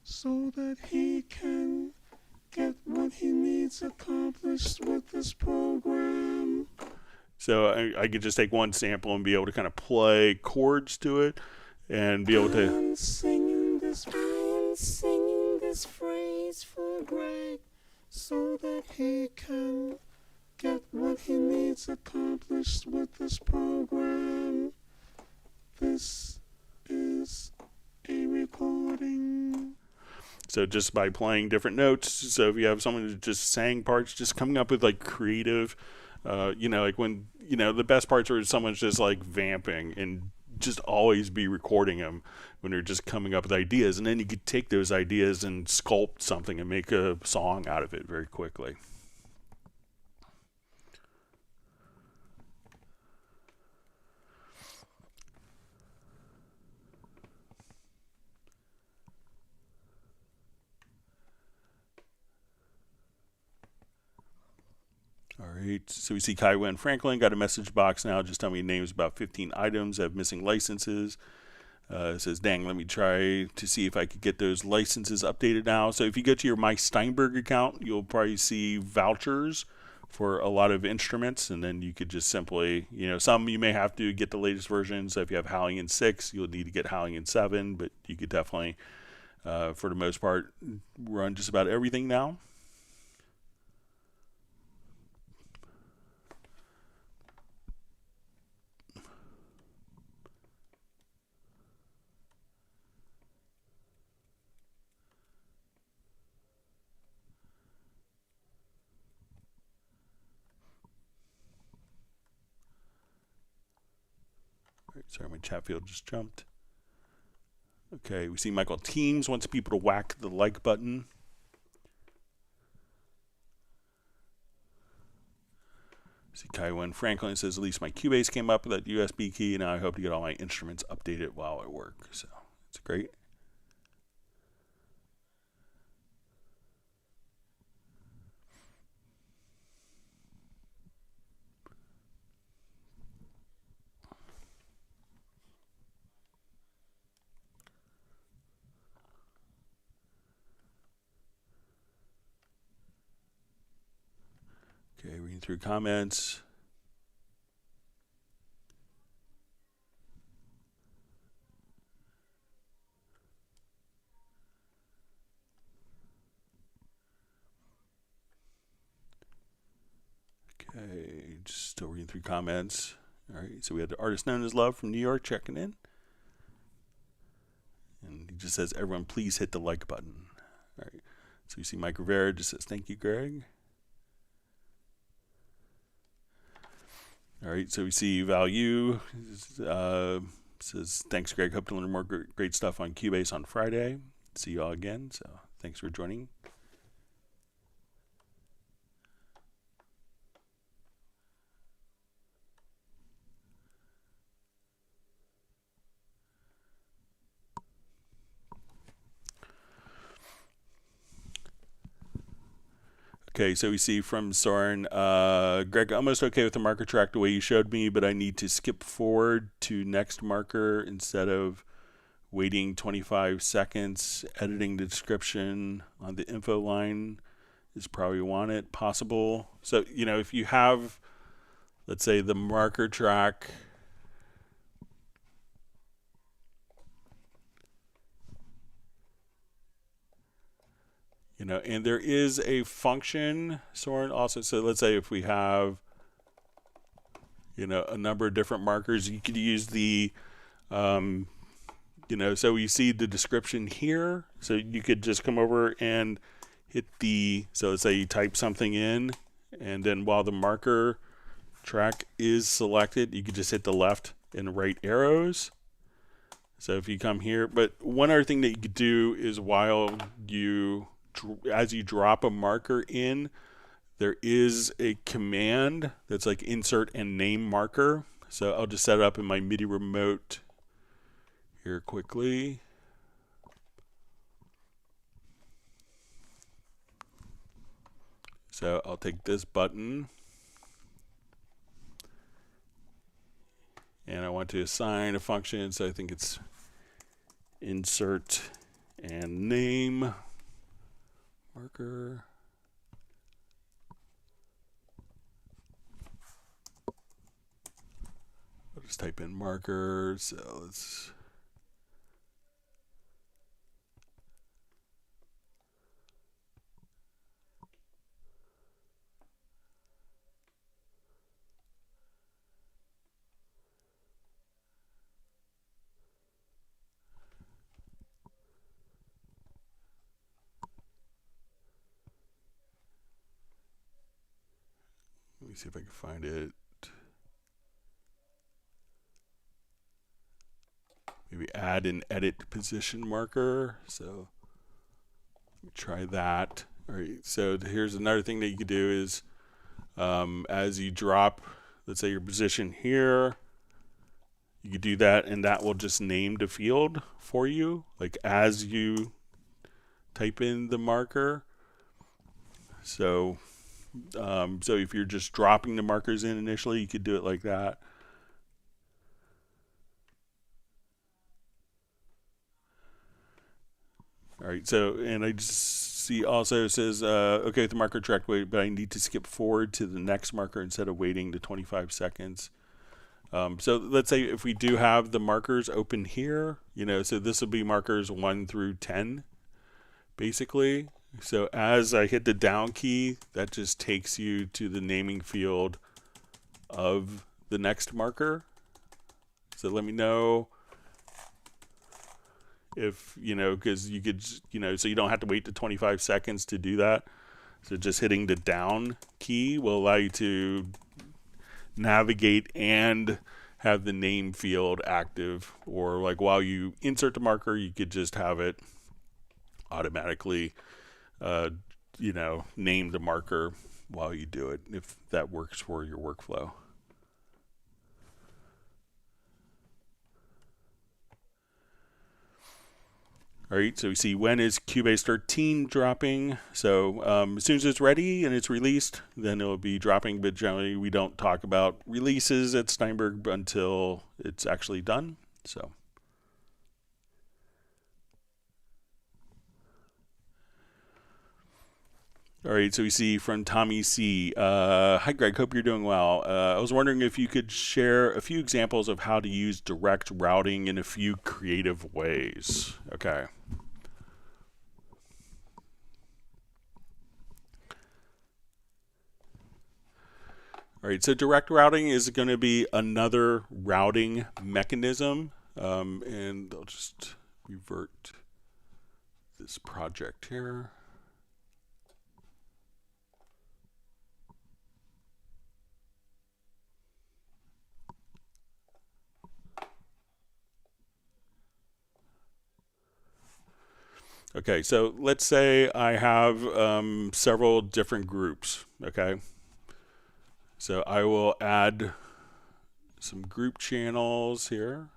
so that he can get what he needs accomplished with this program. So I could just take one sample and be able to kind of play chords to it, and be able to. I am singing this phrase for Greg, so that he can get what he needs accomplished with this program. This is a recording. So just by playing different notes. So if you have someone who just sang parts, just coming up with like creative, like when, the best parts are someone's just like vamping, and just always be recording them when they're just coming up with ideas. And then you could take those ideas and sculpt something and make a song out of it very quickly. All right, so we see Kaiwa and Franklin got a message box now. Just tell me names about 15 items that have missing licenses. It says, dang, let me try to see if I could get those licenses updated now. So if you go to your My Steinberg account, you'll probably see vouchers for a lot of instruments, and then you could just simply, some you may have to get the latest version. So if you have Halligan 6, you'll need to get Halligan 7, but you could definitely, for the most part, run just about everything now. Sorry, my chat field just jumped. Okay, we see Michael Teams wants people to whack the like button. See Kaiwen Franklin says, at least my Cubase came up with that USB key, and now I hope to get all my instruments updated while I work. So it's great. Okay, reading through comments. Okay, just still reading through comments. All right, so we had the artist known as Love from New York checking in. And he just says, everyone please hit the like button. All right, so you see Mike Rivera just says, thank you, Greg. All right, so we see value. Says, thanks, Greg. Hope to learn more great stuff on Cubase on Friday. See you all again. So thanks for joining. Okay, so we see from Soren, Greg, almost okay with the marker track the way you showed me, but I need to skip forward to next marker instead of waiting 25 seconds. Editing the description on the info line is probably want it possible. So, you know, if you have, let's say, the marker track, you know, and there is a function, Soren, also. So let's say if we have, you know, a number of different markers, you could use the, you know, so we see the description here. So you could just come over and hit the, so let's say you type something in, and then while the marker track is selected, you could just hit the left and right arrows. So if you come here, but one other thing that you could do is while you, as you drop a marker in, there is a command that's like insert and name marker. So I'll just set it up in my MIDI remote here quickly. So I'll take this button and I want to assign a function. So I think it's insert and name marker. I'll just type in marker. So let's, let me see if I can find it. Maybe add an edit position marker. So let me try that. All right, so here's another thing that you could do is as you drop, let's say your position here, you could do that and that will just name the field for you, like as you type in the marker. So so if you're just dropping the markers in initially, you could do it like that. All right, so, and I just see also it says, okay, with the marker track wait, but I need to skip forward to the next marker instead of waiting the 25 seconds. So let's say if we do have the markers open here, you know, so this will be markers 1 through 10, basically. So as I hit the down key, that just takes you to the naming field of the next marker. So let me know if, you know, because you could, you know, so you don't have to wait the 25 seconds to do that. So just hitting the down key will allow you to navigate and have the name field active, or like while you insert the marker, you could just have it automatically, you know, name the marker while you do it, if that works for your workflow. All right, so we see when is Cubase 13 dropping. So as soon as it's ready and it's released, then it'll be dropping, but generally we don't talk about releases at Steinberg until it's actually done. So. All right, so we see from Tommy C. Hi, Greg. Hope you're doing well. I was wondering if you could share a few examples of how to use direct routing in a few creative ways. Okay. All right, so direct routing is going to be another routing mechanism. And I'll just revert this project here. Okay, so let's say I have several different groups. Okay, so I will add some group channels here.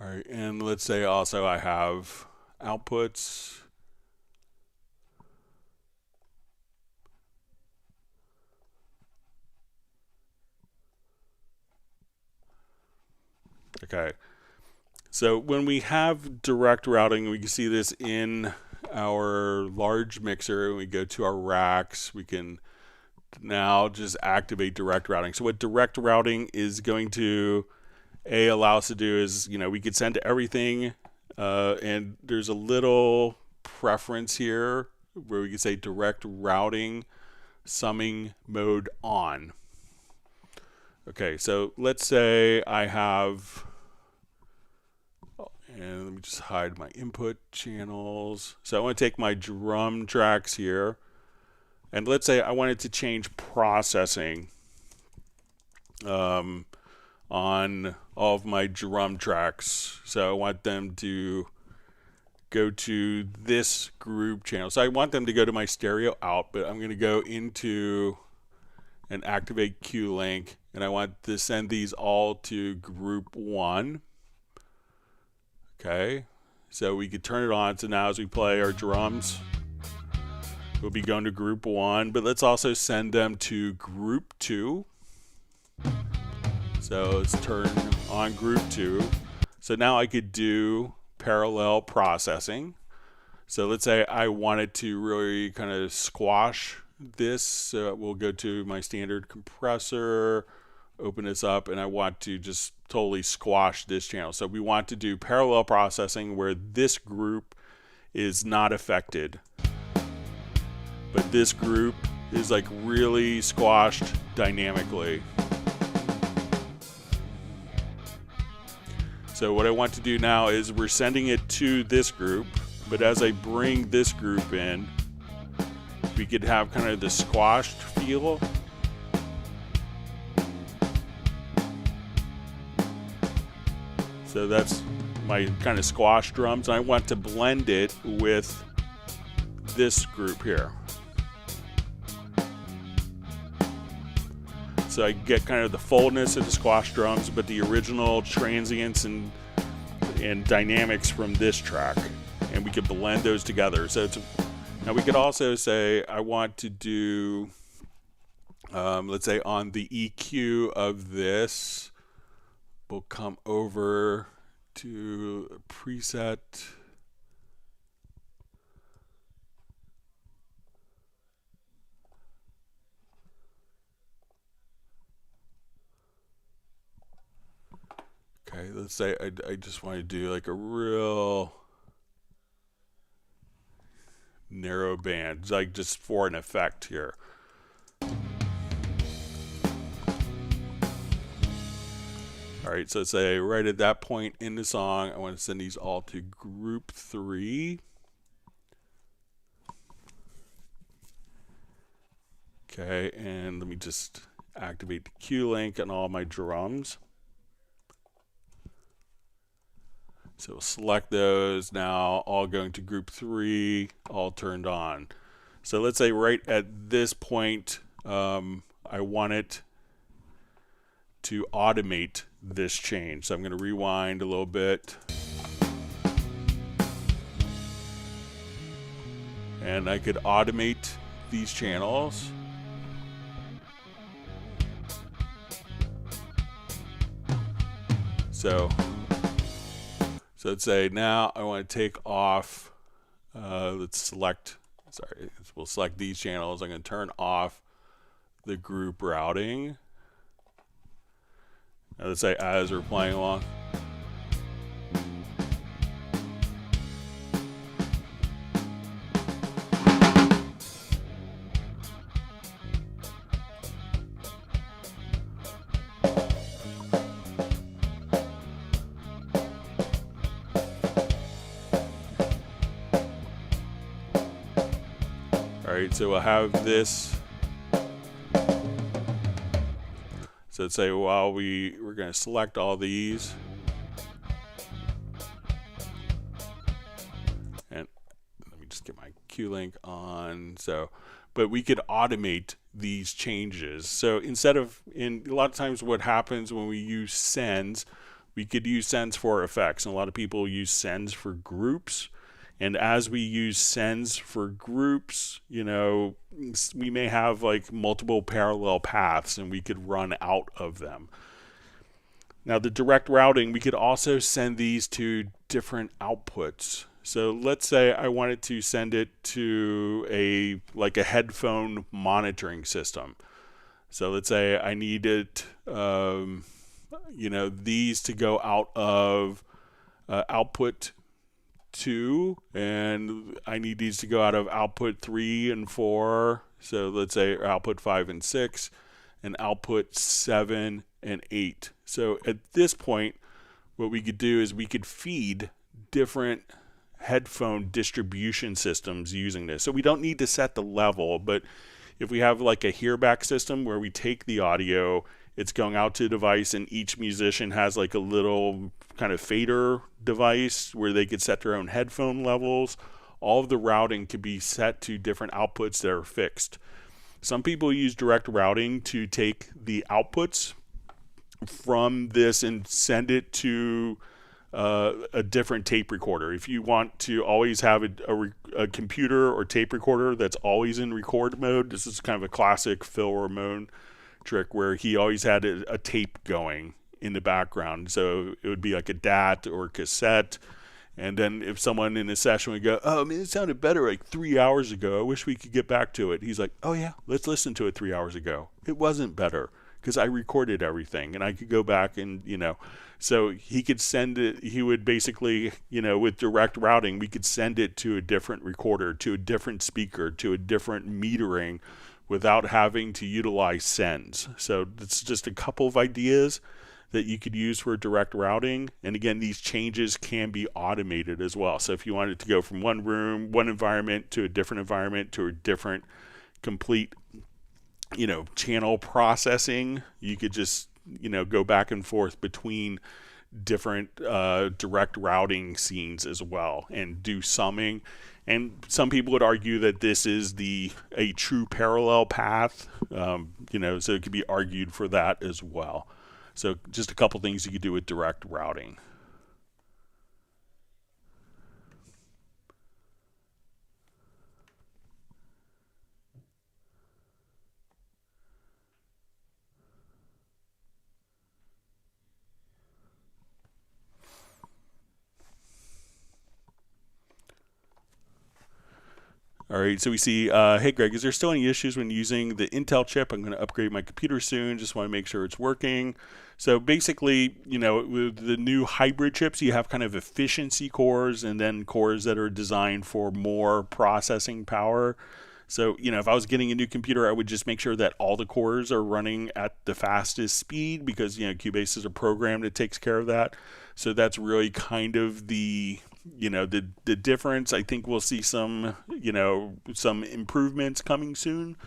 All right, and let's say also I have outputs. Okay, so when we have direct routing, we can see this in our large mixer. When we go to our racks, we can now just activate direct routing. So what direct routing is going to allow us to do is, we could send everything, and there's a little preference here where we can say direct routing summing mode on. Okay, so let's say I have, and let me just hide my input channels. So I want to take my drum tracks here, and let's say I wanted to change processing on all of my drum tracks. So I want them to go to this group channel. So I want them to go to my stereo out, but I'm going to go into and activate Q-Link, and I want to send these all to group 1. Okay, so we could turn it on. So now as we play our drums, we'll be going to group 1, but let's also send them to group 2. So let's turn on group 2. So now I could do parallel processing. So let's say I wanted to really kind of squash this. So we'll go to my standard compressor, open this up, and I want to just totally squash this channel. So we want to do parallel processing where this group is not affected, but this group is like really squashed dynamically. So what I want to do now is we're sending it to this group, but as I bring this group in, we could have kind of the squashed feel. So that's my kind of squash drums. I want to blend it with this group here. So I get kind of the fullness of the squash drums, but the original transients and dynamics from this track, and we could blend those together. So now we could also say I want to do, let's say on the EQ of this, we'll come over to preset. Okay, let's say I just want to do like a real narrow band, like just for an effect here. All right, so let's say right at that point in the song, I want to send these all to group 3. Okay, and let me just activate the Q-Link on all my drums. So we'll select those now, all going to group 3, all turned on. So let's say right at this point, I want it to automate this change. So I'm going to rewind a little bit. And I could automate these channels. So let's say now I want to take off, we'll select these channels. I'm going to turn off the group routing. Now let's say as we're playing along. right, so we'll have this. So let's say while we're going to select all these. And let me just get my Q-Link on. But we could automate these changes. So instead of, a lot of times what happens when we use sends, we could use sends for effects. And a lot of people use sends for groups. And as we use sends for groups, we may have like multiple parallel paths and we could run out of them. Now the direct routing, we could also send these to different outputs. So let's say I wanted to send it to a headphone monitoring system. So let's say I needed, these to go out of output 2, and I need these to go out of output 3 and 4. So let's say output 5 and 6, and output 7 and 8. So at this point, what we could do is we could feed different headphone distribution systems using this. So we don't need to set the level, but if we have like a hearback system where we take the audio, it's going out to the device, and each musician has like a little kind of fader device where they could set their own headphone levels. All of the routing could be set to different outputs that are fixed. Some people use direct routing to take the outputs from this and send it to a different tape recorder. If you want to always have a computer or tape recorder that's always in record mode, this is kind of a classic Phil Ramone trick where he always had a tape going in the background. So it would be like a DAT or cassette. And then if someone in a session would go, oh man, it sounded better like 3 hours ago. I wish we could get back to it. He's like, oh yeah, let's listen to it 3 hours ago. It wasn't better because I recorded everything and I could go back and, so he could send it. He would basically, with direct routing, we could send it to a different recorder, to a different speaker, to a different metering without having to utilize sends. So it's just a couple of ideas that you could use for direct routing. And again, these changes can be automated as well. So if you wanted to go from one room, one environment to a different complete, channel processing, you could just, go back and forth between different direct routing scenes as well and do summing. And some people would argue that this is a true parallel path, so it could be argued for that as well. So just a couple things you could do with direct routing. All right, so we see, hey Greg, is there still any issues when using the Intel chip? I'm going to upgrade my computer soon, just want to make sure it's working. So basically, with the new hybrid chips, you have kind of efficiency cores and then cores that are designed for more processing power. So, if I was getting a new computer, I would just make sure that all the cores are running at the fastest speed because, Cubase is a program that takes care of that. So that's really kind of the difference. I think we'll see some improvements coming soon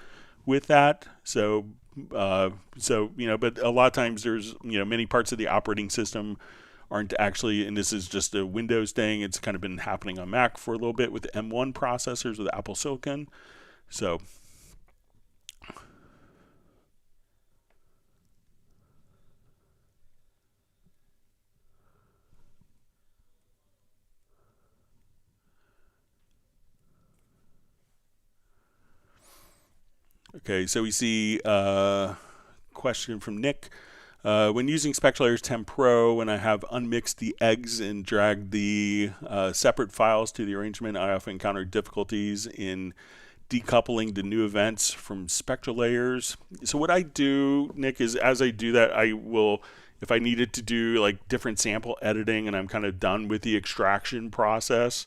with that. So, but a lot of times there's, many parts of the operating system aren't actually, and this is just a Windows thing. It's kind of been happening on Mac for a little bit with the M1 processors with Apple Silicon. So, okay, so we see a question from Nick. When using Spectral Layers 10 Pro, when I have unmixed the eggs and dragged the separate files to the arrangement, I often encounter difficulties in decoupling the new events from Spectral Layers. So what I do, Nick, is as I do that, I will, if I needed to do like different sample editing and I'm kind of done with the extraction process,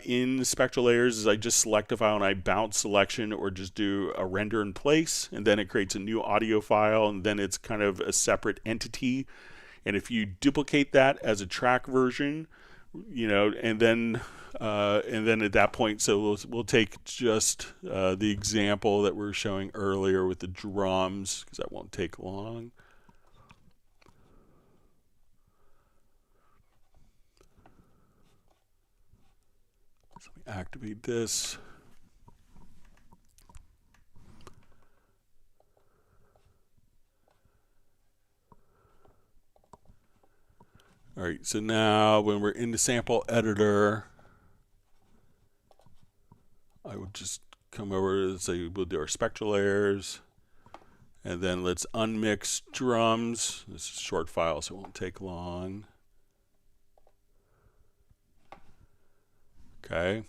in Spectral Layers is I just select a file and I bounce selection or just do a render in place, and then it creates a new audio file, and then it's kind of a separate entity. And if you duplicate that as a track version, and then at that point, so we'll take just the example that we were showing earlier with the drums, because that won't take long. So we activate this. All right, so now when we're in the sample editor, I would just come over and say we'll do our spectral layers, and then let's unmix drums. This is a short file, so it won't take long. Okay.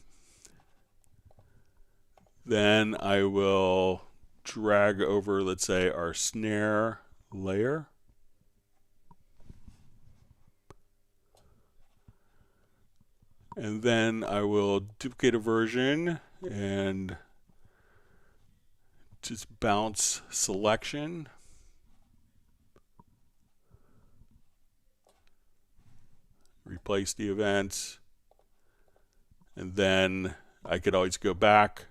Then I will drag over, let's say, our snare layer. And then I will duplicate a version and just bounce selection. Replace the events. And then I could always go back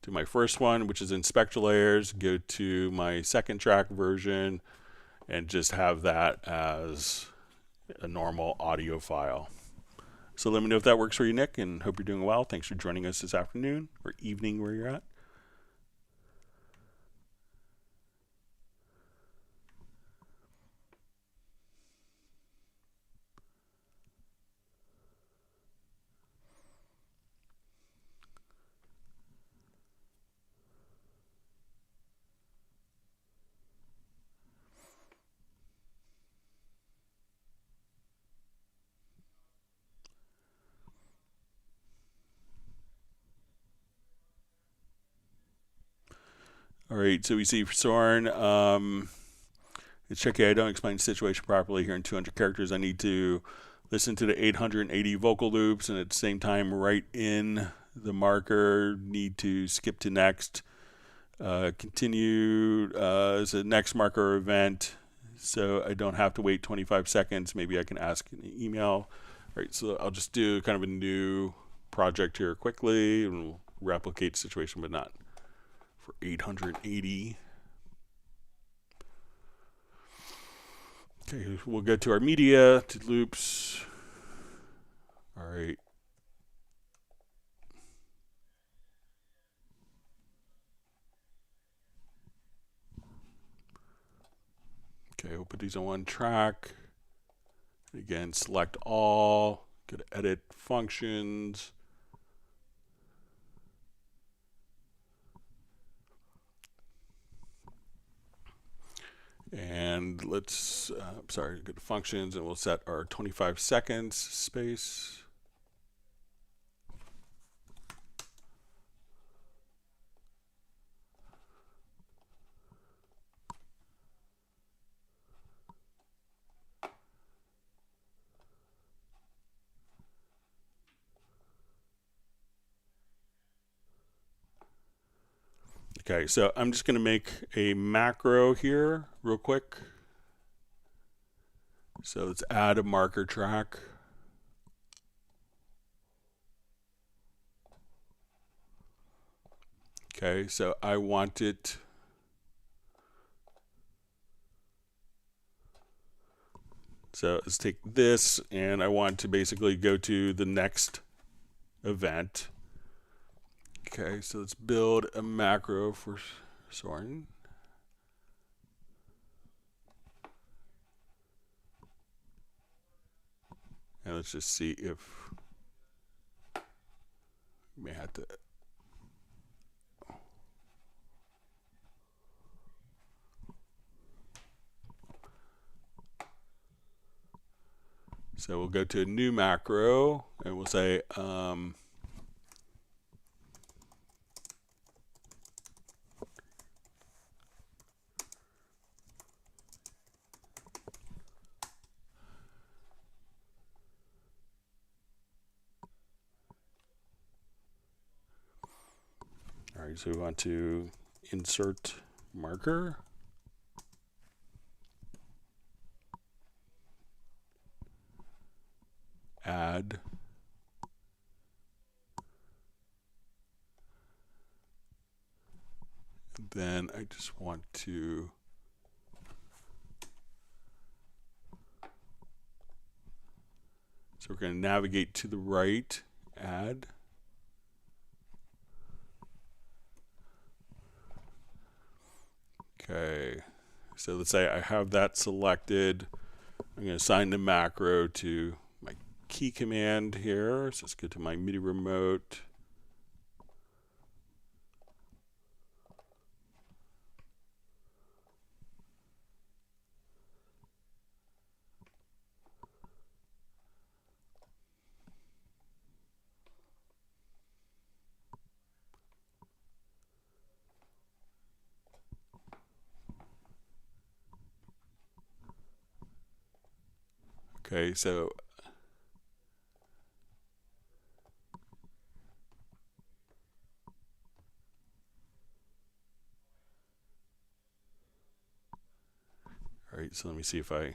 to my first one, which is in Spectral Layers, go to my second track version, and just have that as a normal audio file. So let me know if that works for you, Nick, and hope you're doing well. Thanks for joining us this afternoon or evening where you're at. All right, so we see for Soren, it's tricky. I don't explain the situation properly here in 200 characters. I need to listen to the 880 vocal loops and at the same time write in the marker, need to skip to next, continue as a next marker event, so I don't have to wait 25 seconds. Maybe I can ask an email. All right, so I'll just do kind of a new project here quickly and we'll replicate the situation, but not for 880. Okay, we'll go to our media, to loops. All right. Okay, we'll put these on one track. Again, select all, go to edit functions. And let's, go to functions, and we'll set our 25 seconds space. Okay, so I'm just going to make a macro here real quick. So let's add a marker track. Okay, so I want it so let's take this and I want to basically go to the next event. Okay, so let's build a macro for Soren. And let's just see if we may have to. So we'll go to a new macro and we'll say, all right, so we want to insert marker. Add then I just want to so we're going to navigate to the right, add. Okay, so let's say I have that selected. I'm going to assign the macro to my key command here. So let's go to my MIDI remote. Okay, so all right, so let me see if I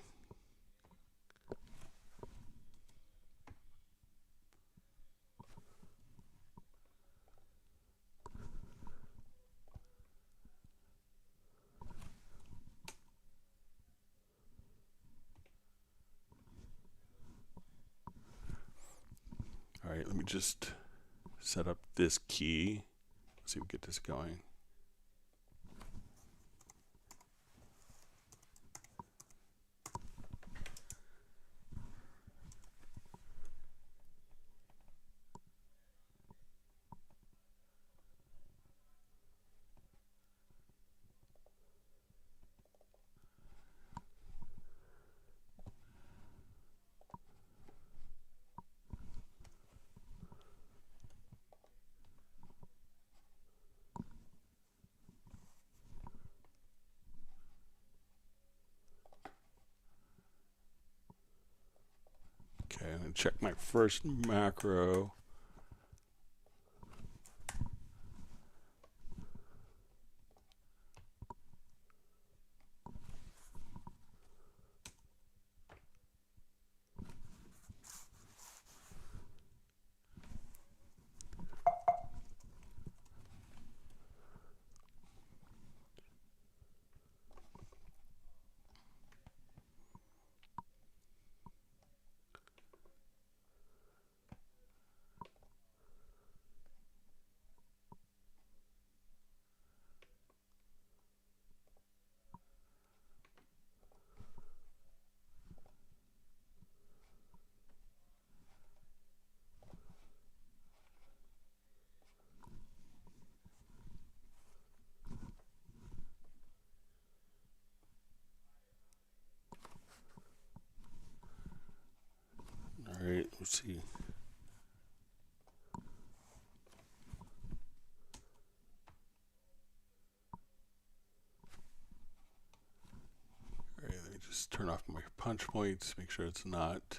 all right, let me just set up this key. Let's see if we get this going. Okay, I'm going to check my first macro. All right, let's see. All right, let me just turn off my punch points, make sure it's not.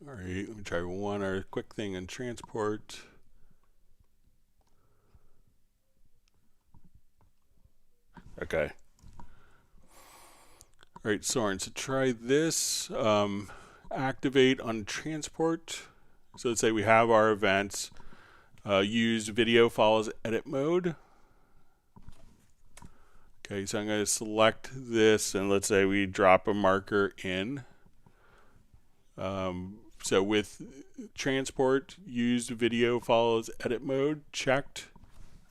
All right, let me try one other quick thing in transport. Okay. All right, Soren, so try this. Activate on transport. So let's say we have our events. Use video files edit mode. Okay, so I'm going to select this, and let's say we drop a marker in. So with transport, use video files edit mode checked.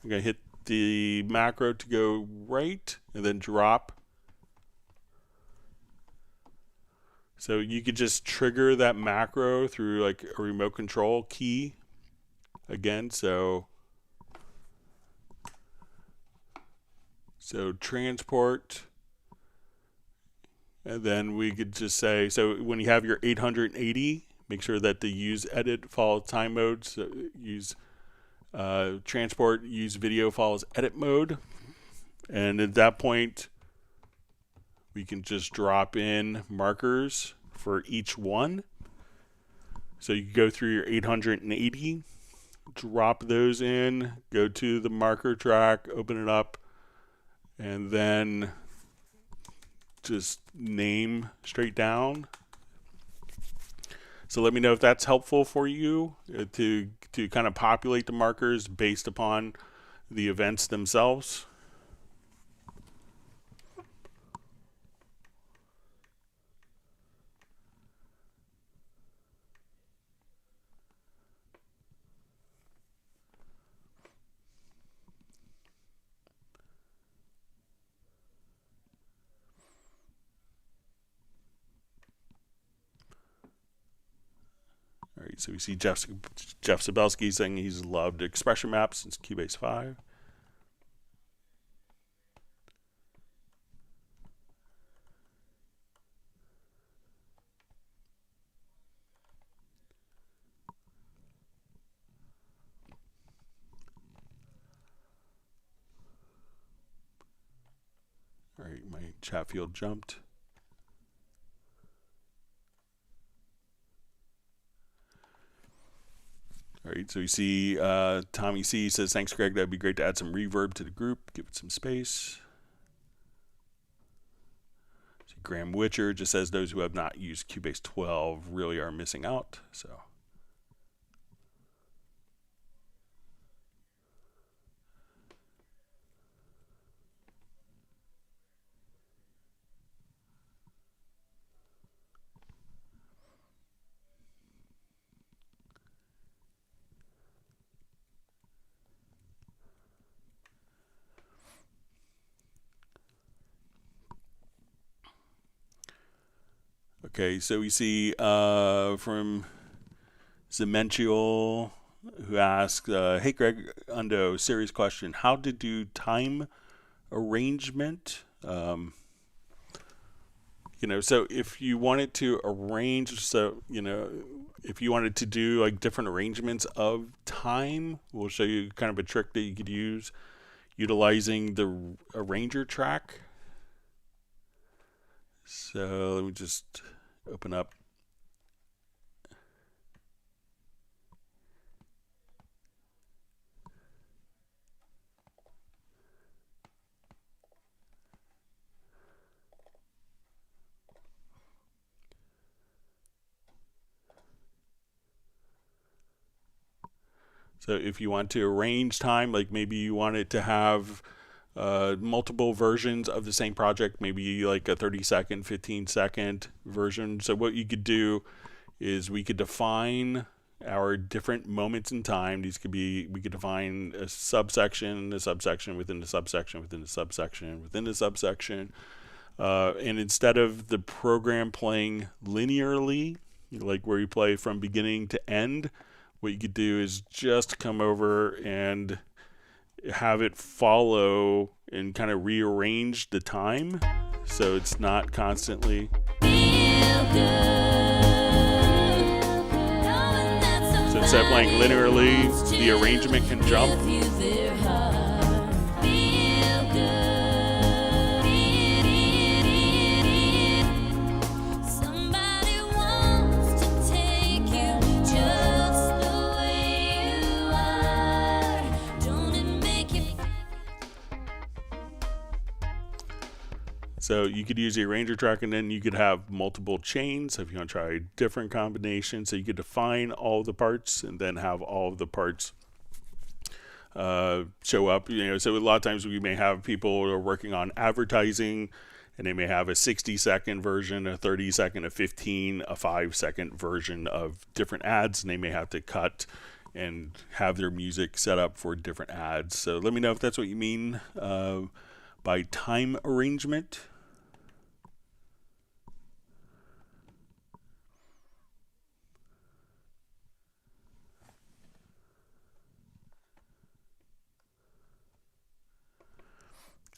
I'm going to hit the macro to go right, and then drop. So you could just trigger that macro through like a remote control key again. So transport, and then we could just say, so when you have your 880, make sure that the use edit file time mode, so use transport, use video files edit mode. And at that point, we can just drop in markers for each one. So you go through your 880, drop those in, go to the marker track, open it up, and then just name straight down. So let me know if that's helpful for you to kind of populate the markers based upon the events themselves. All right, so we see Jeff Sabelski saying he's loved expression maps since Cubase 5. All right, my chat field jumped. All right, so you see Tommy C says, thanks, Greg. That'd be great to add some reverb to the group. Give it some space. So Graham Witcher just says, those who have not used Cubase 12 really are missing out. So. Okay, so we see from Zemential who asks, hey Greg, Undo, serious question. How to do time arrangement? So if you wanted to arrange, if you wanted to do like different arrangements of time, we'll show you kind of a trick that you could use utilizing the arranger track. So let me just open up. So if you want to arrange time, like maybe you want it to have multiple versions of the same project, maybe like a 30-second, 15-second version. So what you could do is we could define our different moments in time. These could be, we could define a subsection within the subsection within the subsection within the subsection. And instead of the program playing linearly, like where you play from beginning to end, what you could do is just come over and have it follow and kind of rearrange the time so it's not constantly. So instead of playing linearly, the arrangement can jump. So you could use the arranger track, and then you could have multiple chains. So if you want to try a different combination, so you could define all of the parts and then have all of the parts show up. So a lot of times we may have people who are working on advertising, and they may have a 60-second version, a 30-second, a 15, a 5-second version of different ads, and they may have to cut and have their music set up for different ads. So let me know if that's what you mean by time arrangement.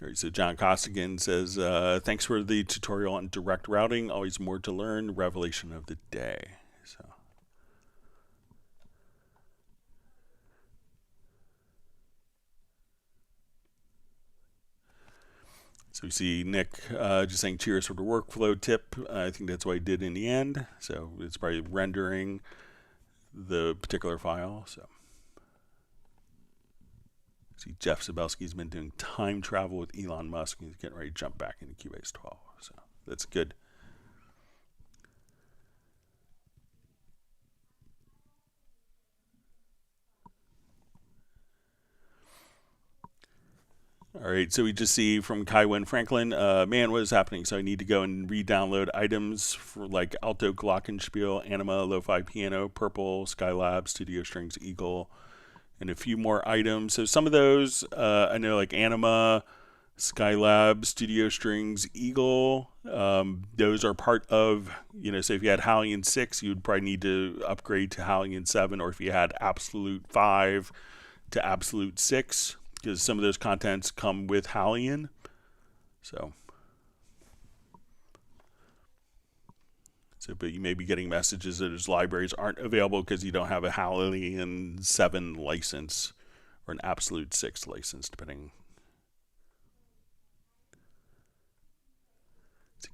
All right, so John Costigan says, thanks for the tutorial on direct routing. Always more to learn. Revelation of the day. So we see Nick just saying cheers for the workflow tip. I think that's what I did in the end. So it's probably rendering the particular file. So see Jeff Sabelski's been doing time travel with Elon Musk. He's getting ready to jump back into Cubase 12. So that's good. All right, so we just see from Kaiwen Franklin, man, what is happening? So I need to go and re-download items for like Alto Glockenspiel, Anima, Lo-Fi Piano, Purple, Skylab, Studio Strings, Eagle, and a few more items. So some of those, I know like Anima, Skylab, Studio Strings, Eagle, those are part of, so if you had Halion 6, you would probably need to upgrade to Halion 7, or if you had Absolute 5 to Absolute 6. Because some of those contents come with Halion. So, but you may be getting messages that those libraries aren't available because you don't have a Halion 7 license or an Absolute 6 license, depending.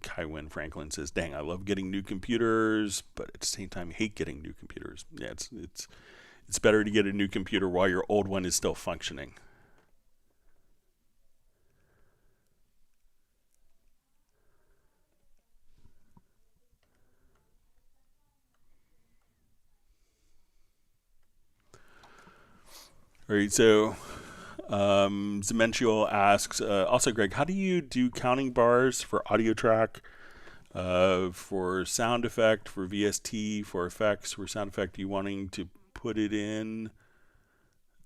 Kaiwen Franklin says, dang, I love getting new computers, but at the same time, I hate getting new computers. Yeah, it's better to get a new computer while your old one is still functioning. All right, so Zemential asks, also Greg, how do you do counting bars for audio track, for sound effect, for VST, for effects, for sound effect, you wanting to put it in?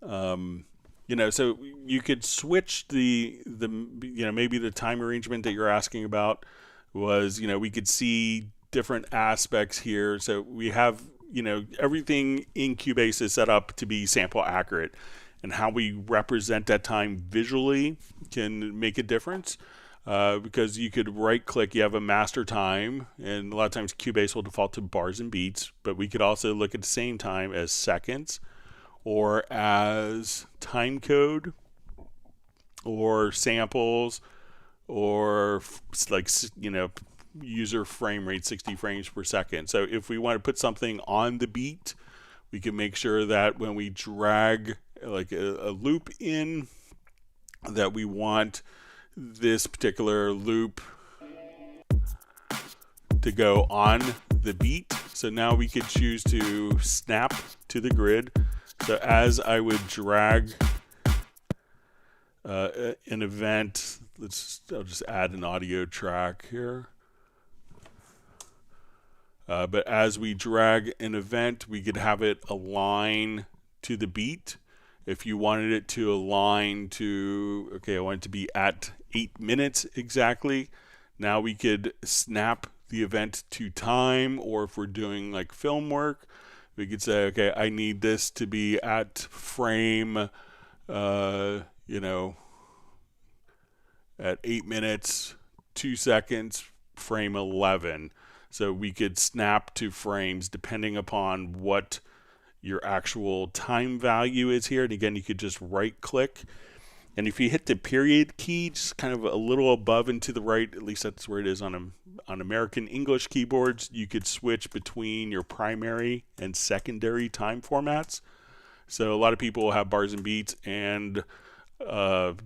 So you could switch the maybe the time arrangement that you're asking about was, we could see different aspects here. So we have, everything in Cubase is set up to be sample accurate, and how we represent that time visually can make a difference. Because you could right click, you have a master time, and a lot of times Cubase will default to bars and beats, but we could also look at the same time as seconds, or as time code, or samples, or like, user frame rate 60 frames per second. So if we want to put something on the beat, we can make sure that when we drag like a loop in, that we want this particular loop to go on the beat. So now we could choose to snap to the grid. So as I would drag an event, I'll just add an audio track here. But as we drag an event, we could have it align to the beat. If you wanted it to align to, I want it to be at 8 minutes exactly. Now we could snap the event to time, or if we're doing like film work, we could say, okay, I need this to be at frame, at 8 minutes, 2 seconds, frame 11. So we could snap to frames depending upon what your actual time value is here. And again, you could just right click. And if you hit the period key, just kind of a little above and to the right, at least that's where it is on American English keyboards, you could switch between your primary and secondary time formats. So a lot of people will have bars and beats and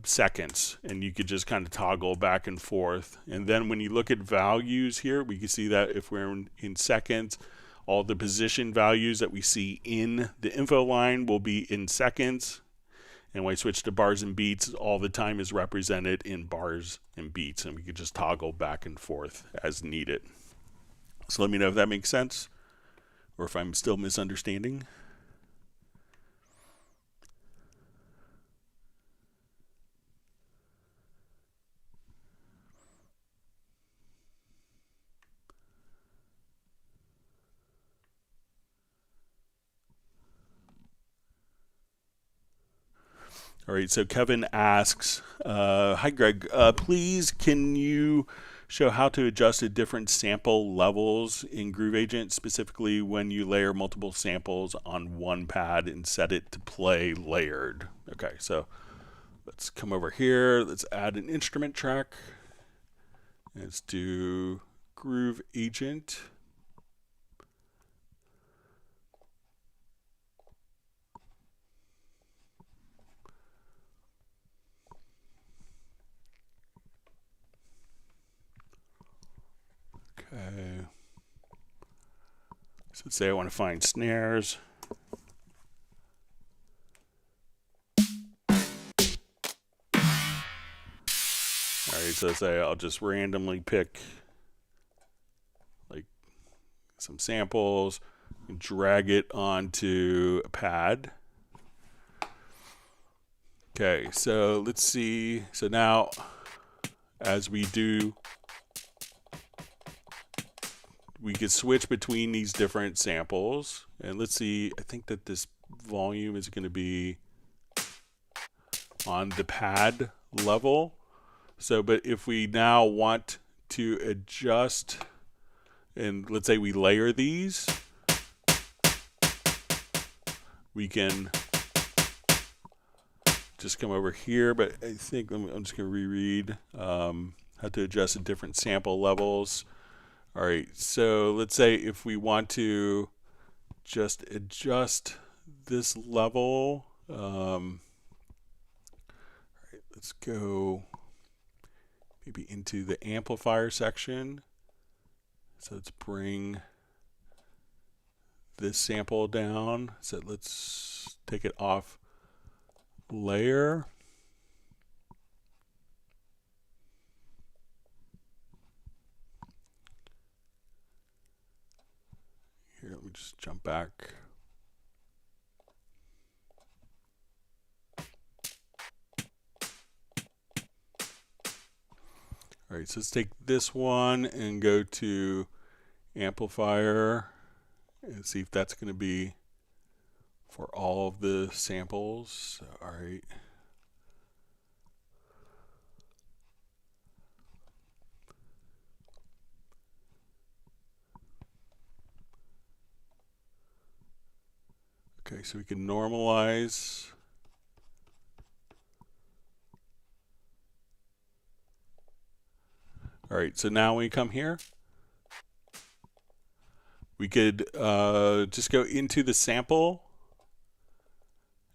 seconds, and you could just kind of toggle back and forth. And then when you look at values here, we can see that if we're in seconds, all the position values that we see in the info line will be in seconds. And when I switch to bars and beats, all the time is represented in bars and beats, and we could just toggle back and forth as needed. So let me know if that makes sense, or if I'm still misunderstanding. All right, so Kevin asks, hi Greg, please can you show how to adjust the different sample levels in Groove Agent, specifically when you layer multiple samples on one pad and set it to play layered? Okay, so let's come over here, let's add an instrument track. Let's do Groove Agent. Okay. So let's say I want to find snares. All right, so let's say I'll just randomly pick like some samples, and drag it onto a pad. Okay, so let's see. So now, as we do, we could switch between these different samples. And let's see, I think that this volume is going to be on the pad level. So, but if we now want to adjust, and let's say we layer these, we can just come over here, but I think I'm just going to reread how to adjust the different sample levels. All right, so let's say if we want to just adjust this level, all right, let's go maybe into the amplifier section. So let's bring this sample down. So let's take it off layer. Here, let me just jump back. All right, so let's take this one and go to amplifier and see if that's going to be for all of the samples. All right. Okay, so we can normalize. All right, so now when we come here, we could just go into the sample.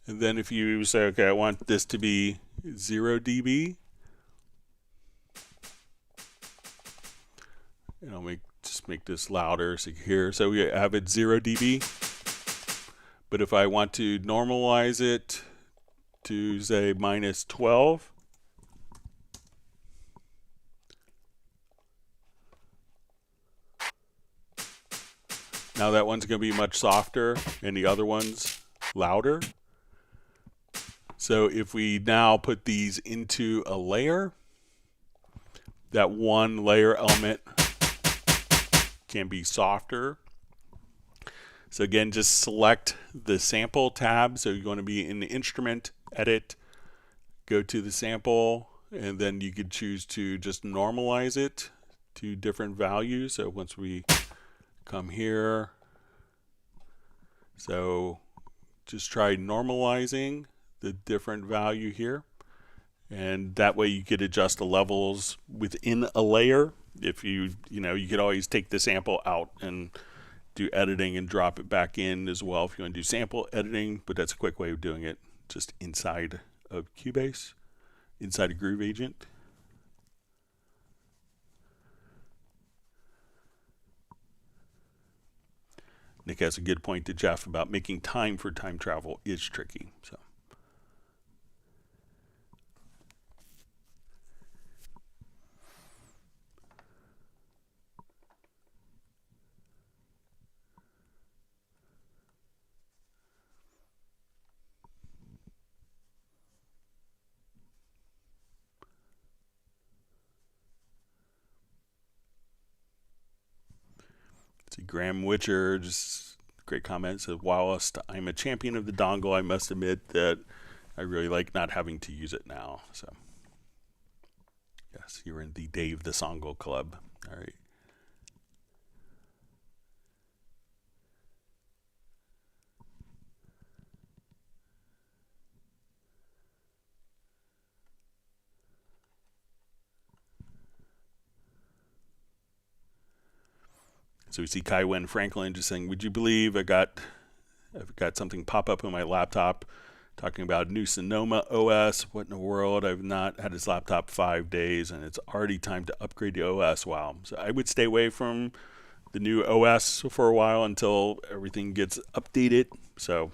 And then if you say, okay, I want this to be 0 dB, and I'll just make this louder so you can hear. So we have it 0 dB. But if I want to normalize it to say -12, now that one's going to be much softer and the other one's louder. So if we now put these into a layer, that one layer element can be softer. So again, just select the sample tab. So you're going to be in the instrument, edit, go to the sample, and then you could choose to just normalize it to different values. So once we come here, so just try normalizing the different value here, and that way you could adjust the levels within a layer. If you could always take the sample out and do editing and drop it back in as well if you want to do sample editing, but that's a quick way of doing it just inside of Cubase, inside of Groove Agent. Nick has a good point to Jeff about making time for time travel is tricky. So. See, Graham Witcher, just great comment, says, whilst I'm a champion of the dongle, I must admit that I really like not having to use it now. So, yes, you're in the Dave the Songle Club. All right. So we see Kai Wen Franklin just saying, would you believe I've got something pop up on my laptop talking about new Sonoma OS. What in the world? I've not had this laptop 5 days and it's already time to upgrade the OS. Wow. So I would stay away from the new OS for a while until everything gets updated. So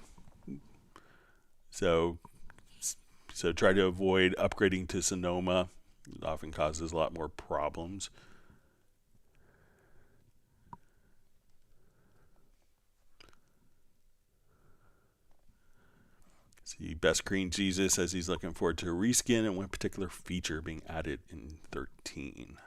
try to avoid upgrading to Sonoma. It often causes a lot more problems. See, Best Green Jesus says he's looking forward to a reskin and one particular feature being added in 13.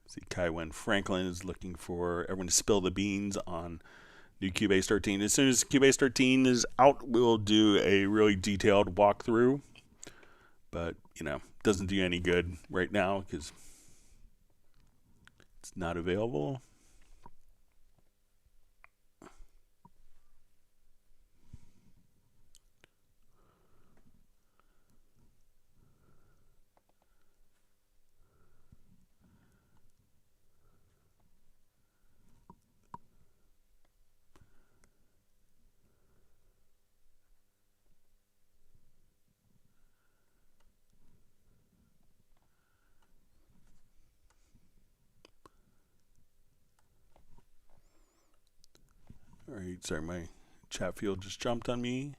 See, Kai Wen Franklin is looking for everyone to spill the beans on new Cubase 13. As soon as Cubase 13 is out, we'll do a really detailed walkthrough. But, doesn't do you any good right now because it's not available. All right, sorry, my chat field just jumped on me.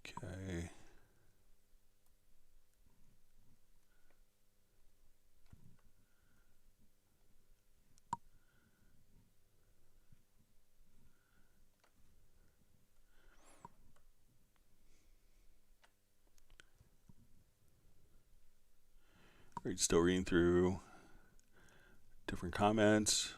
Okay. All right, still reading through different comments.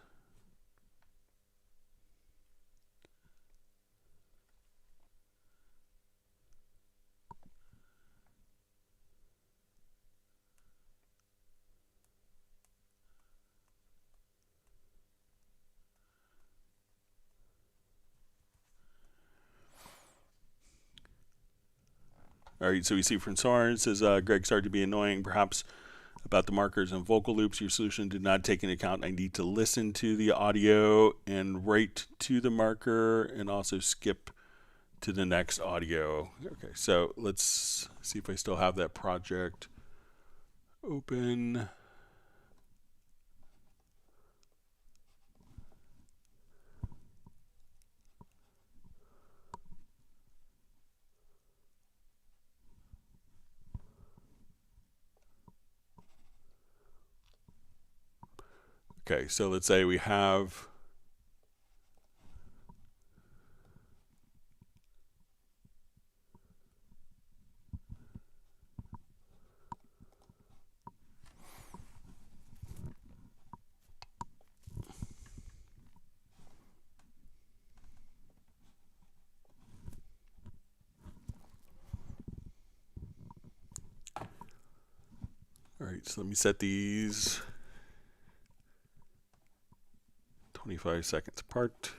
All right, so we see from Soren says Greg started to be annoying, perhaps about the markers and vocal loops. Your solution did not take into account. I need to listen to the audio and write to the marker and also skip to the next audio. Okay, so let's see if I still have that project open. Okay, so let's say we have all right, so let me set these 25 seconds apart.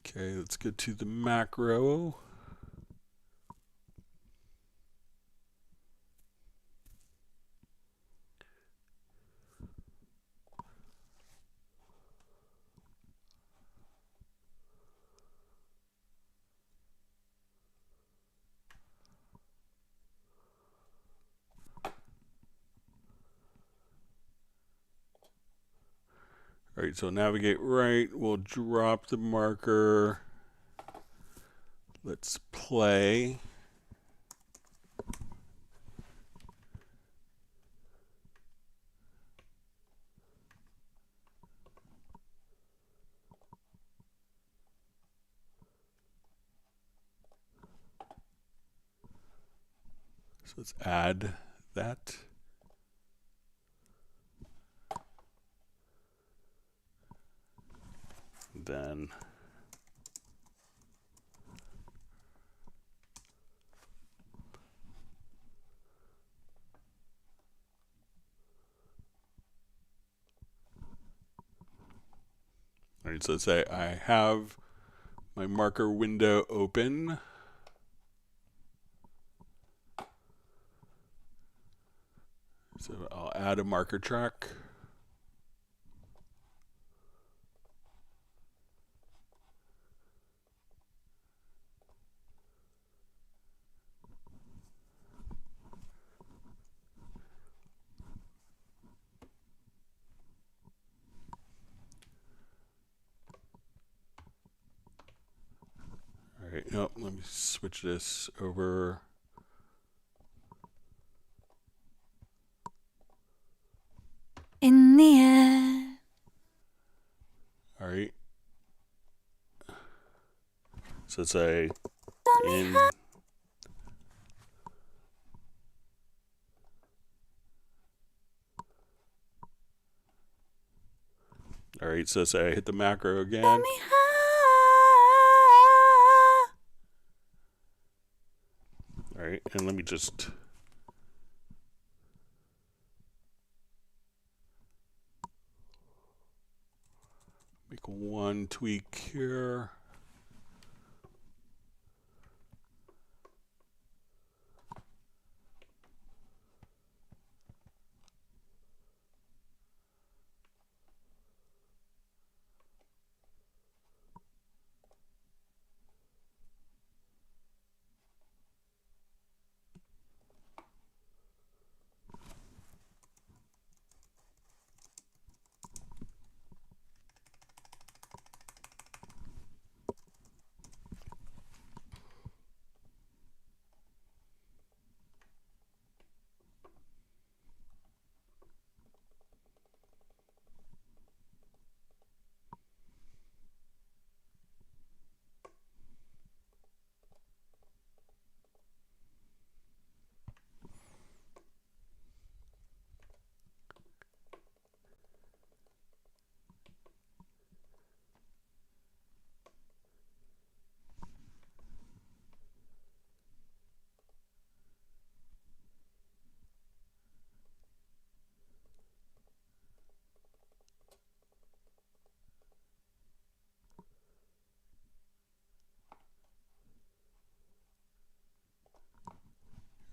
Okay, let's get to the macro. All right, so navigate right, we'll drop the marker. Let's play. So let's add that. Then all right, so let's say I have my marker window open. So I'll add a marker track. All right, oh, let me switch this over. In the air. All right. So let's say in. All right, so say I hit the macro again. All right, and let me just make one tweak here.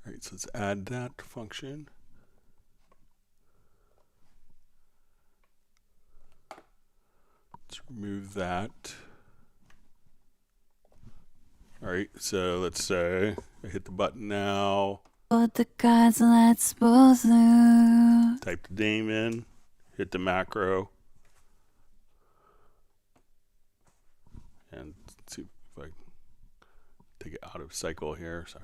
All right, so let's add that function. Let's remove that. All right, so let's say I hit the button now. But the guys, let's both lose. Type the name in, hit the macro, and let's see if I take it out of cycle here. Sorry.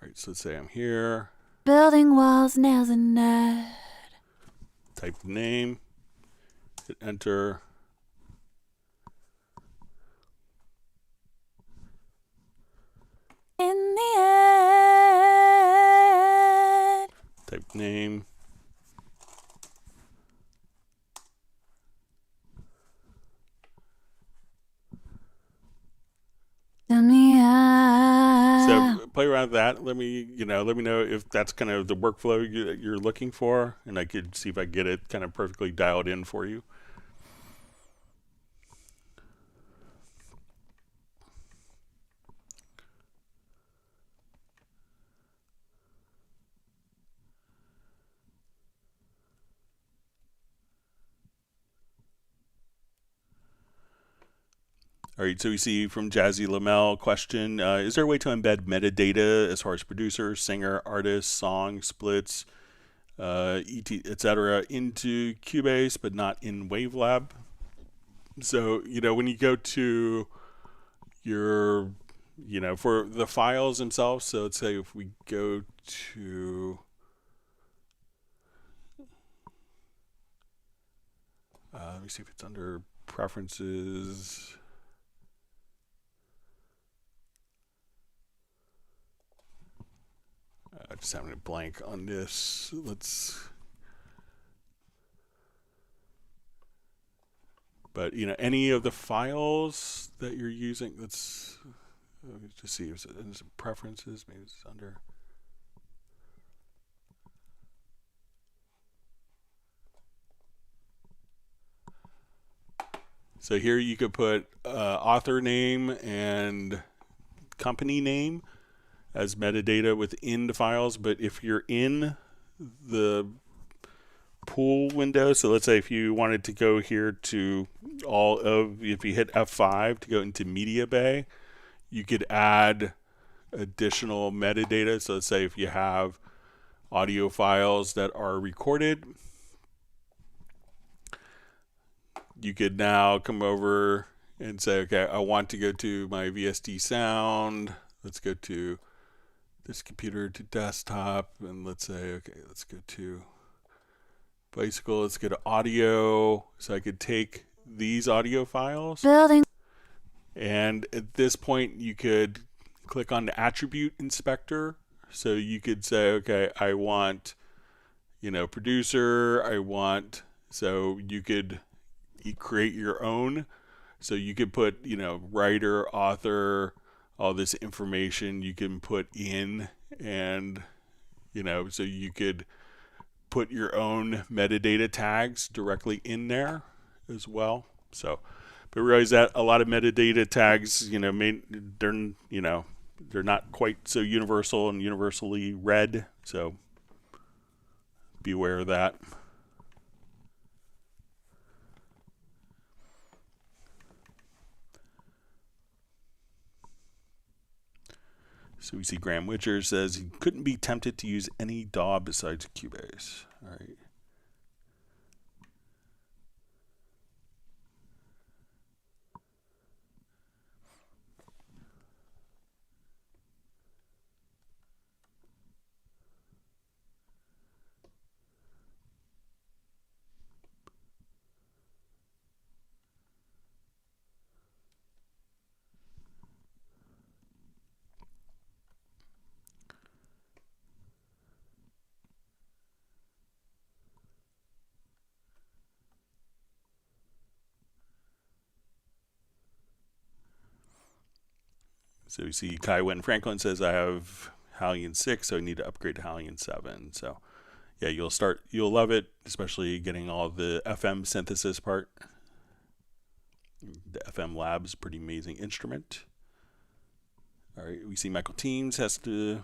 All right, so let's say I'm here. Building walls, nails, and nerd. Type the name, hit enter. In the air. Type name. So play around with that. Let me know if that's kind of the workflow you're looking for, and I could see if I get it kind of perfectly dialed in for you. All right, so we see from Jazzy Lamel question, is there a way to embed metadata as far as producer, singer, artist, song, splits, etc. into Cubase, but not in Wavelab? So, when you go to your, for the files themselves, so let's say if we go to, let me see if it's under preferences. I'm just having a blank on this. But any of the files that you're using, let's just see if there's some preferences. Maybe it's under. So here you could put author name and company name as metadata within the files. But if you're in the pool window, so let's say if you wanted to go here to if you hit F5 to go into media bay, you could add additional metadata. So let's say if you have audio files that are recorded, you could now come over and say, okay, I want to go to my VST sound. Let's go to this computer to desktop, and let's say, okay, let's go to bicycle. Let's go to audio. So I could take these audio files. Building. And at this point, you could click on the attribute inspector. So you could say, okay, I want, producer. So you could create your own. So you could put, writer, author, all this information you can put in, and, so you could put your own metadata tags directly in there as well. So, but realize that a lot of metadata tags, they're not quite so universal and universally read. So be aware of that. So we see Graham Witcher says he couldn't be tempted to use any DAW besides Cubase. All right. So you see Kai Wynn Franklin says I have Halion 6, so I need to upgrade to Halion 7. So yeah, you'll love it, especially getting all the FM synthesis part. The FM Lab's pretty amazing instrument. All right, we see Michael Teams has to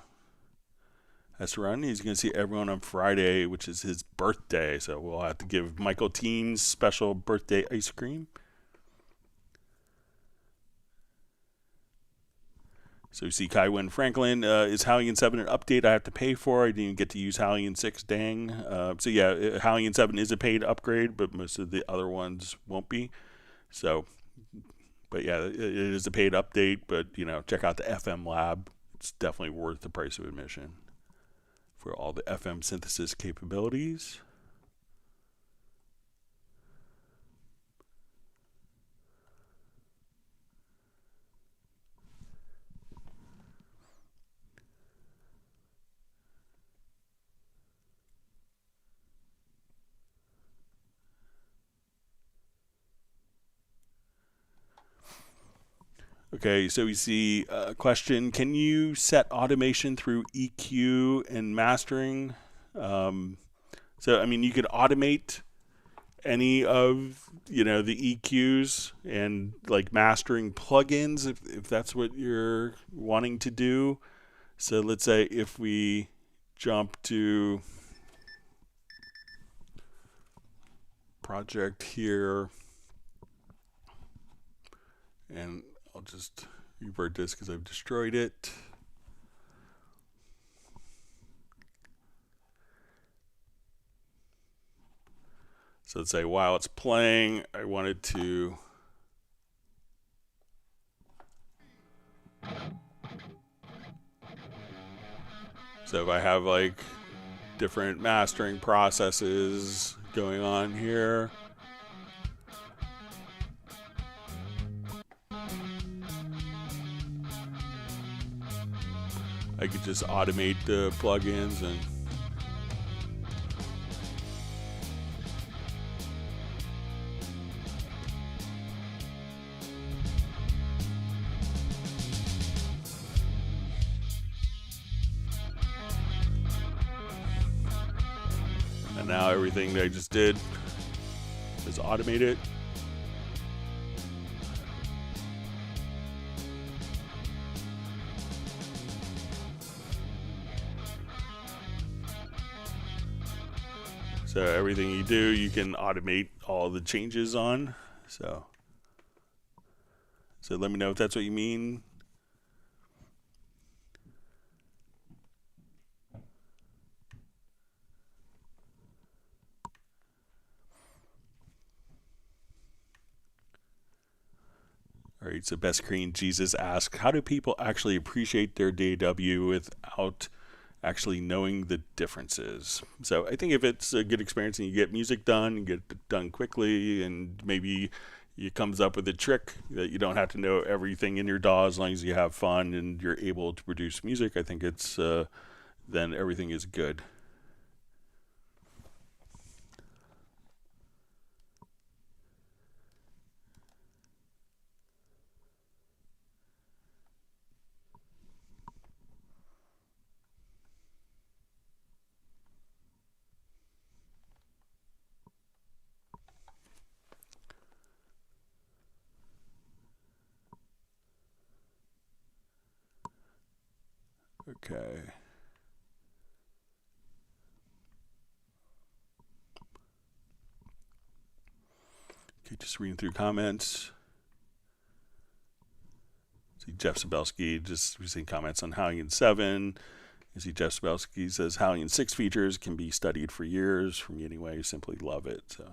run. He's going to see everyone on Friday, which is his birthday. So we'll have to give Michael Teams special birthday ice cream. So you see Kai Wynn Franklin, is Halion 7 an update I have to pay for? I didn't even get to use Halion 6, dang. So yeah, Halion 7 is a paid upgrade, but most of the other ones won't be. So, but yeah, it is a paid update, but check out the FM Lab. It's definitely worth the price of admission for all the FM synthesis capabilities. Okay, so we see a question. Can you set automation through EQ and mastering? So, I mean, you could automate any of, the EQs and like mastering plugins if that's what you're wanting to do. So let's say if we jump to project here, and I'll just revert this because I've destroyed it. So let's say while it's playing, I wanted to so if I have like different mastering processes going on here, I could just automate the plugins and now everything that I just did is automated. So everything you do, you can automate all the changes on. So let me know if that's what you mean. All right, so Best Korean Jesus asks, how do people actually appreciate their DAW without actually knowing the differences? So I think if it's a good experience and you get music done, you get it done quickly, and maybe it comes up with a trick that you don't have to know everything in your DAW as long as you have fun and you're able to produce music, I think it's then everything is good. Okay. Okay, just reading through comments. See Jeff Sabelski just receiving comments on Halligan 7. You see Jeff Sabelski says Halligan 6 features can be studied for years. For me anyway, I simply love it. So.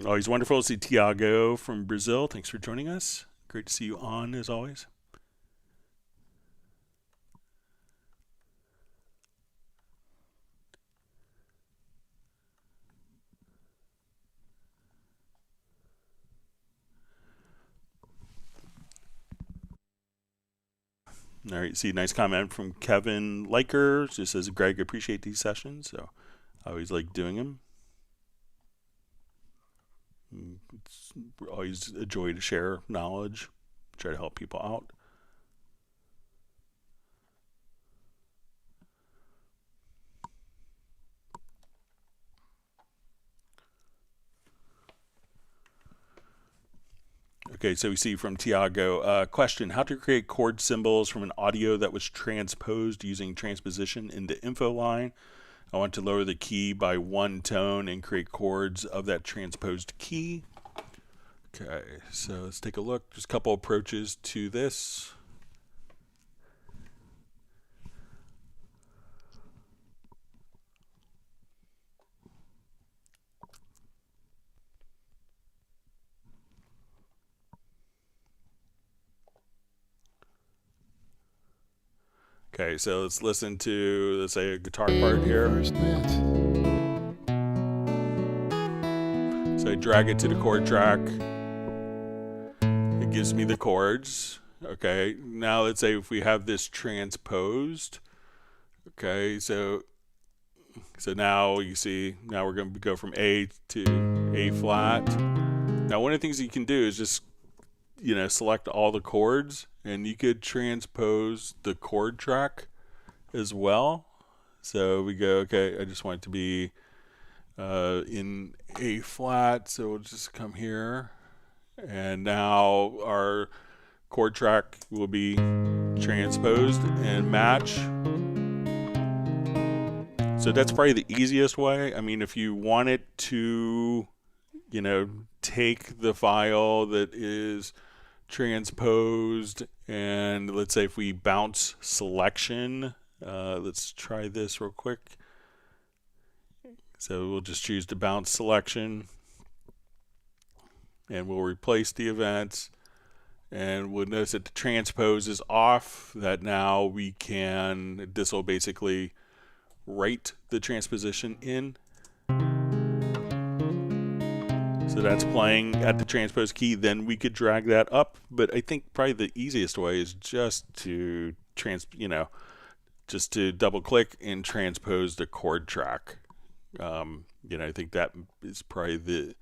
Always wonderful to see Tiago from Brazil. Thanks for joining us. Great to see you on, as always. All right, see, nice comment from Kevin Liker. Just says, Greg, appreciate these sessions. So I always like doing them. It's always a joy to share knowledge, try to help people out. Okay, so we see from Tiago, question, how to create chord symbols from an audio that was transposed using transposition into info line. I want to lower the key by 1 tone and create chords of that transposed key. Okay, so let's take a look. Just a couple approaches to this. Okay, so let's listen to, let's say, a guitar part here. So I drag it to the chord track. It gives me the chords. Okay, now let's say if we have this transposed. Okay, so now you see, now we're going to go from A to A flat. Now one of the things you can do is just, select all the chords, and you could transpose the chord track as well. So we go, okay, I just want it to be in A flat, so we'll just come here, and now our chord track will be transposed and match. So that's probably the easiest way. I mean, if you want it to, take the file that is transposed, and let's say if we bounce selection, let's try this real quick. So we'll just choose to bounce selection, and we'll replace the events, and we'll notice that the transpose is off, that now we can, this will basically write the transposition in. So that's playing at the transpose key. Then we could drag that up. But I think probably the easiest way is just to just to double click and transpose the chord track. I think that is probably the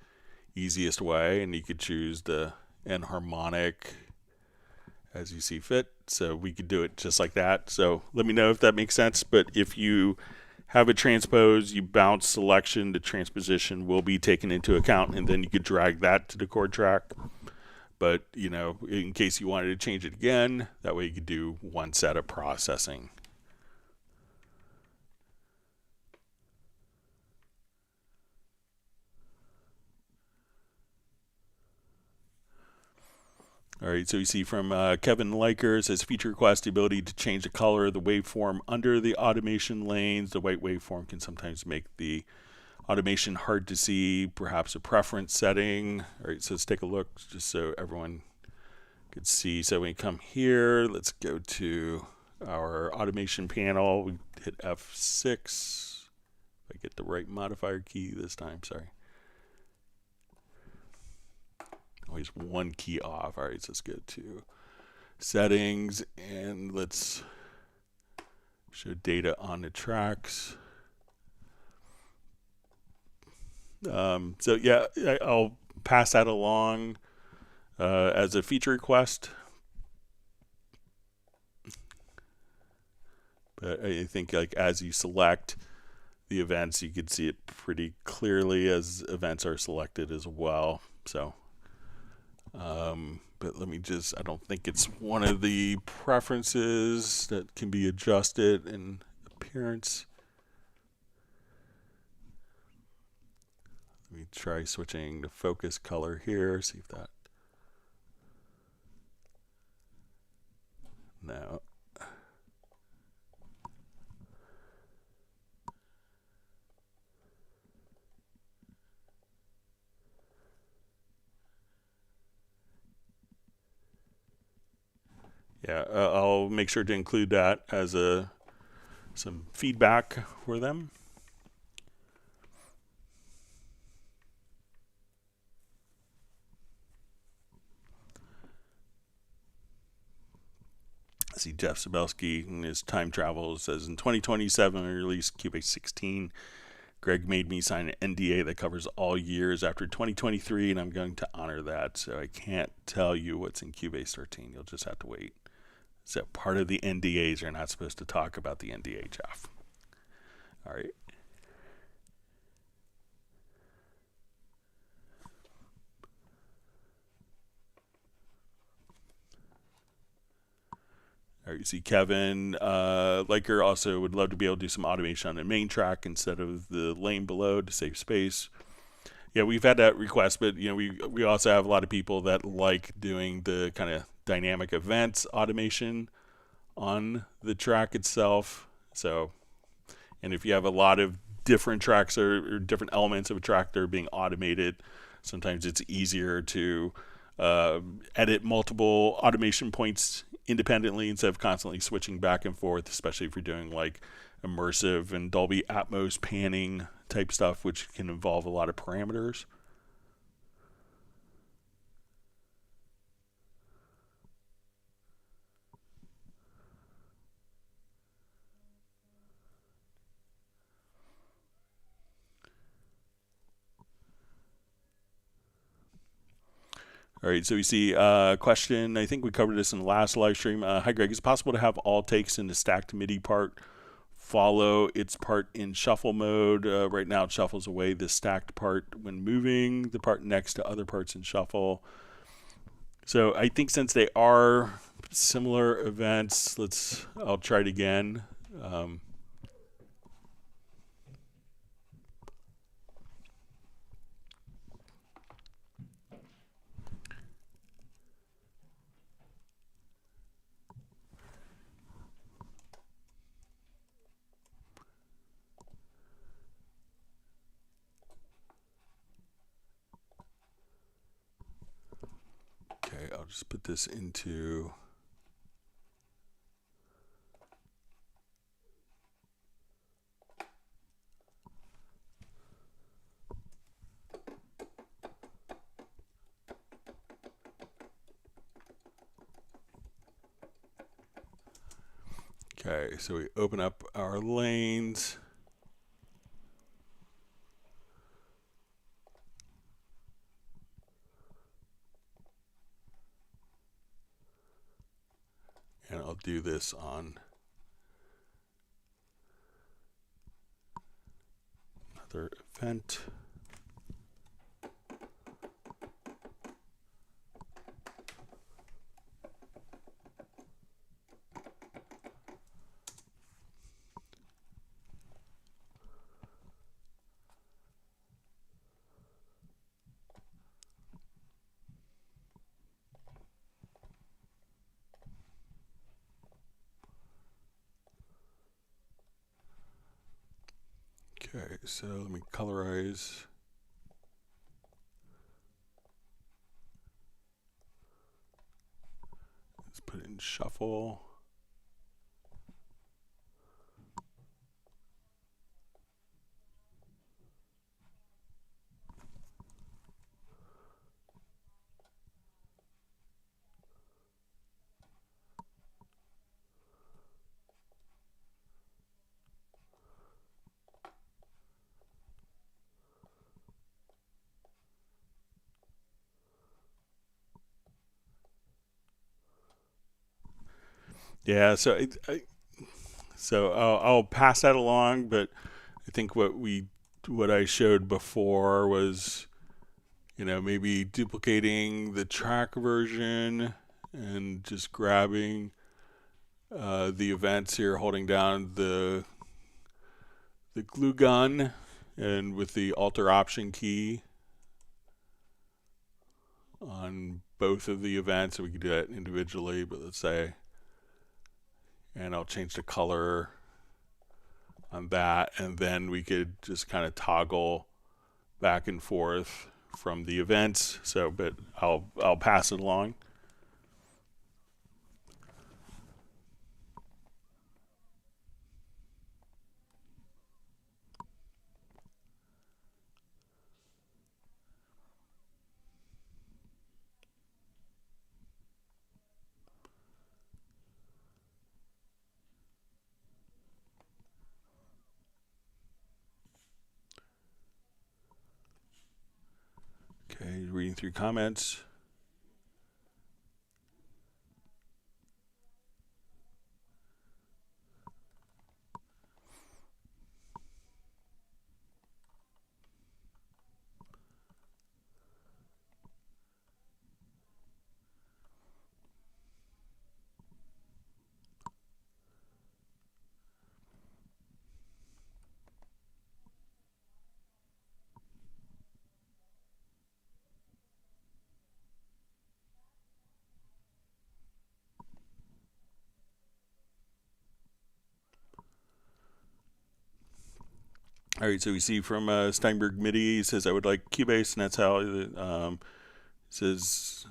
easiest way, and you could choose the enharmonic as you see fit. So we could do it just like that. So let me know if that makes sense. But if you have a transpose, you bounce selection, the transposition will be taken into account, and then you could drag that to the chord track. But, in case you wanted to change it again, that way you could do one set of processing. All right, so you see from Kevin Liker, says feature request the ability to change the color of the waveform under the automation lanes. The white waveform can sometimes make the automation hard to see, perhaps a preference setting. All right, so let's take a look just so everyone could see. So when we come here, let's go to our automation panel. We hit F6. If I get the right modifier key this time, sorry. Always one key off. All right, so let's go to settings and let's show data on the tracks. So yeah, I'll pass that along as a feature request. But I think as you select the events, you can see it pretty clearly as events are selected as well. So. But let me I don't think it's one of the preferences that can be adjusted in appearance. Let me try switching the focus color here, see if that. No. Yeah, I'll make sure to include that as some feedback for them. I see Jeff Sabelski in his time travel says in 2027 we released Cubase 16. Greg made me sign an NDA that covers all years after 2023, and I'm going to honor that. So I can't tell you what's in Cubase 13. You'll just have to wait. So part of the NDAs, you're not supposed to talk about the NDA, Jeff. All right. All right, you see Kevin Liker also would love to be able to do some automation on the main track instead of the lane below to save space. Yeah, we've had that request, but we also have a lot of people that like doing the kind of dynamic events automation on the track itself. So, and if you have a lot of different tracks or different elements of a track that are being automated, sometimes it's easier to edit multiple automation points independently instead of constantly switching back and forth, especially if you're doing like immersive and Dolby Atmos panning type stuff, which can involve a lot of parameters. All right, so we see a question. I think we covered this in the last live stream. Hi, Greg. Is it possible to have all takes in the stacked MIDI part follow its part in shuffle mode? Right now, it shuffles away the stacked part when moving the part next to other parts in shuffle. So I think since they are similar events, I'll try it again. Okay, I'll just put this into Okay, so we open up our lanes. And I'll do this on another event. Okay, so let me colorize. Let's put it in shuffle. Yeah, so I'll pass that along, but I think what I showed before was, maybe duplicating the track version and just grabbing the events here, holding down the glue gun, and with the Alt Option key on both of the events, so we can do that individually. But let's say, and I'll change the color on that, and then we could just kind of toggle back and forth from the events. So, but I'll pass it along. Okay, reading through comments. All right, so we see from Steinberg MIDI, he says, I would like Cubase, and that's how says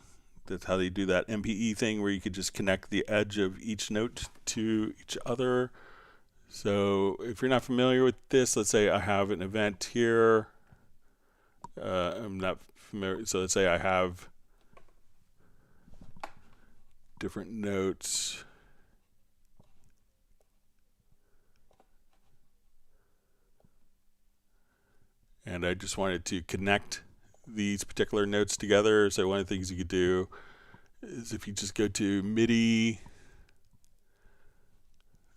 that's how they do that MPE thing where you could just connect the edge of each note to each other. So if you're not familiar with this, let's say I have an event here. I'm not familiar, so let's say I have different notes. And I just wanted to connect these particular notes together. So one of the things you could do is if you just go to MIDI,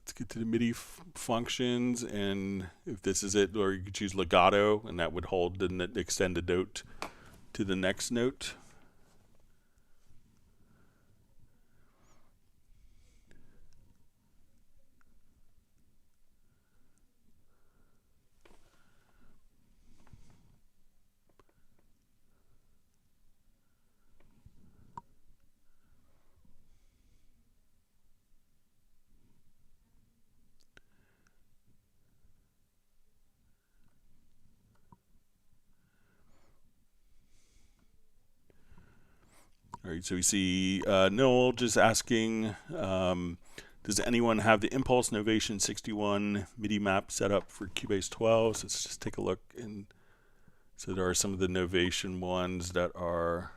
let's get to the MIDI functions, and if this is it, or you could choose legato, and that would hold the extended note to the next note. All right, so we see Noel just asking, does anyone have the Impulse Novation 61 MIDI map set up for Cubase 12? So let's just take a look. And so there are some of the Novation ones that are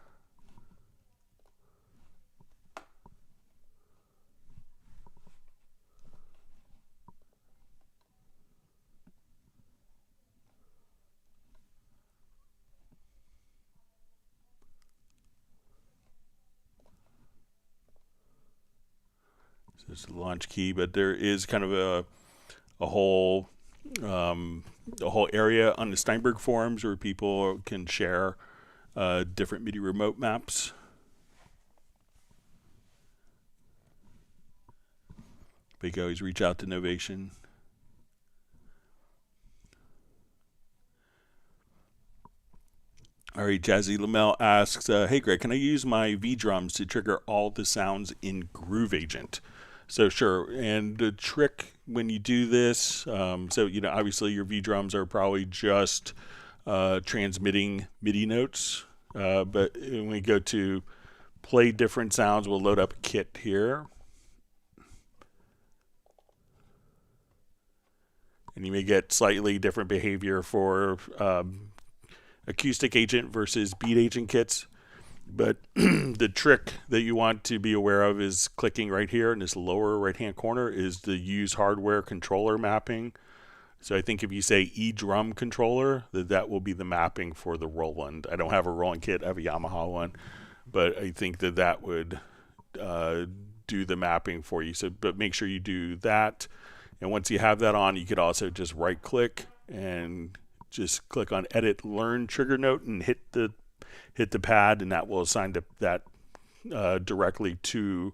There's the launch key, but there is kind of a whole area on the Steinberg forums where people can share different MIDI remote maps. But you can always reach out to Novation. All right, Jazzy Lamel asks, hey Greg, can I use my V drums to trigger all the sounds in Groove Agent? So sure, and the trick when you do this, so obviously your V drums are probably just transmitting MIDI notes, but when we go to play different sounds, we'll load up a kit here. And you may get slightly different behavior for acoustic agent versus beat agent kits. But the trick that you want to be aware of is clicking right here in this lower right hand corner is the use hardware controller mapping. So I think if you say E-drum controller, that will be the mapping for the Roland. I don't have a Roland kit, I have a Yamaha one, but I think that would do the mapping for you. So, but make sure you do that. And once you have that on, you could also just right click and just click on Edit Learn Trigger Note and hit the pad, and that will assign that directly to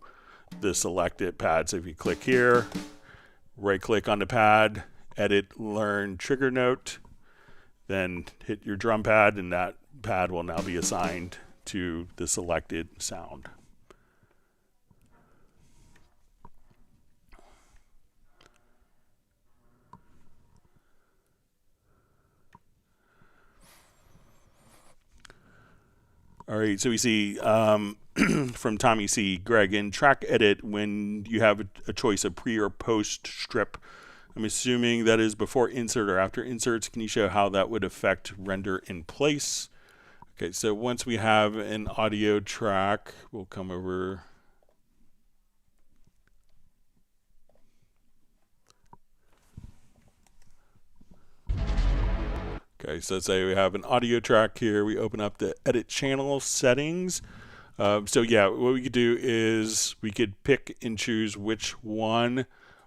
the selected pad. So if you click here, right click on the pad, Edit Learn Trigger Note, then hit your drum pad, and that pad will now be assigned to the selected sound. All right, so we see from Tommy C. Greg, in track edit, when you have a choice of pre or post strip, I'm assuming that is before insert or after inserts. Can you show how that would affect render in place? Okay, so once we have an audio track, we'll come over. Okay, so let's say we have an audio track here. We open up the edit channel settings. So yeah, what we could do is we could pick and choose which one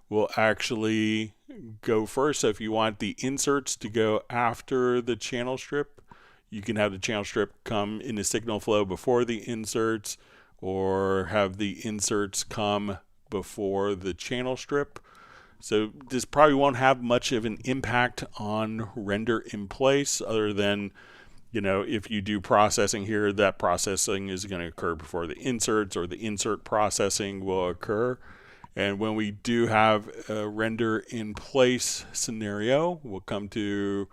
will actually go first. So if you want the inserts to go after the channel strip, you can have the channel strip come in the signal flow before the inserts, or have the inserts come before the channel strip. So this probably won't have much of an impact on render in place, other than, if you do processing here, that processing is going to occur before the inserts, or the insert processing will occur. And when we do have a render in place scenario, we'll come to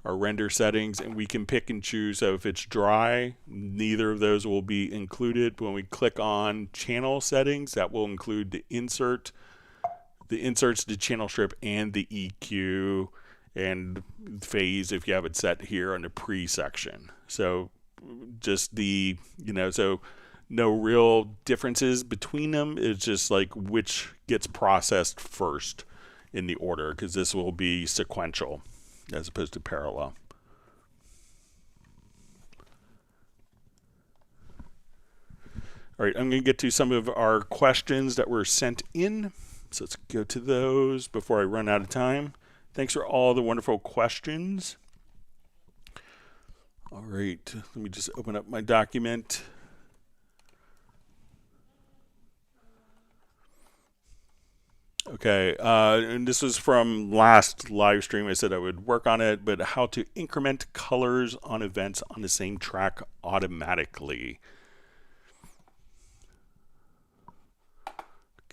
our render settings and we can pick and choose. So if it's dry, neither of those will be included. When we click on channel settings, that will include the inserts, the channel strip, and the EQ and phase if you have it set here on the pre section. So just so no real differences between them. It's just like which gets processed first in the order, because this will be sequential as opposed to parallel. All right, I'm going to get to some of our questions that were sent in. So let's go to those before I run out of time. Thanks for all the wonderful questions. All right, let me just open up my document. Okay, and this was from last live stream. I said I would work on it, but how to increment colors on events on the same track automatically.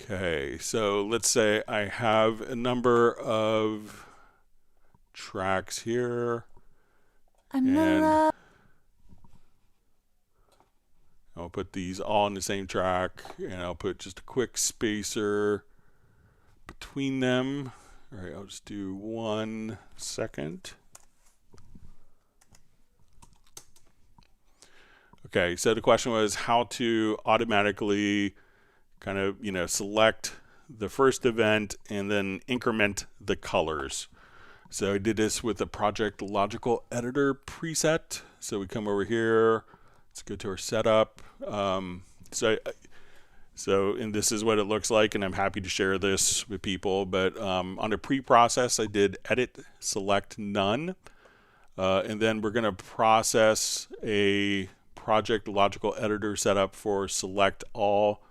Okay, so let's say I have a number of tracks here, and I'll put these all in the same track, and I'll put just a quick spacer between them. All right, I'll just do 1 second. Okay, so the question was how to automatically kind of, select the first event and then increment the colors. So I did this with the Project Logical Editor preset. So we come over here, let's go to our setup. So So, and this is what it looks like, and I'm happy to share this with people. But on a pre-process, I did edit, select none, and then we're going to process a project logical editor setup for select all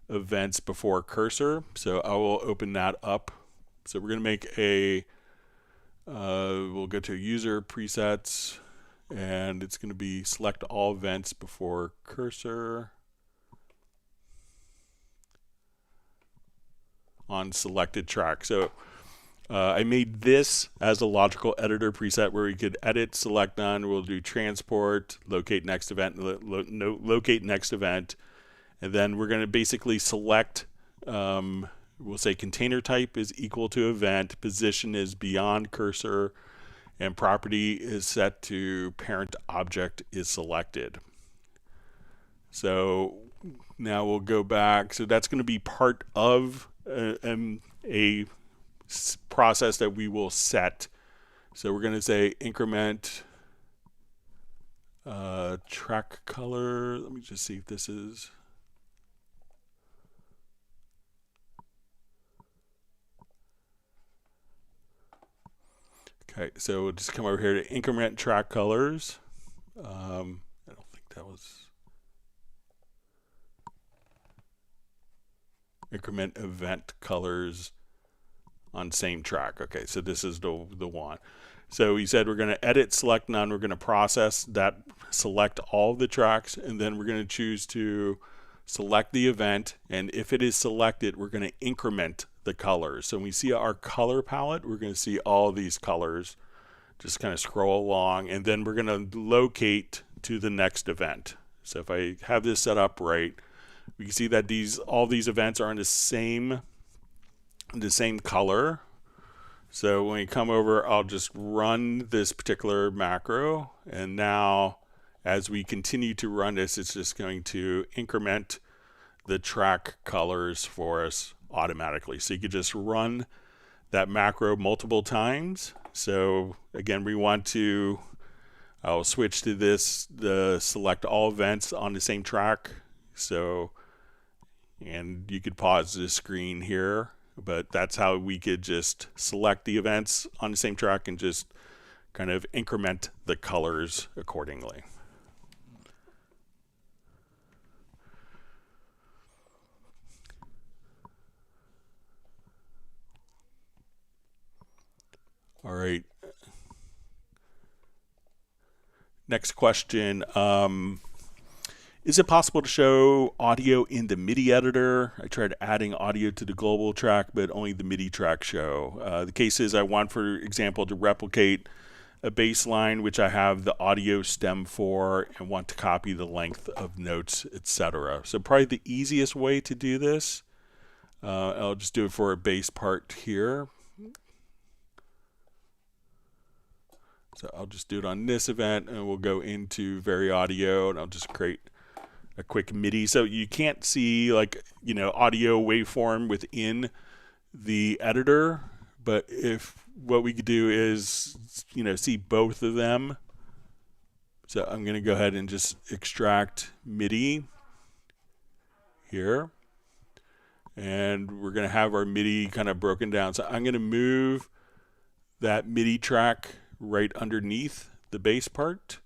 events before cursor. So I will open that up. So we're going to make a, we'll go to user presets, and it's going to be select all events before cursor on selected track. So I made this as a logical editor preset where we could edit, select none. We'll do transport, locate next event, locate next event, and then we're going to basically select. We'll say container type is equal to event, position is beyond cursor, and property is set to parent object is selected. So now we'll go back. So that's going to be part of a process that we will set. So we're going to say increment track color. Let me just see if this is. Okay, so we'll just come over here to increment track colors. I don't think that was increment event colors on same track. Okay, so this is the one. So we said we're going to edit, select none. We're going to process that, select all of the tracks, and then we're going to choose to select the event. And if it is selected, we're going to increment the colors. So when we see our color palette, we're going to see all these colors. Just kind of scroll along, and then we're going to locate to the next event. So if I have this set up right, we can see that all these events are in the same color. So when we come over, I'll just run this particular macro, and now as we continue to run this, it's just going to increment the track colors for us automatically. So you could just run that macro multiple times. So again, we want to, I'll switch to the select all events on the same track. So, and you could pause this screen here, but that's how we could just select the events on the same track and just kind of increment the colors accordingly. All right. Next question. Is it possible to show audio in the MIDI editor? I tried adding audio to the global track, but only the MIDI track show. The case is I want, for example, to replicate a bass line, which I have the audio stem for, and want to copy the length of notes, etc. So probably the easiest way to do this, I'll just do it for a bass part here. So I'll just do it on this event, and we'll go into Very Audio, and I'll just create a quick MIDI. So you can't see, like, audio waveform within the editor, but if what we could do is, see both of them. So I'm going to go ahead and just extract MIDI here, and we're going to have our MIDI kind of broken down. So I'm going to move that MIDI track right underneath the bass part,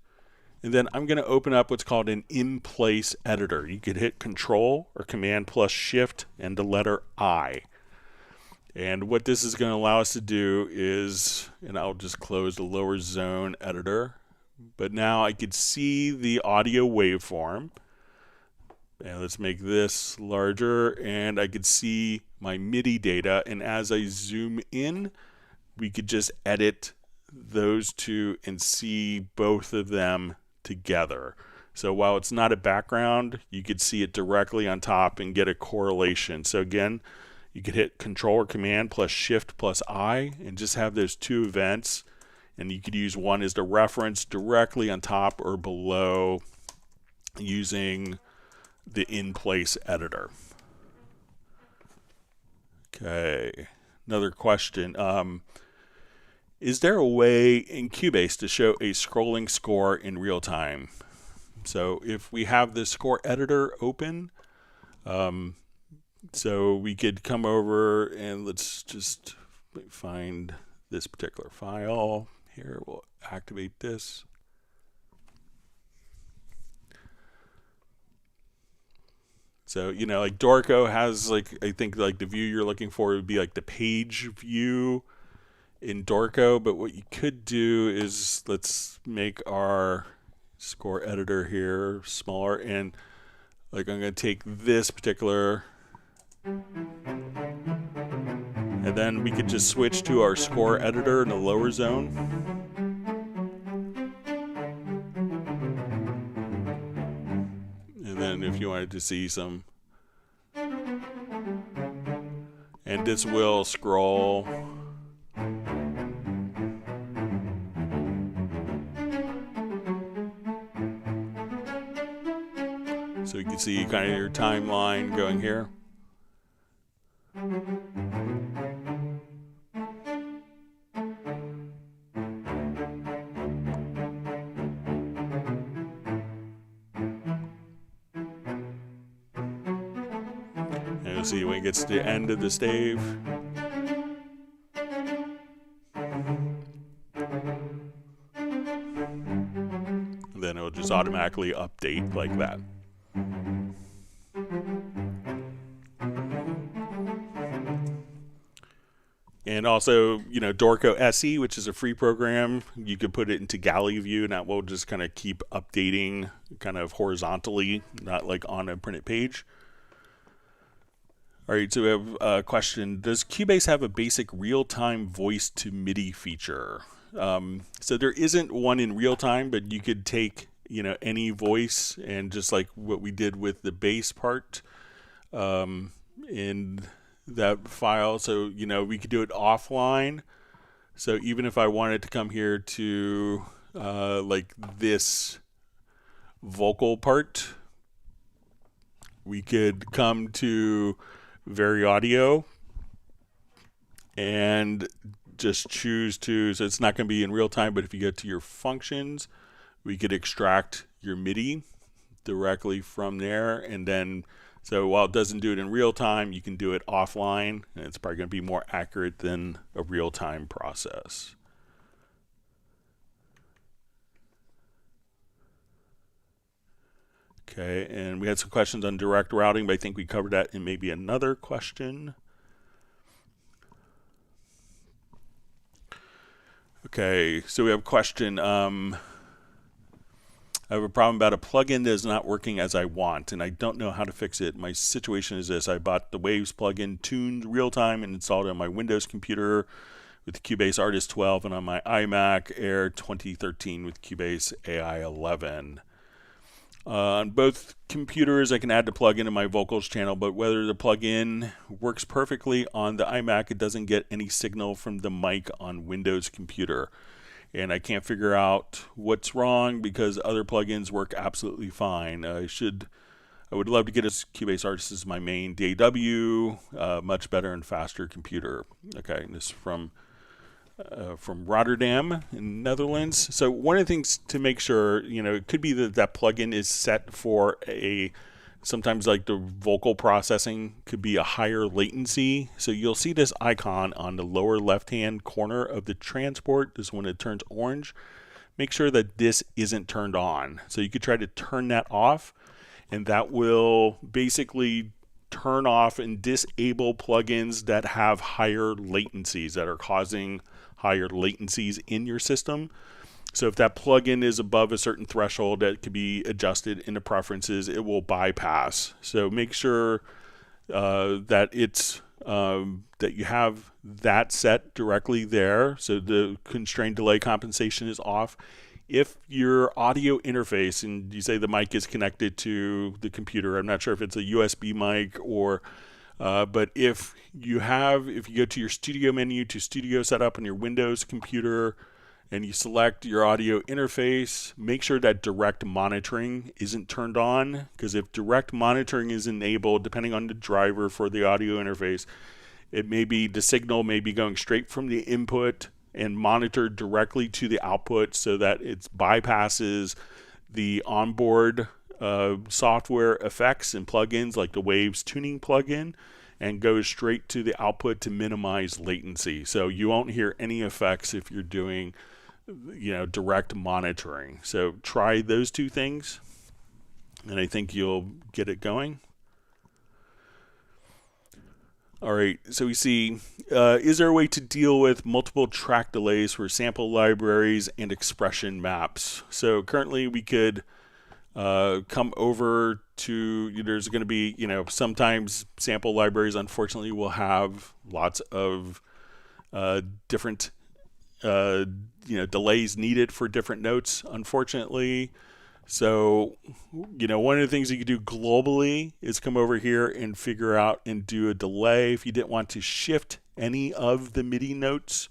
and then I'm going to open up what's called an in-place editor. You could hit Control or Command plus Shift and the letter I. And what this is going to allow us to do is, and I'll just close the lower zone editor, but now I could see the audio waveform. And let's make this larger, and I could see my MIDI data, and as I zoom in, we could just edit those two and see both of them together. So while it's not a background, you could see it directly on top and get a correlation. So again, you could hit Control or Command plus Shift plus I and just have those two events, and you could use one as the reference directly on top or below using the in-place editor. Okay, another question. Is there a way in Cubase to show a scrolling score in real time? So if we have the score editor open, So we could come over and let's just find this particular file here. We'll activate this. So, like Dorco has I think the view you're looking for would be like the page view in Dorco. But what you could do is let's make our score editor here smaller. And I'm going to take this particular, and then we could just switch to our score editor in the lower zone. And then if you wanted to see some, and this will scroll. So you can see kind of your timeline going here. And you'll see when it gets to the end of the stave. And then it'll just automatically update like that. And also, Dorco SE, which is a free program, you could put it into galley view, and that will just kind of keep updating kind of horizontally, not like on a printed page. All right, so we have a question. Does Cubase have a basic real-time voice to MIDI feature? So there isn't one in real time, but you could take, any voice and just like what we did with the bass part in that file. So, we could do it offline. So even if I wanted to come here to like this vocal part, we could come to Vary Audio and just choose to, so it's not going to be in real time, but if you go to your functions, we could extract your MIDI directly from there. And then, so while it doesn't do it in real time, you can do it offline, and it's probably going to be more accurate than a real time process. Okay, and we had some questions on direct routing, but I think we covered that in maybe another question. Okay, so we have a question. I have a problem about a plugin that is not working as I want, and I don't know how to fix it. My situation is this. I bought the Waves plugin tuned real time and installed it on my Windows computer with the Cubase Artist 12 and on my iMac Air 2013 with Cubase AI 11. On both computers, I can add the plugin to my vocals channel, but whether the plugin works perfectly on the iMac, it doesn't get any signal from the mic on Windows computer. And I can't figure out what's wrong because other plugins work absolutely fine. I would love to get a Cubase Artist as my main DAW, much better and faster computer. Okay, and this is from Rotterdam in Netherlands. So one of the things to make sure, it could be that plugin is set for sometimes like the vocal processing could be a higher latency. So you'll see this icon on the lower left-hand corner of the transport. This is when it turns orange. Make sure that this isn't turned on. So you could try to turn that off, and that will basically turn off and disable plugins that have higher latencies, that are causing higher latencies in your system. So if that plugin is above a certain threshold that could be adjusted in the preferences, it will bypass. So make sure that it's that you have that set directly there. So the constrained delay compensation is off. If your audio interface, and you say the mic is connected to the computer, I'm not sure if it's a USB mic or but if you go to your studio menu to studio setup on your Windows computer and you select your audio interface, make sure that direct monitoring isn't turned on, because if direct monitoring is enabled, depending on the driver for the audio interface, the signal may be going straight from the input and monitored directly to the output so that it bypasses the onboard software effects and plugins like the Waves tuning plugin and goes straight to the output to minimize latency. So you won't hear any effects if you're doing, direct monitoring. So try those two things, and I think you'll get it going. All right, so we see, is there a way to deal with multiple track delays for sample libraries and expression maps? So currently we could come over to, there's going to be, sometimes sample libraries unfortunately will have lots of different, delays needed for different notes, unfortunately. So, one of the things you could do globally is come over here and figure out and do a delay if you didn't want to shift any of the MIDI notes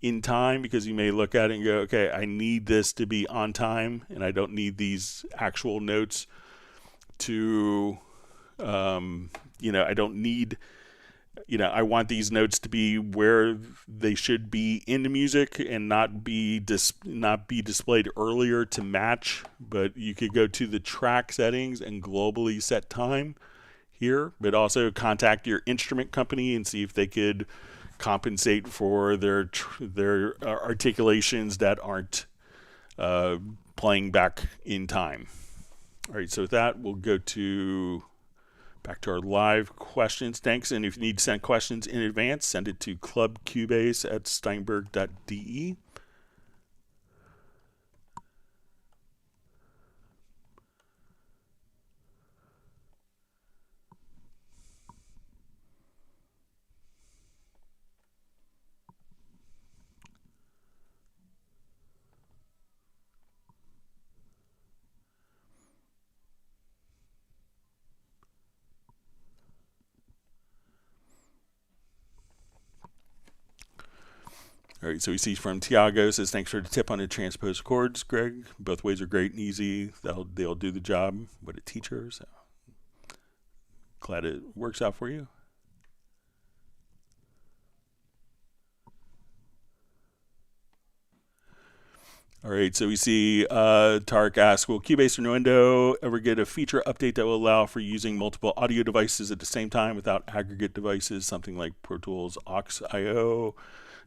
in time, because you may look at it and go, okay, I need this to be on time and I don't need these actual notes to, I don't need, I want these notes to be where they should be in the music and not be displayed earlier to match. But you could go to the track settings and globally set time here, but also contact your instrument company and see if they could compensate for their articulations that aren't playing back in time. All right, so with that, we'll go back to our live questions. Thanks. And if you need to send questions in advance, send it to clubcubase@steinberg.de. All right, so we see from Tiago, says, thanks for the tip on the transposed chords, Greg. Both ways are great and easy. They'll do the job. What a teacher. So glad it works out for you. All right, so we see Tarek asks, will Cubase or Nuendo ever get a feature update that will allow for using multiple audio devices at the same time without aggregate devices, something like Pro Tools Aux.io?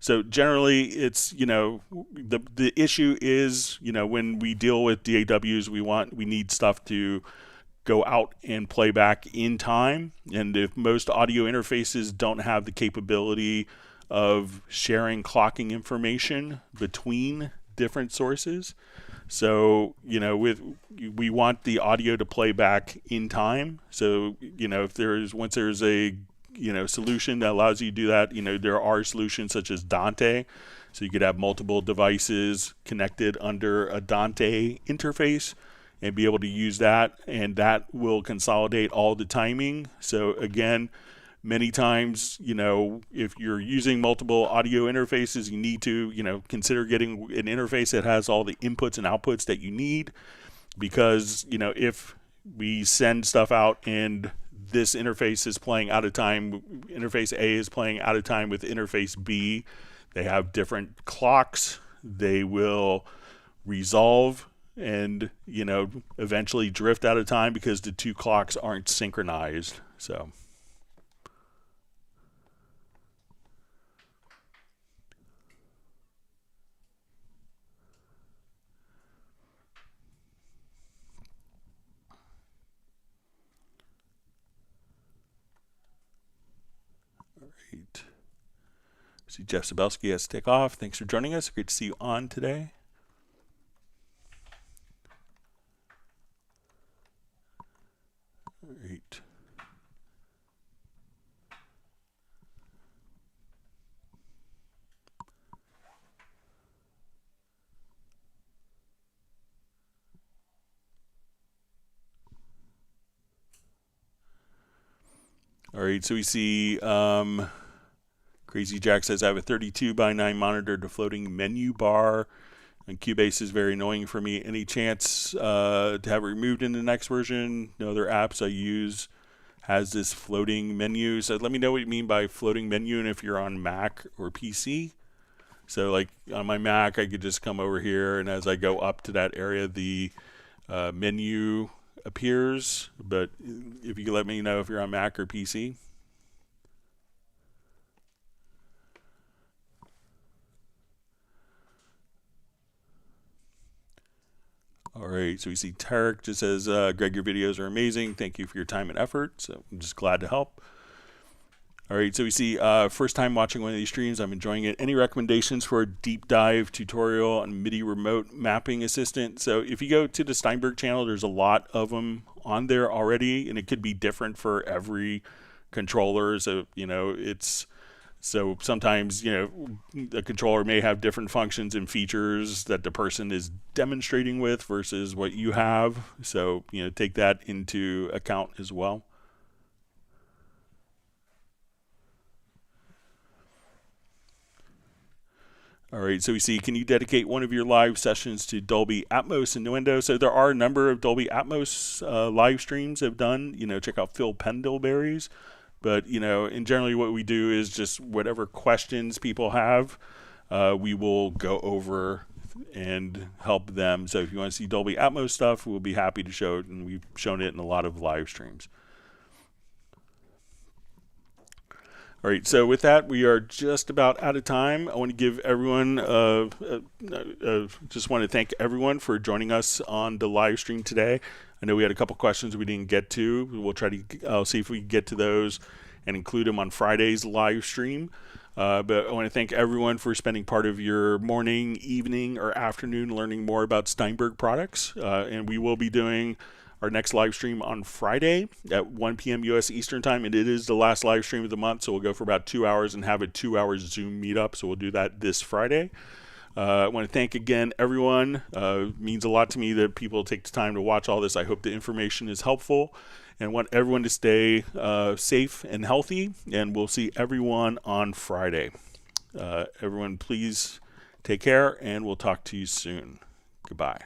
So generally, it's, the issue is, when we deal with DAWs, we need stuff to go out and play back in time. And if most audio interfaces don't have the capability of sharing clocking information between different sources, so we want the audio to play back in time. So if once there's a solution that allows you to do that, there are solutions such as Dante, so you could have multiple devices connected under a Dante interface and be able to use that, and that will consolidate all the timing. So again, many times, if you're using multiple audio interfaces, you need to, consider getting an interface that has all the inputs and outputs that you need, because, if we send stuff out and this interface is playing out of time, interface A is playing out of time with interface B, they have different clocks, they will resolve and, eventually drift out of time because the two clocks aren't synchronized. So great. See, Jeff Sabelski has to take off. Thanks for joining us. Great to see you on today. All right. All right, so we see Crazy Jack says, I have a 32:9 monitor to floating menu bar, and Cubase is very annoying for me. Any chance to have it removed in the next version? No other apps I use has this floating menu. So let me know what you mean by floating menu and if you're on Mac or PC. So like on my Mac, I could just come over here, and as I go up to that area, the menu appears, but if you could let me know if you're on Mac or PC. All right, so we see Tarek just says, Greg, your videos are amazing. Thank you for your time and effort. So I'm just glad to help. All right, so we see first time watching one of these streams. I'm enjoying it. Any recommendations for a deep dive tutorial on MIDI remote mapping assistant? So if you go to the Steinberg channel, there's a lot of them on there already, and it could be different for every controller. So, so sometimes, the controller may have different functions and features that the person is demonstrating with versus what you have. So, take that into account as well. All right, so we see, can you dedicate one of your live sessions to Dolby Atmos and Nuendo? So there are a number of Dolby Atmos live streams I've done. Check out Phil Pendlebury's. But, and generally what we do is just whatever questions people have, we will go over and help them. So if you want to see Dolby Atmos stuff, we'll be happy to show it, and we've shown it in a lot of live streams. All right, so with that, we are just about out of time. I want to give everyone, just want to thank everyone for joining us on the live stream today. I know we had a couple questions we didn't get to. We'll try to see if we can get to those and include them on Friday's live stream. But I want to thank everyone for spending part of your morning, evening, or afternoon learning more about Steinberg products. And we will be doing our next live stream on Friday at 1 p.m. U.S. Eastern Time, and it is the last live stream of the month, so we'll go for about 2 hours and have a 2-hour Zoom meetup, so we'll do that this Friday. I want to thank again everyone. It means a lot to me that people take the time to watch all this. I hope the information is helpful, and want everyone to stay safe and healthy, and we'll see everyone on Friday. Everyone, please take care, and we'll talk to you soon. Goodbye.